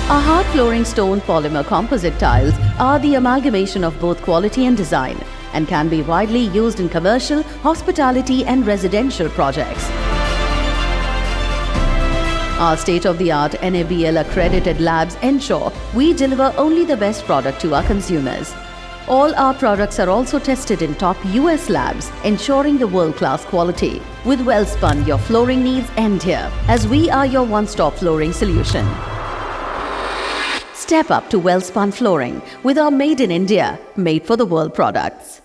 Our hard flooring stone polymer composite tiles are the amalgamation of both quality and design and can be widely used in commercial, hospitality and residential projects. Our state-of-the-art NABL accredited labs ensure we deliver only the best product to our consumers. All our products are also tested in top US labs, ensuring the world-class quality. With Wellspun, your flooring needs end here, as we are your one-stop flooring solution. Step up to Wellspun Flooring with our Made in India, made for the world products.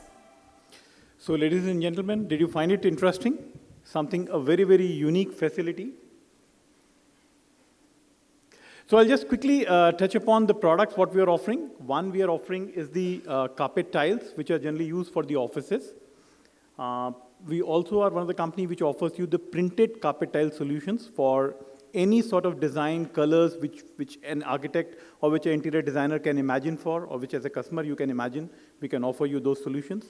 So ladies and gentlemen, did you find it interesting? A very, very unique facility. So I'll just quickly touch upon the products, what we are offering. One we are offering is the carpet tiles, which are generally used for the offices. We also are one of the company which offers you the printed carpet tile solutions for any sort of design, colors which an architect or which an interior designer can imagine for, or which as a customer you can imagine. We can offer you those solutions.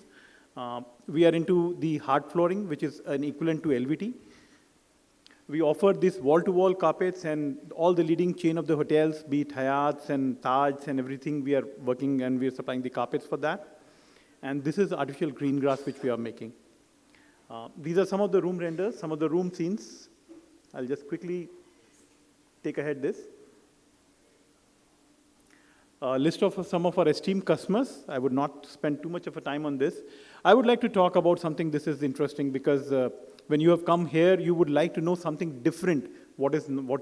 We are into the hard flooring, which is an equivalent to LVT. We offer these wall-to-wall carpets and all the leading chain of the hotels, be it Hyatt's and Taj's and everything, we are working and we are supplying the carpets for that. And this is artificial green grass which we are making. These are some of the room renders, some of the room scenes. I'll just quickly take ahead this. List of some of our esteemed customers. I would not spend too much of a time on this. I would like to talk about something. This is interesting because when you have come here, you would like to know something different, what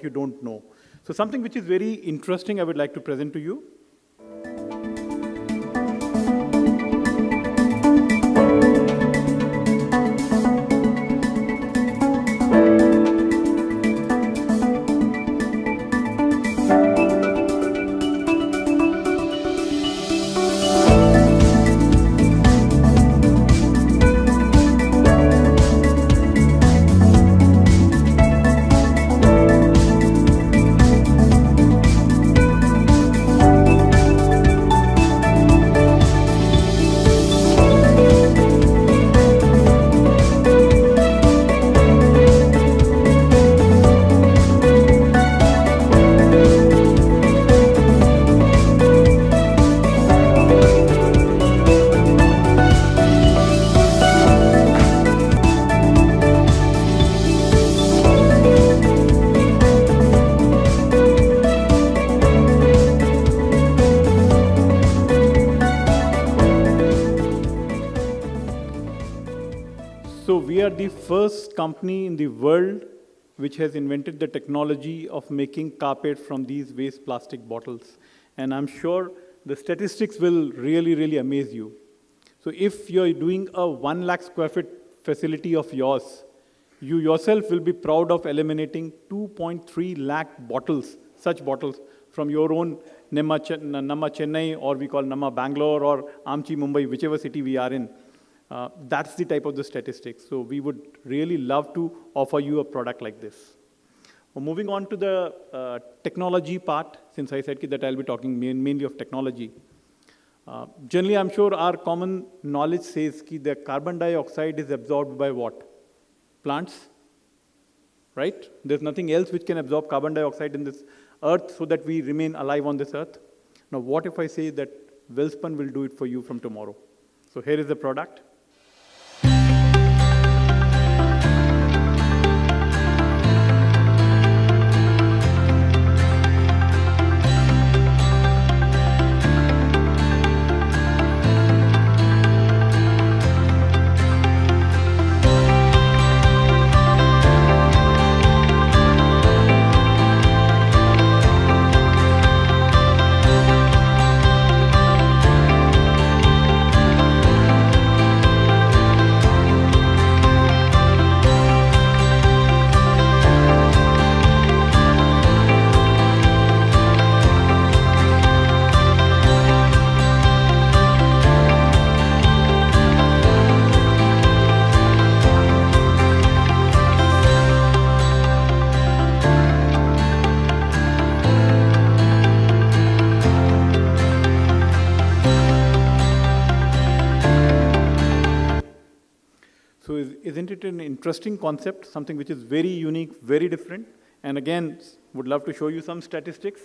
you don't know. So something which is very interesting, I would like to present to you. So we are the first company in the world which has invented the technology of making carpet from these waste plastic bottles. And I'm sure the statistics will really, really amaze you. So if you're doing a 1 lakh square feet facility of yours, you yourself will be proud of eliminating 2.3 lakh bottles, such bottles, from your own Namma Chennai, or we call Namma Bangalore, or Amchi Mumbai, whichever city we are in. That's the type of the statistics. So we would really love to offer you a product like this. Well, moving on to the technology part, since I said that I'll be talking mainly of technology. Generally, I'm sure our common knowledge says that the carbon dioxide is absorbed by what? Plants, right? There's nothing else which can absorb carbon dioxide in this earth so that we remain alive on this earth. Now, what if I say that Wellspun will do it for you from tomorrow? So here is the product. isn't it an interesting concept, something which is very unique, very different? And again, would love to show you some statistics.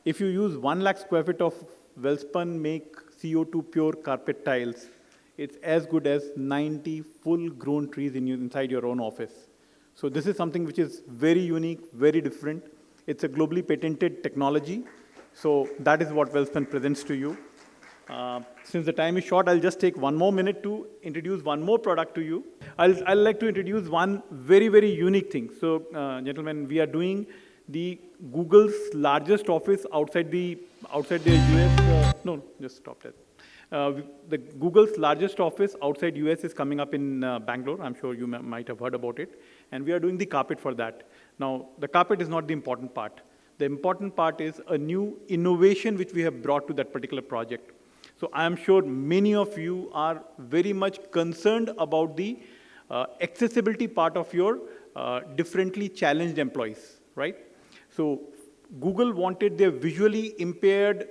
If you use 1 lakh square feet of Welspun make CO2 pure carpet tiles, it's as good as 90 full-grown trees inside your own office. So this is something which is very unique, very different. It's a globally patented technology. So that is what Welspun presents to you. Since the time is short, I'll just take 1 more minute to introduce one more product to you. I'll like to introduce one very, very unique thing. So, gentlemen, we are doing the Google's largest office outside the US. No, just stop that. The Google's largest office outside US is coming up in Bangalore. I'm sure you might have heard about it. And we are doing the carpet for that. Now, the carpet is not the important part. The important part is a new innovation which we have brought to that particular project. So I am sure many of you are very much concerned about the accessibility part of your differently challenged employees, right? So Google wanted their visually impaired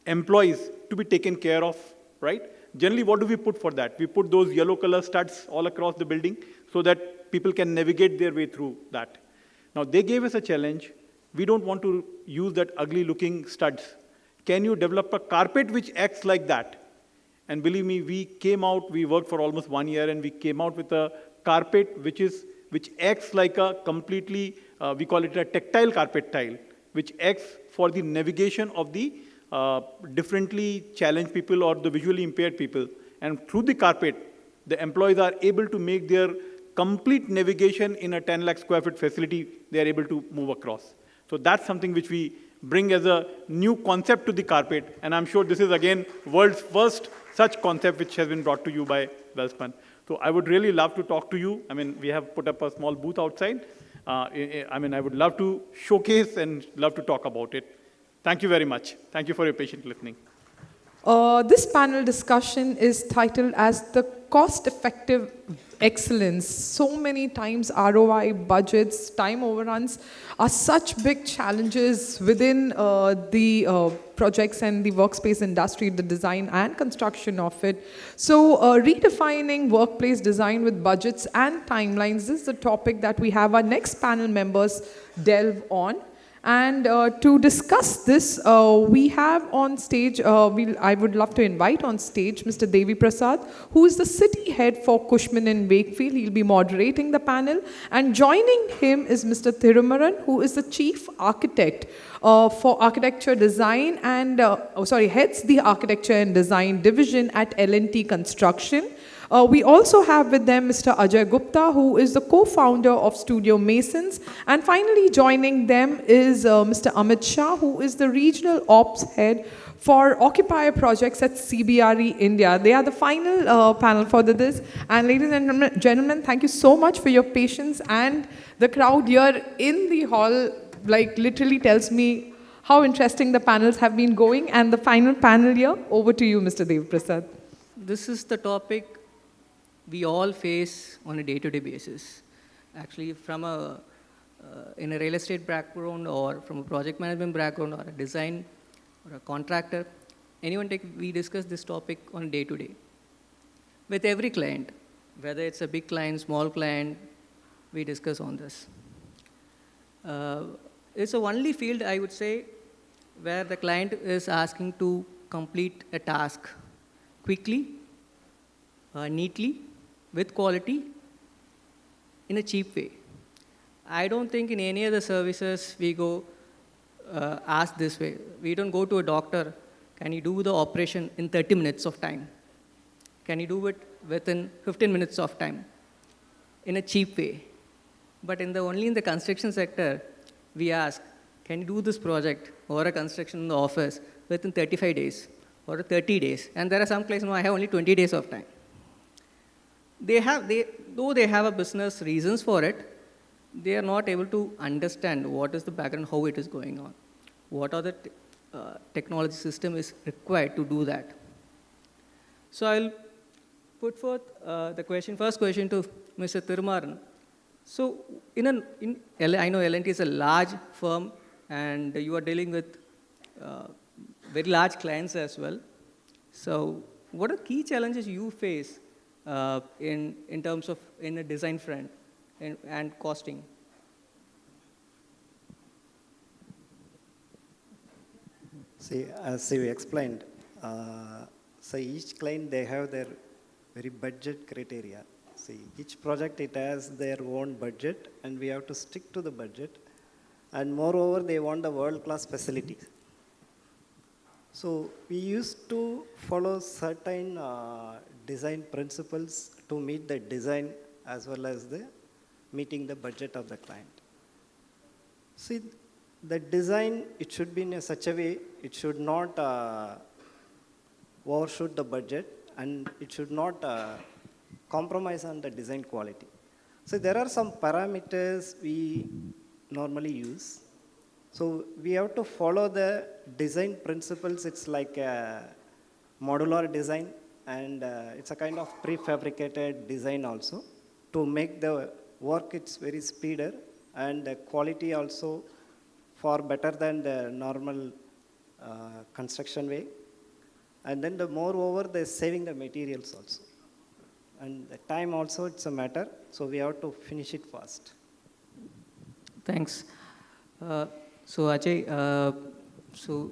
employees to be taken care of, right? Generally, what do we put for that? We put those yellow color studs all across the building so that people can navigate their way through that. Now, they gave us a challenge. We don't want to use that ugly looking studs. Can you develop a carpet which acts like that? And believe me, we came out, we worked for almost 1 year, and we came out with a carpet which acts like a completely, we call it a tactile carpet tile, which acts for the navigation of the differently challenged people or the visually impaired people. And through the carpet, the employees are able to make their complete navigation in a 10 lakh square foot facility, they are able to move across. So that's something which we bring as a new concept to the carpet. And I'm sure this is, again, world's first such concept which has been brought to you by Welspun. So I would really love to talk to you. I mean, we have put up a small booth outside. I would love to showcase and love to talk about it. Thank you very much. Thank you for your patient listening. This panel discussion is titled as the cost-effective excellence. So many times ROI, budgets, time overruns are such big challenges within the projects and the workspace industry, the design and construction of it. So redefining workplace design with budgets and timelines, this is the topic that we have our next panel members delve on. And to discuss this, we have on stage, I would love to invite on stage Mr. Devi Prasad, who is the city head for Cushman and Wakefield. He'll be moderating the panel. And joining him is Mr. Thirumaran, who is the chief architect for architecture design and, heads the architecture and design division at L&T Construction. We also have with them Mr. Ajay Gupta, who is the co-founder of Studio Masons. And finally joining them is Mr. Amit Shah, who is the regional ops head for occupier projects at CBRE India. They are the final panel for this. And ladies and gentlemen, thank you so much for your patience. And the crowd here in the hall literally tells me how interesting the panels have been going. And the final panel here, over to you, Mr. Dev Prasad. This is the topic we all face on a day-to-day basis. Actually, from in a real estate background or from a project management background or a design or a contractor, we discuss this topic on a day-to-day. With every client, whether it's a big client, small client, we discuss on this. It's the only field, I would say, where the client is asking to complete a task quickly, neatly, with quality, in a cheap way. I don't think in any other services we go ask this way. We don't go to a doctor, can you do the operation in 30 minutes of time? Can you do it within 15 minutes of time? In a cheap way. But only in the construction sector, we ask, can you do this project or a construction in the office within 35 days or 30 days? And there are some places, no, I have only 20 days of time. Though they have a business reasons for it, they are not able to understand what is the background, how it is going on. What are the technology system is required to do that. So I'll put forth first question to Mr. Thirumaran. So I know L&T is a large firm and you are dealing with very large clients as well. So what are key challenges you face in terms of in a design front and costing? See, as you explained, so each client, they have their very budget criteria. See, each project, it has their own budget, and we have to stick to the budget. And moreover, they want the world-class facilities. So we used to follow certain design principles to meet the design as well as the meeting the budget of the client. See, the design, it should be in such a way, it should not overshoot the budget, and it should not compromise on the design quality. So there are some parameters we normally use. So we have to follow the design principles. It's like a modular design, and it's a kind of prefabricated design also to make the work, it's very speeder, and the quality also far better than the normal construction way. And then the moreover, they're saving the materials also. And the time also, it's a matter, so we have to finish it fast. Thanks. So Ajay, so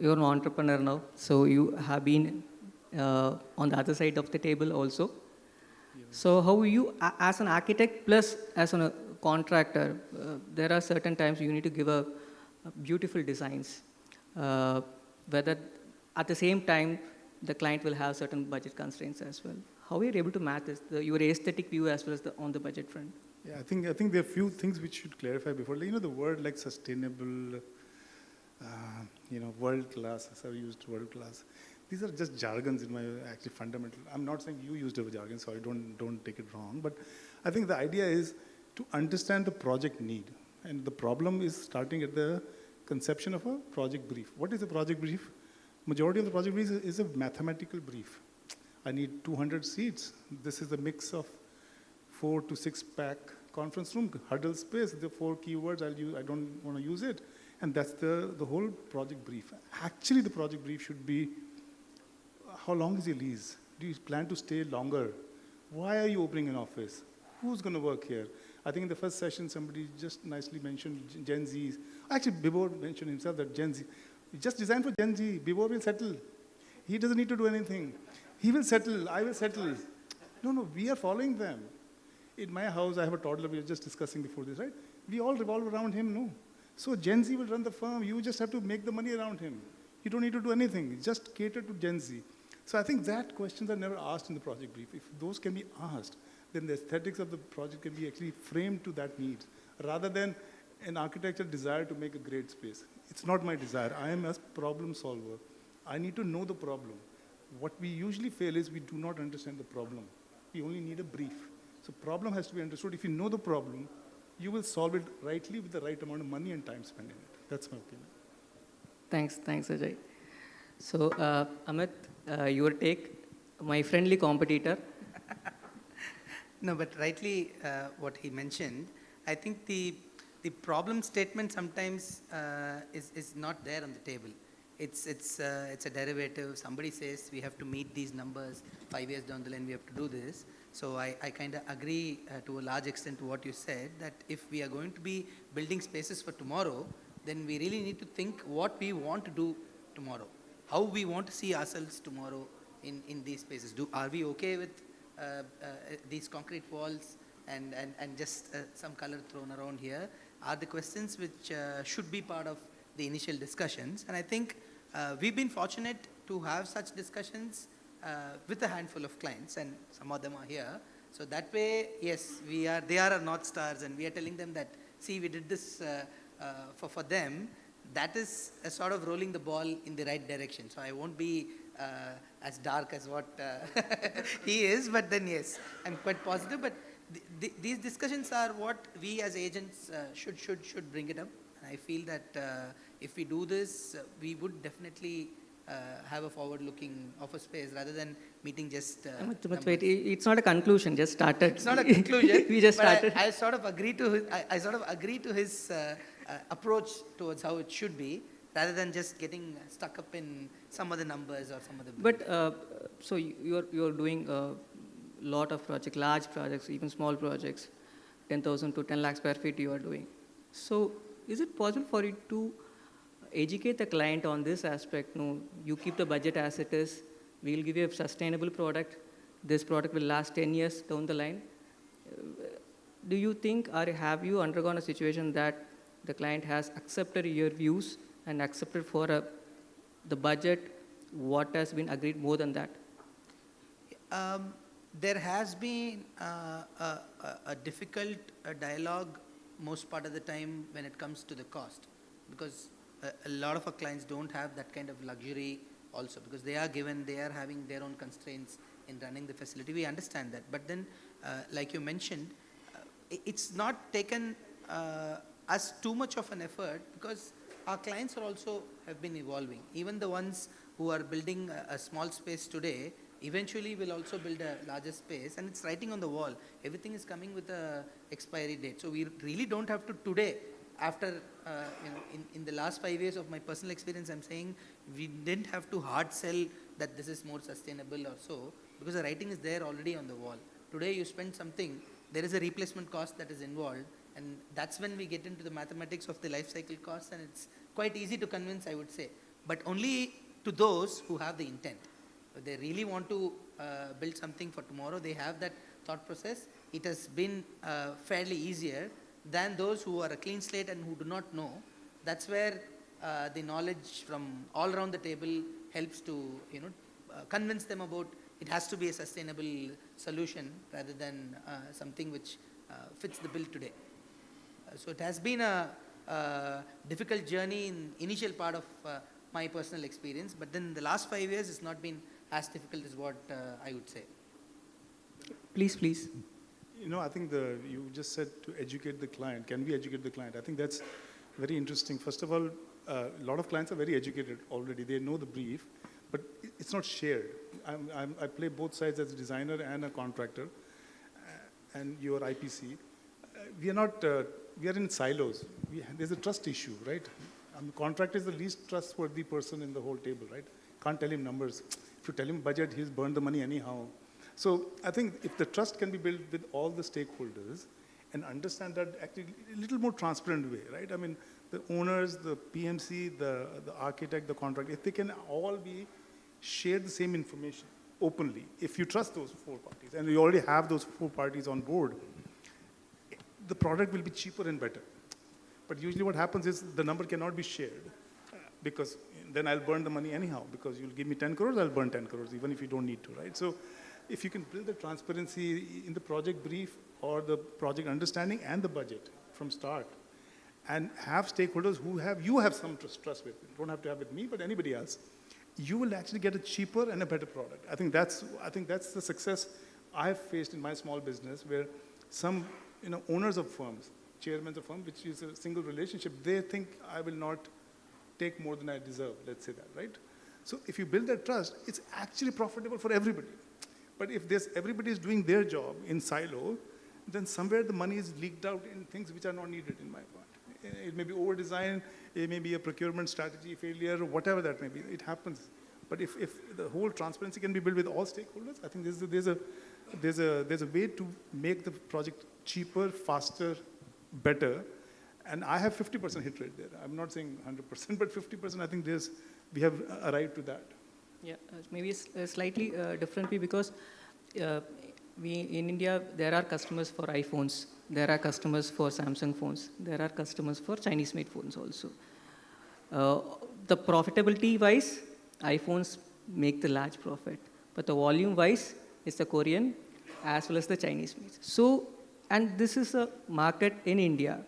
you're an entrepreneur now, so you have been on the other side of the table also. So how you, as an architect plus as a contractor, there are certain times you need to give a beautiful designs, whether at the same time the client will have certain budget constraints as well. How are you able to match this, your aesthetic view as well as on the budget front? Yeah, I think there are a few things which should clarify before. You know, the word like sustainable, world class, as I've used world class. These are just jargons in my actually fundamental. I'm not saying you used a jargon, so I don't take it wrong. But I think the idea is to understand the project need. And the problem is starting at the conception of a project brief. What is a project brief? Majority of the project brief is a mathematical brief. I need 200 seats. This is a mix of 4 to 6 pack conference room, huddle space, the 4 keywords I'll use, I don't want to use it. And that's the whole project brief. Actually, the project brief should be, how long is your lease? Do you plan to stay longer? Why are you opening an office? Who's going to work here? I think in the first session, somebody just nicely mentioned Gen Zs. Actually, Bibor mentioned himself that Gen Z, just design for Gen Z. Bibor will settle. He doesn't need to do anything. He will settle, I will settle. No, we are following them. In my house, I have a toddler, we were just discussing before this, right? We all revolve around him, no? So Gen Z will run the firm, you just have to make the money around him. You don't need to do anything, just cater to Gen Z. So I think that questions are never asked in the project brief. If those can be asked, then the aesthetics of the project can be actually framed to that need, rather than an architectural desire to make a great space. It's not my desire, I am a problem solver. I need to know the problem. What we usually fail is we do not understand the problem. We only need a brief. So problem has to be understood. If you know the problem, you will solve it rightly with the right amount of money and time spent in it. That's my opinion. Thanks Ajay. So Amit, your take, my friendly competitor. No, but rightly what he mentioned, I think the problem statement sometimes is not there on the table. It's a derivative. Somebody says we have to meet these numbers 5 years down the line. We have to do this. So I kind of agree to a large extent to what you said, that if we are going to be building spaces for tomorrow, then we really need to think what we want to do tomorrow, how we want to see ourselves tomorrow in these spaces. Are we okay with these concrete walls and just some color thrown around here? Are the questions which should be part of the initial discussions. And I think we've been fortunate to have such discussions with a handful of clients, and some of them are here. So that way, yes, they are our North Stars, and we are telling them that, see, we did this for them. That is a sort of rolling the ball in the right direction. So I won't be as dark as what he is, but then yes, I'm quite positive. But these discussions are what we as agents should bring it up. And I feel that if we do this, we would definitely have a forward-looking office space rather than meeting just wait, it's not a conclusion, just started. It's not a conclusion. We just but started. I sort of agree to his approach towards how it should be, rather than just getting stuck up in some of the numbers or some of the. But so you're doing lot of projects, large projects, even small projects, 10,000 to 10 lakh square feet you are doing. So is it possible for you to educate the client on this aspect? No, you keep the budget as it is. We'll give you a sustainable product. This product will last 10 years down the line. Do you think, or have you undergone a situation that the client has accepted your views and accepted for the budget what has been agreed more than that? There has been a difficult dialogue most part of the time when it comes to the cost, because a lot of our clients don't have that kind of luxury also, because they are having their own constraints in running the facility. We understand that. But then, like you mentioned, it's not taken as too much of an effort, because our clients are also have been evolving. Even the ones who are building a small space today eventually will also build a larger space, and it's writing on the wall. Everything is coming with a expiry date. So we really don't have to today, after in the last 5 years of my personal experience, I'm saying we didn't have to hard sell that this is more sustainable or so, because the writing is there already on the wall. Today you spend something, there is a replacement cost that is involved, and that's when we get into the mathematics of the life cycle costs, and it's quite easy to convince, I would say, but only to those who have the intent. If they really want to build something for tomorrow, they have that thought process. It has been fairly easier than those who are a clean slate and who do not know. That's where the knowledge from all around the table helps to convince them about it has to be a sustainable solution rather than something which fits the bill today. So it has been a difficult journey in initial part of my personal experience, but then the last 5 years it's not been as difficult as what I would say. Please. I think you just said to educate the client. Can we educate the client? I think that's very interesting. First of all, a lot of clients are very educated already. They know the brief, but it's not shared. I play both sides as a designer and a contractor, and your IPC. We are in silos. There's a trust issue, right? The contractor is the least trustworthy person in the whole table, right? Can't tell him numbers. If you tell him budget, he's burned the money anyhow. So I think if the trust can be built with all the stakeholders and understand that actually a little more transparent way, right? I mean, the owners, the PMC, the architect, the contractor, if they can all share the same information openly, if you trust those four parties, and you already have those four parties on board, the product will be cheaper and better. But usually what happens is the number cannot be shared, because then I'll burn the money anyhow, because you'll give me 10 crores, I'll burn 10 crores, even if you don't need to, right? So if you can build the transparency in the project brief or the project understanding and the budget from start, and have stakeholders you have some trust with, you don't have to have with me, but anybody else, you will actually get a cheaper and a better product. I think that's the success I've faced in my small business, where some owners of firms, chairmen of firms, which is a single relationship, they think I will not take more than I deserve, let's say that, right? So if you build that trust, it's actually profitable for everybody. But if everybody is doing their job in silo, then somewhere the money is leaked out in things which are not needed, in my point. It may be over-design, it may be a procurement strategy failure, or whatever that may be. It happens. But if the whole transparency can be built with all stakeholders, I think there's a way to make the project cheaper, faster, better. And I have 50% hit rate there. I'm not saying 100%, but 50%, I think we have arrived to that. Yeah, maybe slightly differently, because we in India, there are customers for iPhones, there are customers for Samsung phones, there are customers for Chinese-made phones also. The profitability-wise, iPhones make the large profit, but the volume-wise, it's the Korean as well as the Chinese-made. So, and this is a market in India.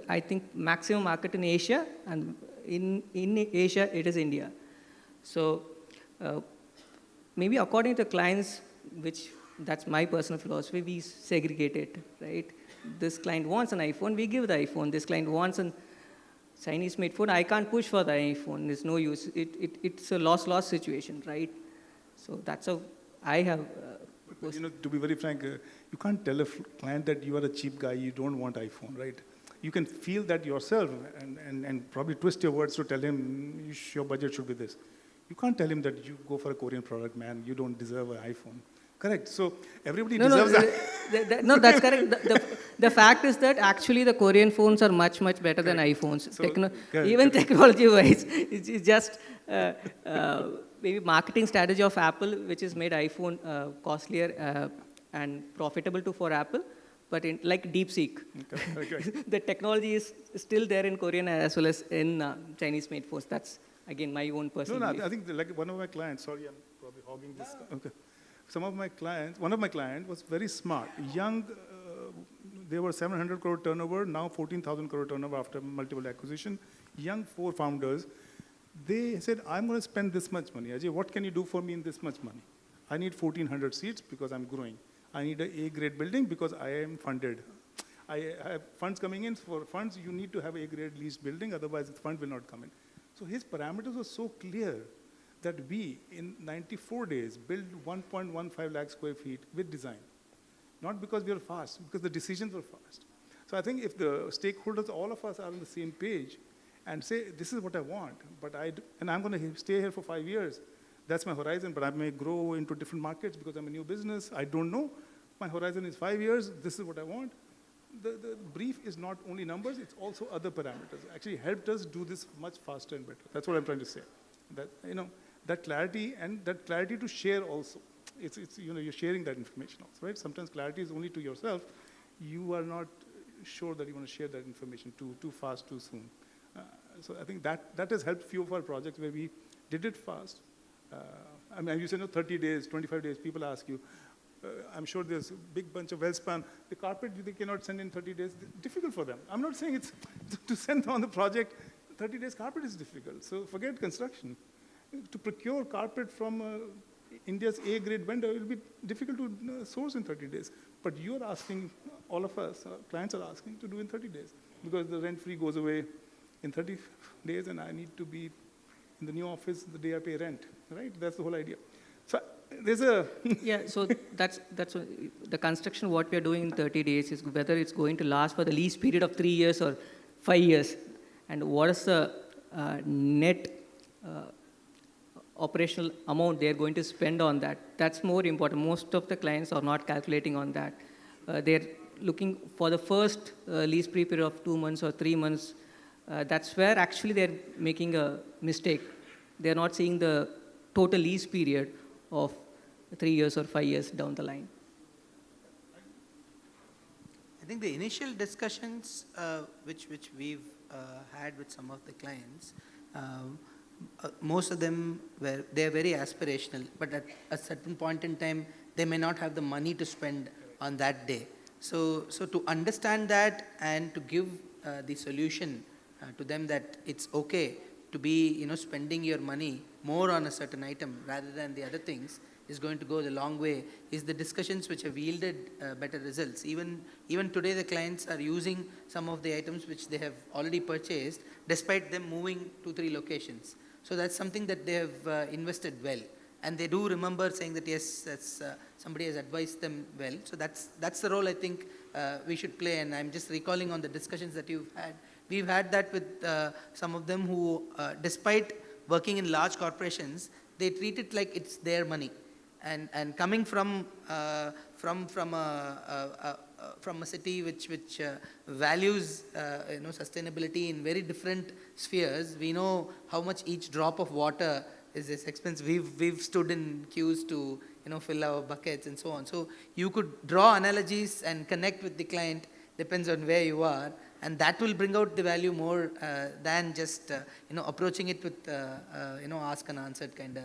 I think maximum market in Asia, and in Asia, it is India. So, maybe according to clients, that's my personal philosophy, we segregate it, right? This client wants an iPhone, we give the iPhone. This client wants a Chinese-made phone, I can't push for the iPhone, there's no use. It's a loss-loss situation, right? So that's how I have to be very frank, you can't tell a client that you are a cheap guy, you don't want iPhone, right? You can feel that yourself and probably twist your words to tell him, your budget should be this. You can't tell him that you go for a Korean product, man, you don't deserve an iPhone. Correct. So everybody No, deserves no, that's correct. The fact is that actually the Korean phones are much, much better than iPhones. Even technology-wise, it's just maybe marketing strategy of Apple, which has made iPhone costlier and profitable for Apple. But like DeepSeek, the technology is still there in Korean as well as in Chinese-made phones. That's, again, my own personal belief. I think like one of my clients, sorry, I'm probably hogging this. Okay. One of my clients was very smart, young, they were 700 crore turnover, now 14,000 crore turnover after multiple acquisition, young 4 founders. They said, I'm going to spend this much money. Ajay, what can you do for me in this much money? I need 1,400 seats because I'm growing. I need an A-grade building because I am funded. I have funds coming in. For funds, you need to have A-grade leased building, otherwise the fund will not come in. So his parameters were so clear that we, in 94 days, built 1.15 lakh square feet with design. Not because we were fast, because the decisions were fast. So I think if the stakeholders, all of us are on the same page and say, this is what I want, and I'm going to stay here for 5 years, that's my horizon, but I may grow into different markets because I'm a new business. I don't know. My horizon is 5 years. This is what I want. The brief is not only numbers, it's also other parameters. Actually helped us do this much faster and better. That's what I'm trying to say. That, that clarity and that clarity to share also. It's you're sharing that information also, right? Sometimes clarity is only to yourself. You are not sure that you want to share that information too fast, too soon. So I think that has helped few of our projects where we did it fast. I mean, you say, 30 days, 25 days, people ask you, I'm sure there's a big bunch of well-span. The carpet, they cannot send in 30 days. Difficult for them. I'm not saying it's to send on the project, 30 days carpet is difficult. So forget construction. To procure carpet from India's A-grade vendor, it will be difficult to source in 30 days. But you're asking, all of us, clients are asking to do in 30 days because the rent-free goes away in 30 days and I need to be in the new office the day I pay rent, right? That's the whole idea. So there's a... Yeah, so that's the construction, what we are doing in 30 days is whether it's going to last for the lease period of 3 years or 5 years, and what is the net operational amount they are going to spend on that. That's more important. Most of the clients are not calculating on that. They're looking for the first lease period of 2 months or 3 months. That's where actually they're making a mistake. They're not seeing the total lease period of 3 years or 5 years down the line. I think the initial discussions which we've had with some of the clients, most of them they're very aspirational, but at a certain point in time, they may not have the money to spend on that day. So to understand that and to give the solution to them that it's okay to be spending your money more on a certain item rather than the other things is going to go the long way, is the discussions which have yielded better results. Even today the clients are using some of the items which they have already purchased despite them moving 2-3 locations. So that's something that they have invested well. And they do remember saying that yes, that's, somebody has advised them well. So that's the role I think we should play. And I'm just recalling on the discussions that you've had. We've had that with some of them who, despite working in large corporations, they treat it like it's their money. And coming from a city which values sustainability in very different spheres, we know how much each drop of water is expensive. We've stood in queues to fill our buckets and so on. So you could draw analogies and connect with the client, depends on where you are, and that will bring out the value more than just approaching it with ask and answered kind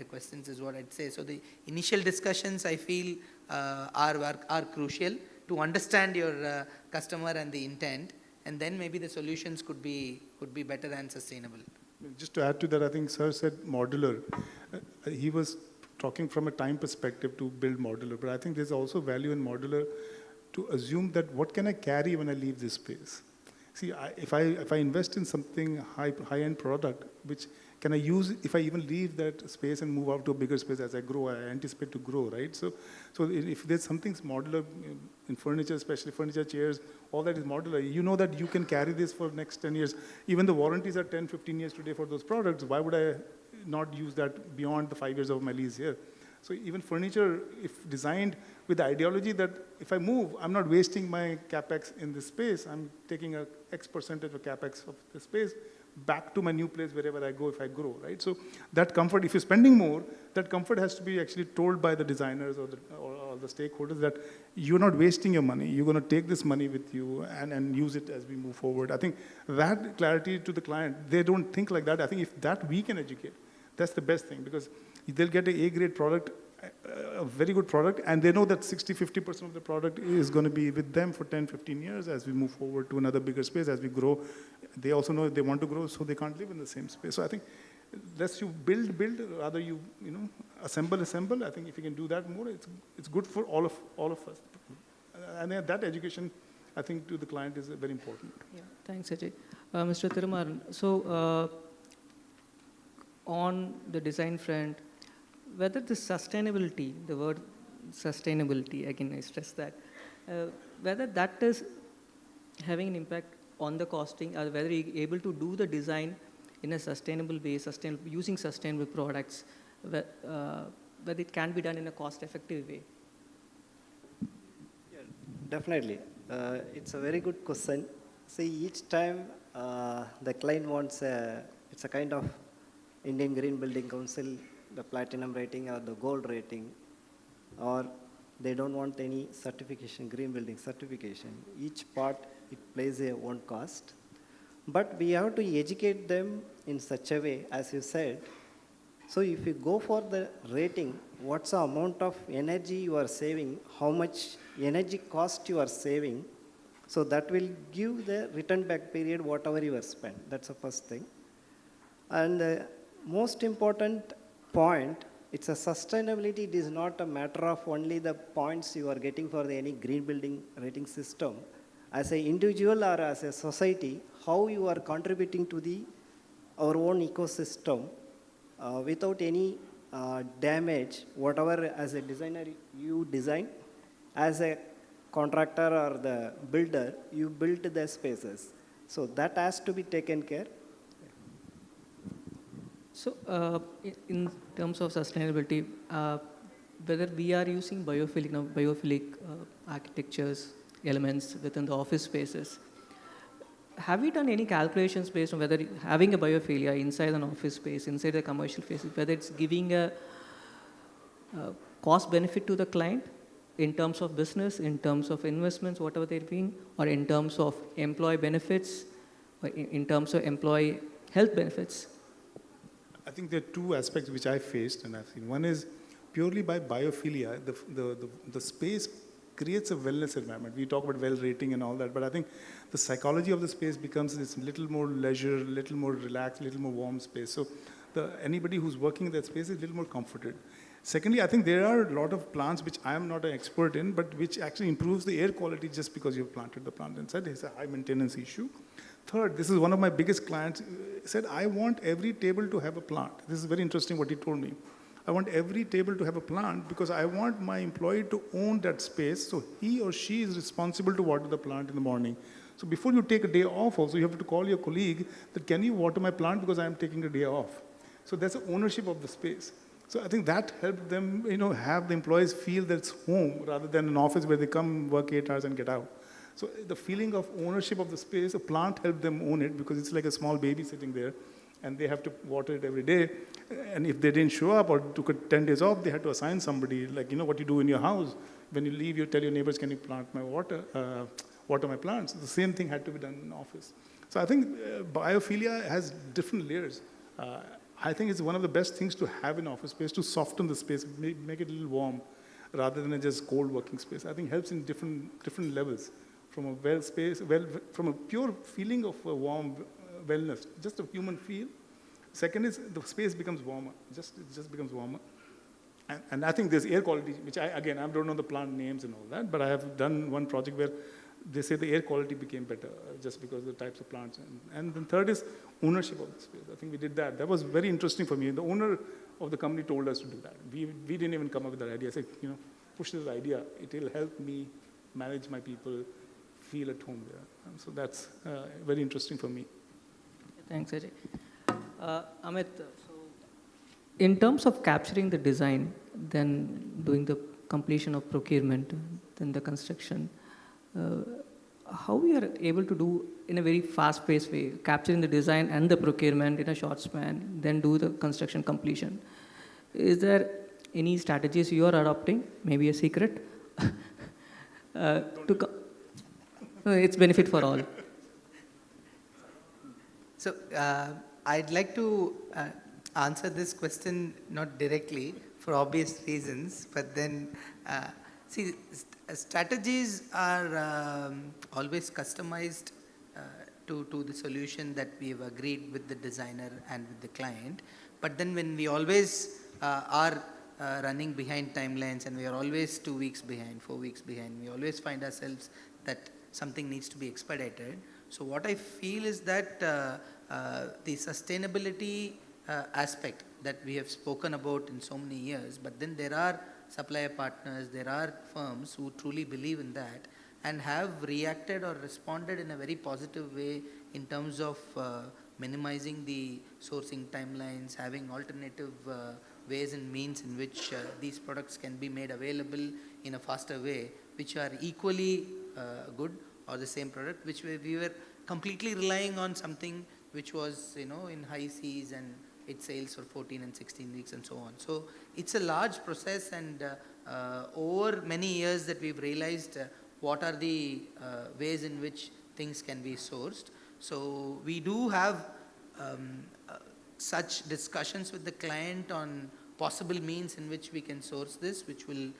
of questions is what I'd say. So the initial discussions I feel are crucial to understand your customer and the intent, and then maybe the solutions could be better and sustainable. Just to add to that, I think Sir said modular. He was talking from a time perspective to build modular, but I think there's also value in modular to assume that what can I carry when I leave this space? See, if I invest in something high-end product, which can I use if I even leave that space and move out to a bigger space as I grow, I anticipate to grow, right? So if there's something modular in furniture, especially furniture, chairs, all that is modular, you know that you can carry this for the next 10 years. Even the warranties are 10, 15 years today for those products. Why would I not use that beyond the 5 years of my lease here? So even furniture, if designed with the ideology that if I move, I'm not wasting my capex in this space, I'm taking a X percentage of capex of the space back to my new place wherever I go if I grow, right? So that comfort, if you're spending more, that comfort has to be actually told by the designers or the stakeholders that you're not wasting your money. You're going to take this money with you and use it as we move forward. I think that clarity to the client, they don't think like that. I think if that we can educate, that's the best thing, because they'll get an A-grade product, a very good product, and they know that 60-50% of the product is going to be with them for 10-15 years as we move forward to another bigger space, as we grow. They also know if they want to grow, so they can't live in the same space. So I think less you build, rather you assemble. I think if you can do that more, it's good for all of us. And that education, I think, to the client is very important. Yeah, thanks, Ajay. Mr. Thirumaran, so on the design front, whether the sustainability, the word sustainability, again I stress that, whether that is having an impact on the costing, or whether you're able to do the design in a sustainable way, using sustainable products, whether it can be done in a cost-effective way. Yeah, definitely. It's a very good question. See, each time the client wants it's a kind of Indian Green Building Council, the platinum rating or the gold rating, or they don't want any certification, green building certification. Each part, it plays a own cost. But we have to educate them in such a way, as you said. So if you go for the rating, what's the amount of energy you are saving, how much energy cost you are saving, so that will give the return back period, whatever you have spent. That's the first thing. And the most important point, it's a sustainability. It is not a matter of only the points you are getting for any green building rating system. As an individual or as a society, how you are contributing to our own ecosystem without any damage, whatever as a designer you design, as a contractor or the builder, you build the spaces. So that has to be taken care. So, in terms of sustainability, whether we are using biophilic architectures, elements within the office spaces, have we done any calculations based on whether having a biophilia inside an office space, inside the commercial spaces, whether it's giving a cost benefit to the client in terms of business, in terms of investments, whatever they're being, or in terms of employee benefits, or in terms of employee health benefits? I think there are two aspects which I faced and I've seen. One is purely by biophilia, the space creates a wellness environment. We talk about well rating and all that, but I think the psychology of the space becomes this little more leisure, little more relaxed, little more warm space. So anybody who's working in that space is a little more comforted. Secondly, I think there are a lot of plants which I am not an expert in, but which actually improves the air quality just because you've planted the plant inside. It's a high maintenance issue. Third, this is one of my biggest clients, said, I want every table to have a plant. This is very interesting what he told me. I want every table to have a plant because I want my employee to own that space, so he or she is responsible to water the plant in the morning. So before you take a day off also, you have to call your colleague that, can you water my plant because I am taking a day off. So that's the ownership of the space. So I think that helped them, have the employees feel that it's home rather than an office where they come, work 8 hours and get out. So the feeling of ownership of the space, a plant helped them own it because it's like a small baby sitting there and they have to water it every day. And if they didn't show up or took 10 days off, they had to assign somebody, like, what you do in your house. When you leave, you tell your neighbors, can you plant my water my plants? The same thing had to be done in the office. So I think biophilia has different layers. I think it's one of the best things to have in office space, to soften the space, make it a little warm, rather than a just cold working space. I think helps in different levels, from a from a pure feeling of a warm wellness, just a human feel. Second is the space becomes warmer, it just becomes warmer. And I think there's air quality, which I don't know the plant names and all that, but I have done one project where they say the air quality became better just because of the types of plants. And then third is ownership of the space. I think we did that. That was very interesting for me. The owner of the company told us to do that. We didn't even come up with that idea. I said, push this idea. It will help me manage my people, feel at home there. And so that's very interesting for me. Thanks, Ajay. Amit, so in terms of capturing the design, then doing the completion of procurement, then the construction, how we are able to do in a very fast-paced way, capturing the design and the procurement in a short span, then do the construction completion. Is there any strategies you are adopting, maybe a secret, it's benefit for all? So I'd like to answer this question not directly for obvious reasons, but then see, strategies are always customized to the solution that we have agreed with the designer and with the client. But then when we always are running behind timelines, and we are always 2 weeks behind, 4 weeks behind, we always find ourselves that something needs to be expedited. So what I feel is that the sustainability aspect that we have spoken about in so many years, but then there are supplier partners, there are firms who truly believe in that and have reacted or responded in a very positive way in terms of minimizing the sourcing timelines, having alternative ways and means in which these products can be made available in a faster way, which are equally good, or the same product, which we were completely relying on something which was, in high seas, and it sails for 14 and 16 weeks and so on. So it's a large process, and over many years that we've realized what are the ways in which things can be sourced. So we do have such discussions with the client on possible means in which we can source this, which will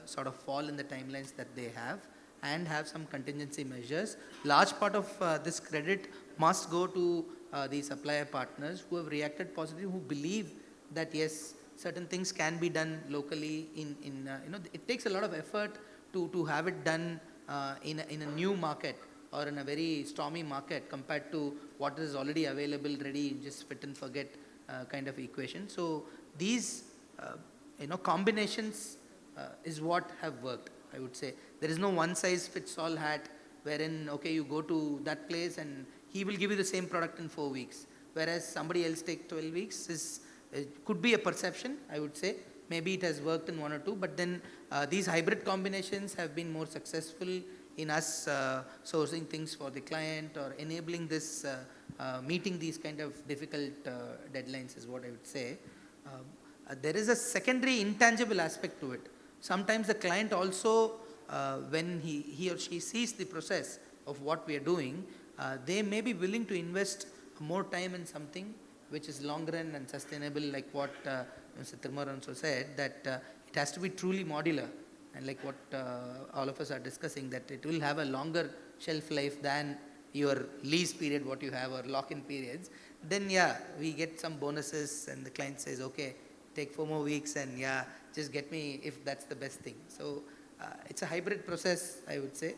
sort of fall in the timelines that they have, and have some contingency measures. Large part of this credit must go to the supplier partners who have reacted positively, who believe that yes, certain things can be done locally. It takes a lot of effort to have it done in a new market or in a very stormy market compared to what is already available, ready, just fit and forget kind of equation. So these combinations is what have worked, I would say. There is no one size fits all hat wherein, okay, you go to that place and he will give you the same product in 4 weeks, whereas somebody else take 12 weeks. Could be a perception, I would say. Maybe it has worked in 1 or 2, but then these hybrid combinations have been more successful in us sourcing things for the client, or enabling this, meeting these kind of difficult deadlines is what I would say. There is a secondary intangible aspect to it. Sometimes the client also, when he or she sees the process of what we are doing, they may be willing to invest more time in something which is long run and sustainable, like what Mr. Tirumar also said, that it has to be truly modular, and like what all of us are discussing, that it will have a longer shelf life than your lease period, what you have, or lock-in periods. Then yeah, we get some bonuses, and the client says, okay, take 4 more weeks, and yeah, just get me if that's the best thing. So it's a hybrid process, I would say,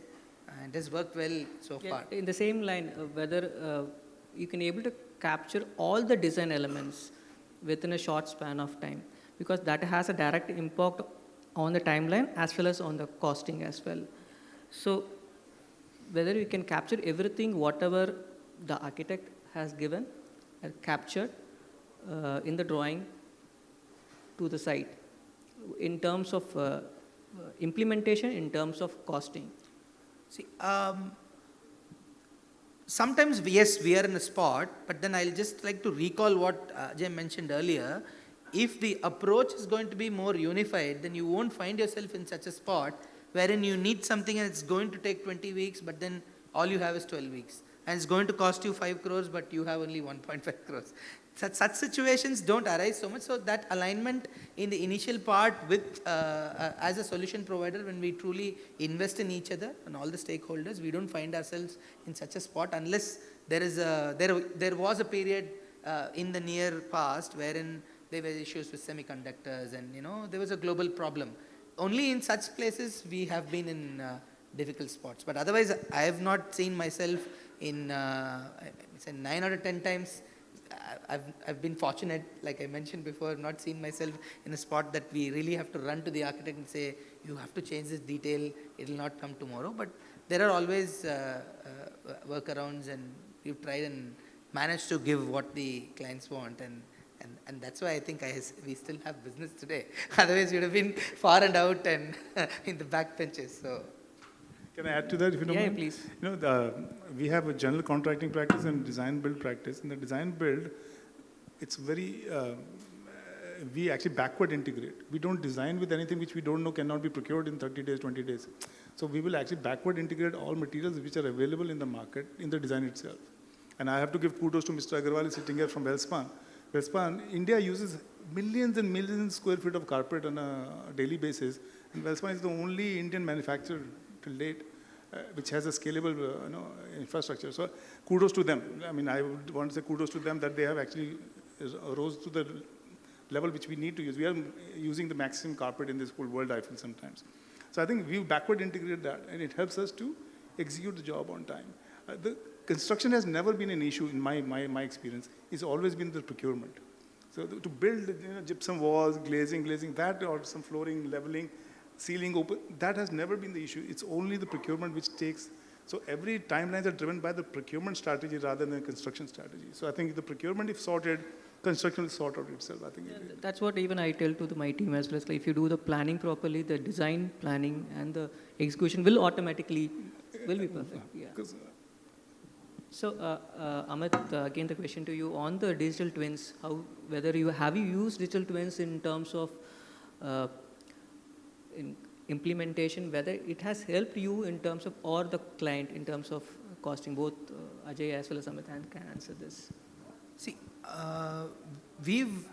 and it has worked well so far. In the same line, whether you can able to capture all the design elements within a short span of time, because that has a direct impact on the timeline as well as on the costing as well. So whether you can capture everything, whatever the architect has given, captured in the drawing to the site, in terms of implementation, in terms of costing. See, sometimes, yes, we are in a spot, but then I'll just like to recall what Ajay mentioned earlier. If the approach is going to be more unified, then you won't find yourself in such a spot wherein you need something and it's going to take 20 weeks, but then all you have is 12 weeks. And it's going to cost you 5 crores, but you have only 1.5 crores. Such situations don't arise so much. So that alignment in the initial part with, as a solution provider, when we truly invest in each other and all the stakeholders, we don't find ourselves in such a spot unless there was a period in the near past wherein there were issues with semiconductors, and there was a global problem. Only in such places we have been in difficult spots. But otherwise, I have not seen myself in, say 9 out of 10 times, I've been fortunate, like I mentioned before, I've not seen myself in a spot that we really have to run to the architect and say, you have to change this detail, it will not come tomorrow. But there are always workarounds, and we've tried and managed to give what the clients want, and And that's why I think we still have business today. Otherwise, we would have been far and out and in the back benches. So. Can I add to that, if you don't mind? Please. You know, we have a general contracting practice and design build practice. In the design build, it's very, we actually backward integrate. We don't design with anything which we don't know cannot be procured in 30 days, 20 days. So we will actually backward integrate all materials which are available in the market in the design itself. And I have to give kudos to Mr. Agarwal sitting here from Welspun. Welspun, India uses millions and millions of square feet of carpet on a daily basis. And Welspun is the only Indian manufacturer till date which has a scalable infrastructure. So kudos to them. I mean, I would want to say kudos to them that they have actually rose to the level which we need to use. We are using the maximum carpet in this whole world, I feel sometimes. So I think we've backward integrated that, and it helps us to execute the job on time. The construction has never been an issue in my experience. It's always been the procurement. So to build gypsum walls, glazing, that, or some flooring, leveling, ceiling open, that has never been the issue. It's only the procurement which takes. So every timelines are driven by the procurement strategy rather than the construction strategy. So I think the procurement, if sorted, construction will sort out itself. I think. That's what even I tell to my team as well. Like if you do the planning properly, the design planning and the execution will automatically be perfect. Yeah. So Amit, again the question to you on the digital twins. Whether you used digital twins in terms of in implementation, whether it has helped you in terms of, or the client in terms of costing. Both Ajay as well as Amit can answer this. See, we've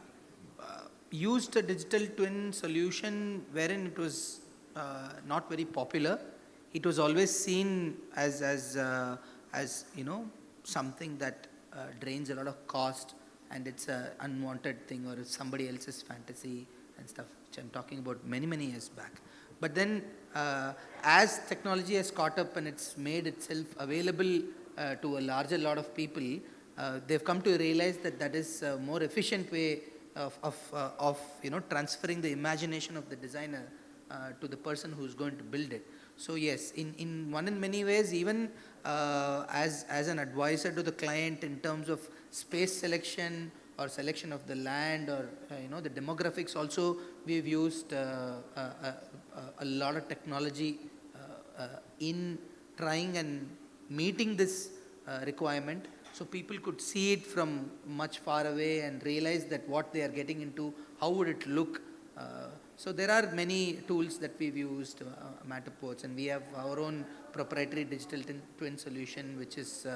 used a digital twin solution wherein it was not very popular. It was always seen as something that drains a lot of cost, and it's an unwanted thing, or it's somebody else's fantasy and stuff, which I'm talking about many years back. But then as technology has caught up and it's made itself available to a larger lot of people, they've come to realize that is a more efficient way of transferring the imagination of the designer to the person who's going to build it. So yes, in many ways, even as an advisor to the client in terms of space selection or selection of the land, or the demographics also, we've used a lot of technology in trying and meeting this requirement, so people could see it from much far away and realize that what they are getting into, how would it look. So there are many tools that we've used, Matterports, and we have our own proprietary digital twin solution which is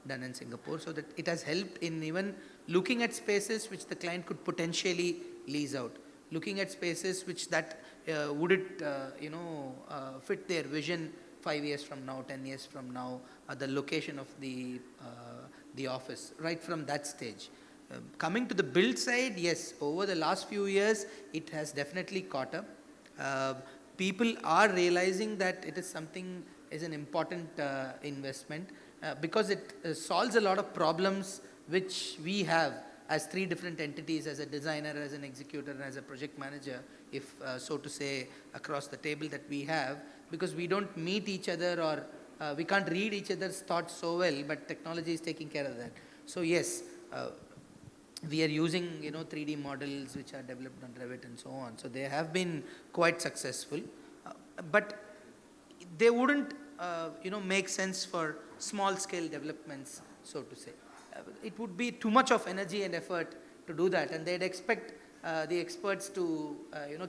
done in Singapore, so that it has helped in even looking at spaces which the client could potentially lease out, looking at spaces which would it fit their vision 5 years from now, 10 years from now, the location of the office, right from that stage. Coming to the build side, yes, over the last few years, it has definitely caught up. People are realizing that it is an important investment because it solves a lot of problems which we have as three different entities, as a designer, as an executor, and as a project manager, if so to say, across the table that we have, because we don't meet each other, or we can't read each other's thoughts so well, but technology is taking care of that. So yes, we are using 3D models which are developed on Revit and so on. So they have been quite successful, but they wouldn't make sense for small scale developments, so to say. It would be too much of energy and effort to do that, and they'd expect the experts to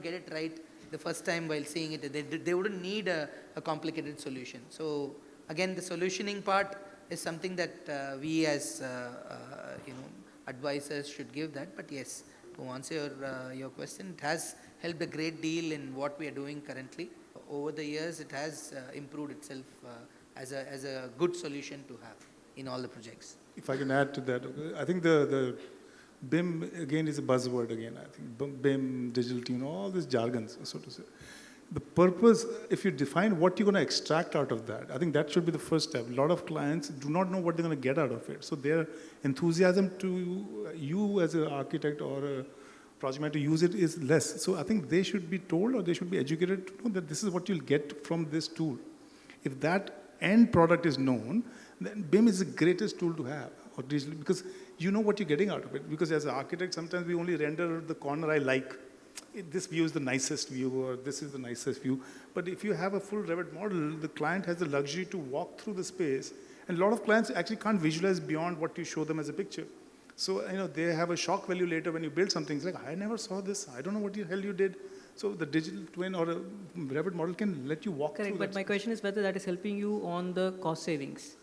get it right the first time while seeing it. They wouldn't need a complicated solution. So again, the solutioning part is something that we as advisors should give that. But yes, to answer your question, it has helped a great deal in what we are doing currently. Over the years, it has improved itself as a good solution to have in all the projects. If I can add to that, I think the BIM again is a buzzword again. I think BIM, digital twin, all these jargons, so to say. The purpose, if you define what you're going to extract out of that, I think that should be the first step. A lot of clients do not know what they're going to get out of it. So their enthusiasm to you as an architect or a project manager to use it is less. So I think they should be told, or they should be educated to know that this is what you'll get from this tool. If that end product is known, then BIM is the greatest tool to have. or digitally, because you know what you're getting out of it. Because as an architect, sometimes we only render the corner I like. This view is the nicest view, or this is the nicest view. But if you have a full Revit model, the client has the luxury to walk through the space. And a lot of clients actually can't visualize beyond what you show them as a picture. So, they have a shock value later when you build something. It's like, I never saw this. I don't know what the hell you did. So the digital twin or a Revit model can let you walk through that. Correct, but my question is whether that is helping you on the cost savings.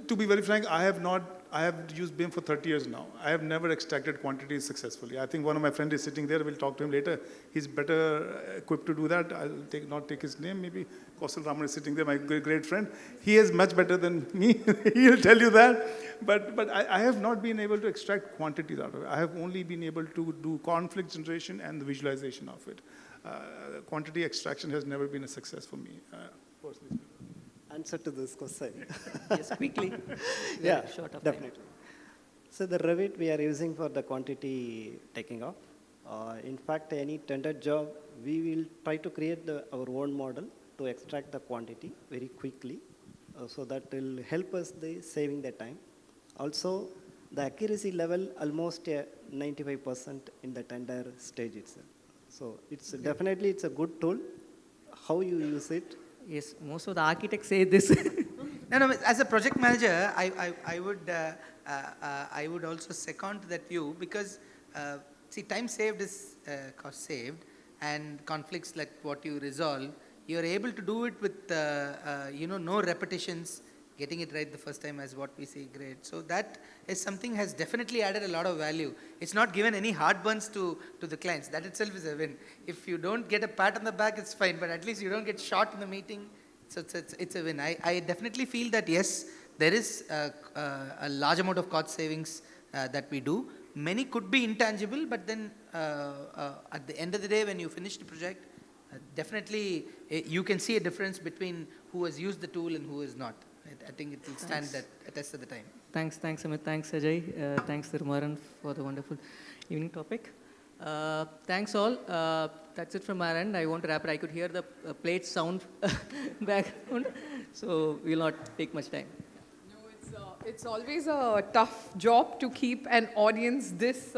To be very frank, I have used BIM for 30 years now. I have never extracted quantities successfully. I think one of my friends is sitting there. We'll talk to him later. He's better equipped to do that. I'll not take his name. Maybe Kausal Raman is sitting there, my great friend. He is much better than me. He'll tell you that. But I have not been able to extract quantities out of it. I have only been able to do conflict generation and the visualization of it. Quantity extraction has never been a success for me, personally speaking. Answer to this question. Yes, quickly. Yeah, short of definitely. time. So the Revit we are using for the quantity taking off. In fact, any tendered job, we will try to create our own model to extract the quantity very quickly. So that will help us saving the time. Also, the accuracy level almost 95% in the tender stage itself. So it's definitely it's a good tool. How you use it? Yes, most of the architects say this. No, as a project manager, I would also second that view because, see, time saved is cost saved, and conflicts like what you resolve, you are able to do it with, no repetitions, getting it right the first time as what we say great. So that is something has definitely added a lot of value. It's not given any heartburns to the clients. That itself is a win. If you don't get a pat on the back, it's fine, but at least you don't get shot in the meeting. So it's a win. I definitely feel that yes, there is a large amount of cost savings that we do. Many could be intangible, but then at the end of the day, when you finish the project, definitely you can see a difference between who has used the tool and who has not. I think it will stand that test of the time. Thanks, Amit. Thanks, Ajay. Thanks, Thirumaran, for the wonderful evening topic. Thanks all. That's it from our end. I want to wrap it. I could hear the plate sound background, so we'll not take much time. It's always a tough job to keep an audience this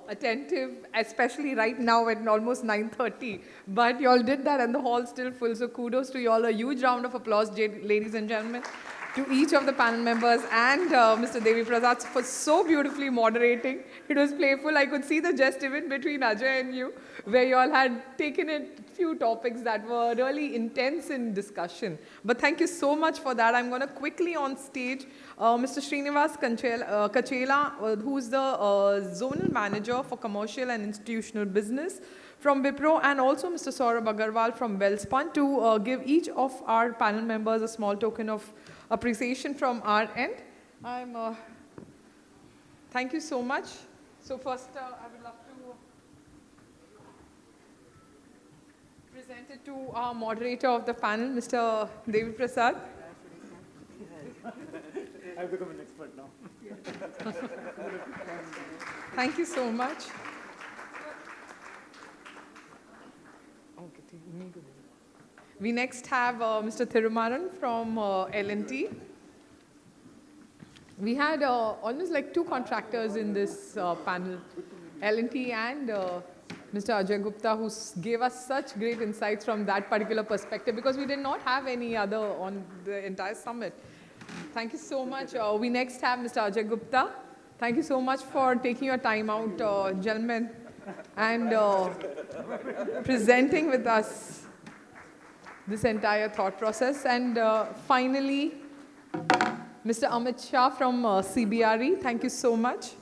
attentive, especially right now at almost 9:30. But you all did that and the hall's still full. So kudos to you all. A huge round of applause, ladies and gentlemen, to each of the panel members and Mr. Devi Prasad for so beautifully moderating. It was playful. I could see the jest even between Ajay and you, where you all had taken it few topics that were really intense in discussion. But thank you so much for that. I'm going to quickly on stage Mr. Srinivas Kachela, who's the Zonal Manager for Commercial and Institutional Business from Wipro, and also Mr. Saurabh Agarwal from Wellspun to give each of our panel members a small token of appreciation from our end. Thank you so much. So first, I would love to present it to our moderator of the panel, Mr. Devi Prasad. I've become an expert now. Thank you so much. We next have Mr. Thirumaran from L&T. We had almost like two contractors in this panel, L&T and Mr. Ajay Gupta, who gave us such great insights from that particular perspective because we did not have any other on the entire summit. Thank you so much. We next have Mr. Ajay Gupta. Thank you so much for taking your time out, gentlemen, and presenting with us this entire thought process. And finally, Mr. Amit Shah from CBRE. Thank you so much.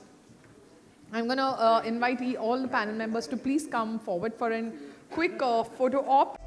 I'm going to invite all the panel members to please come forward for a quick photo op.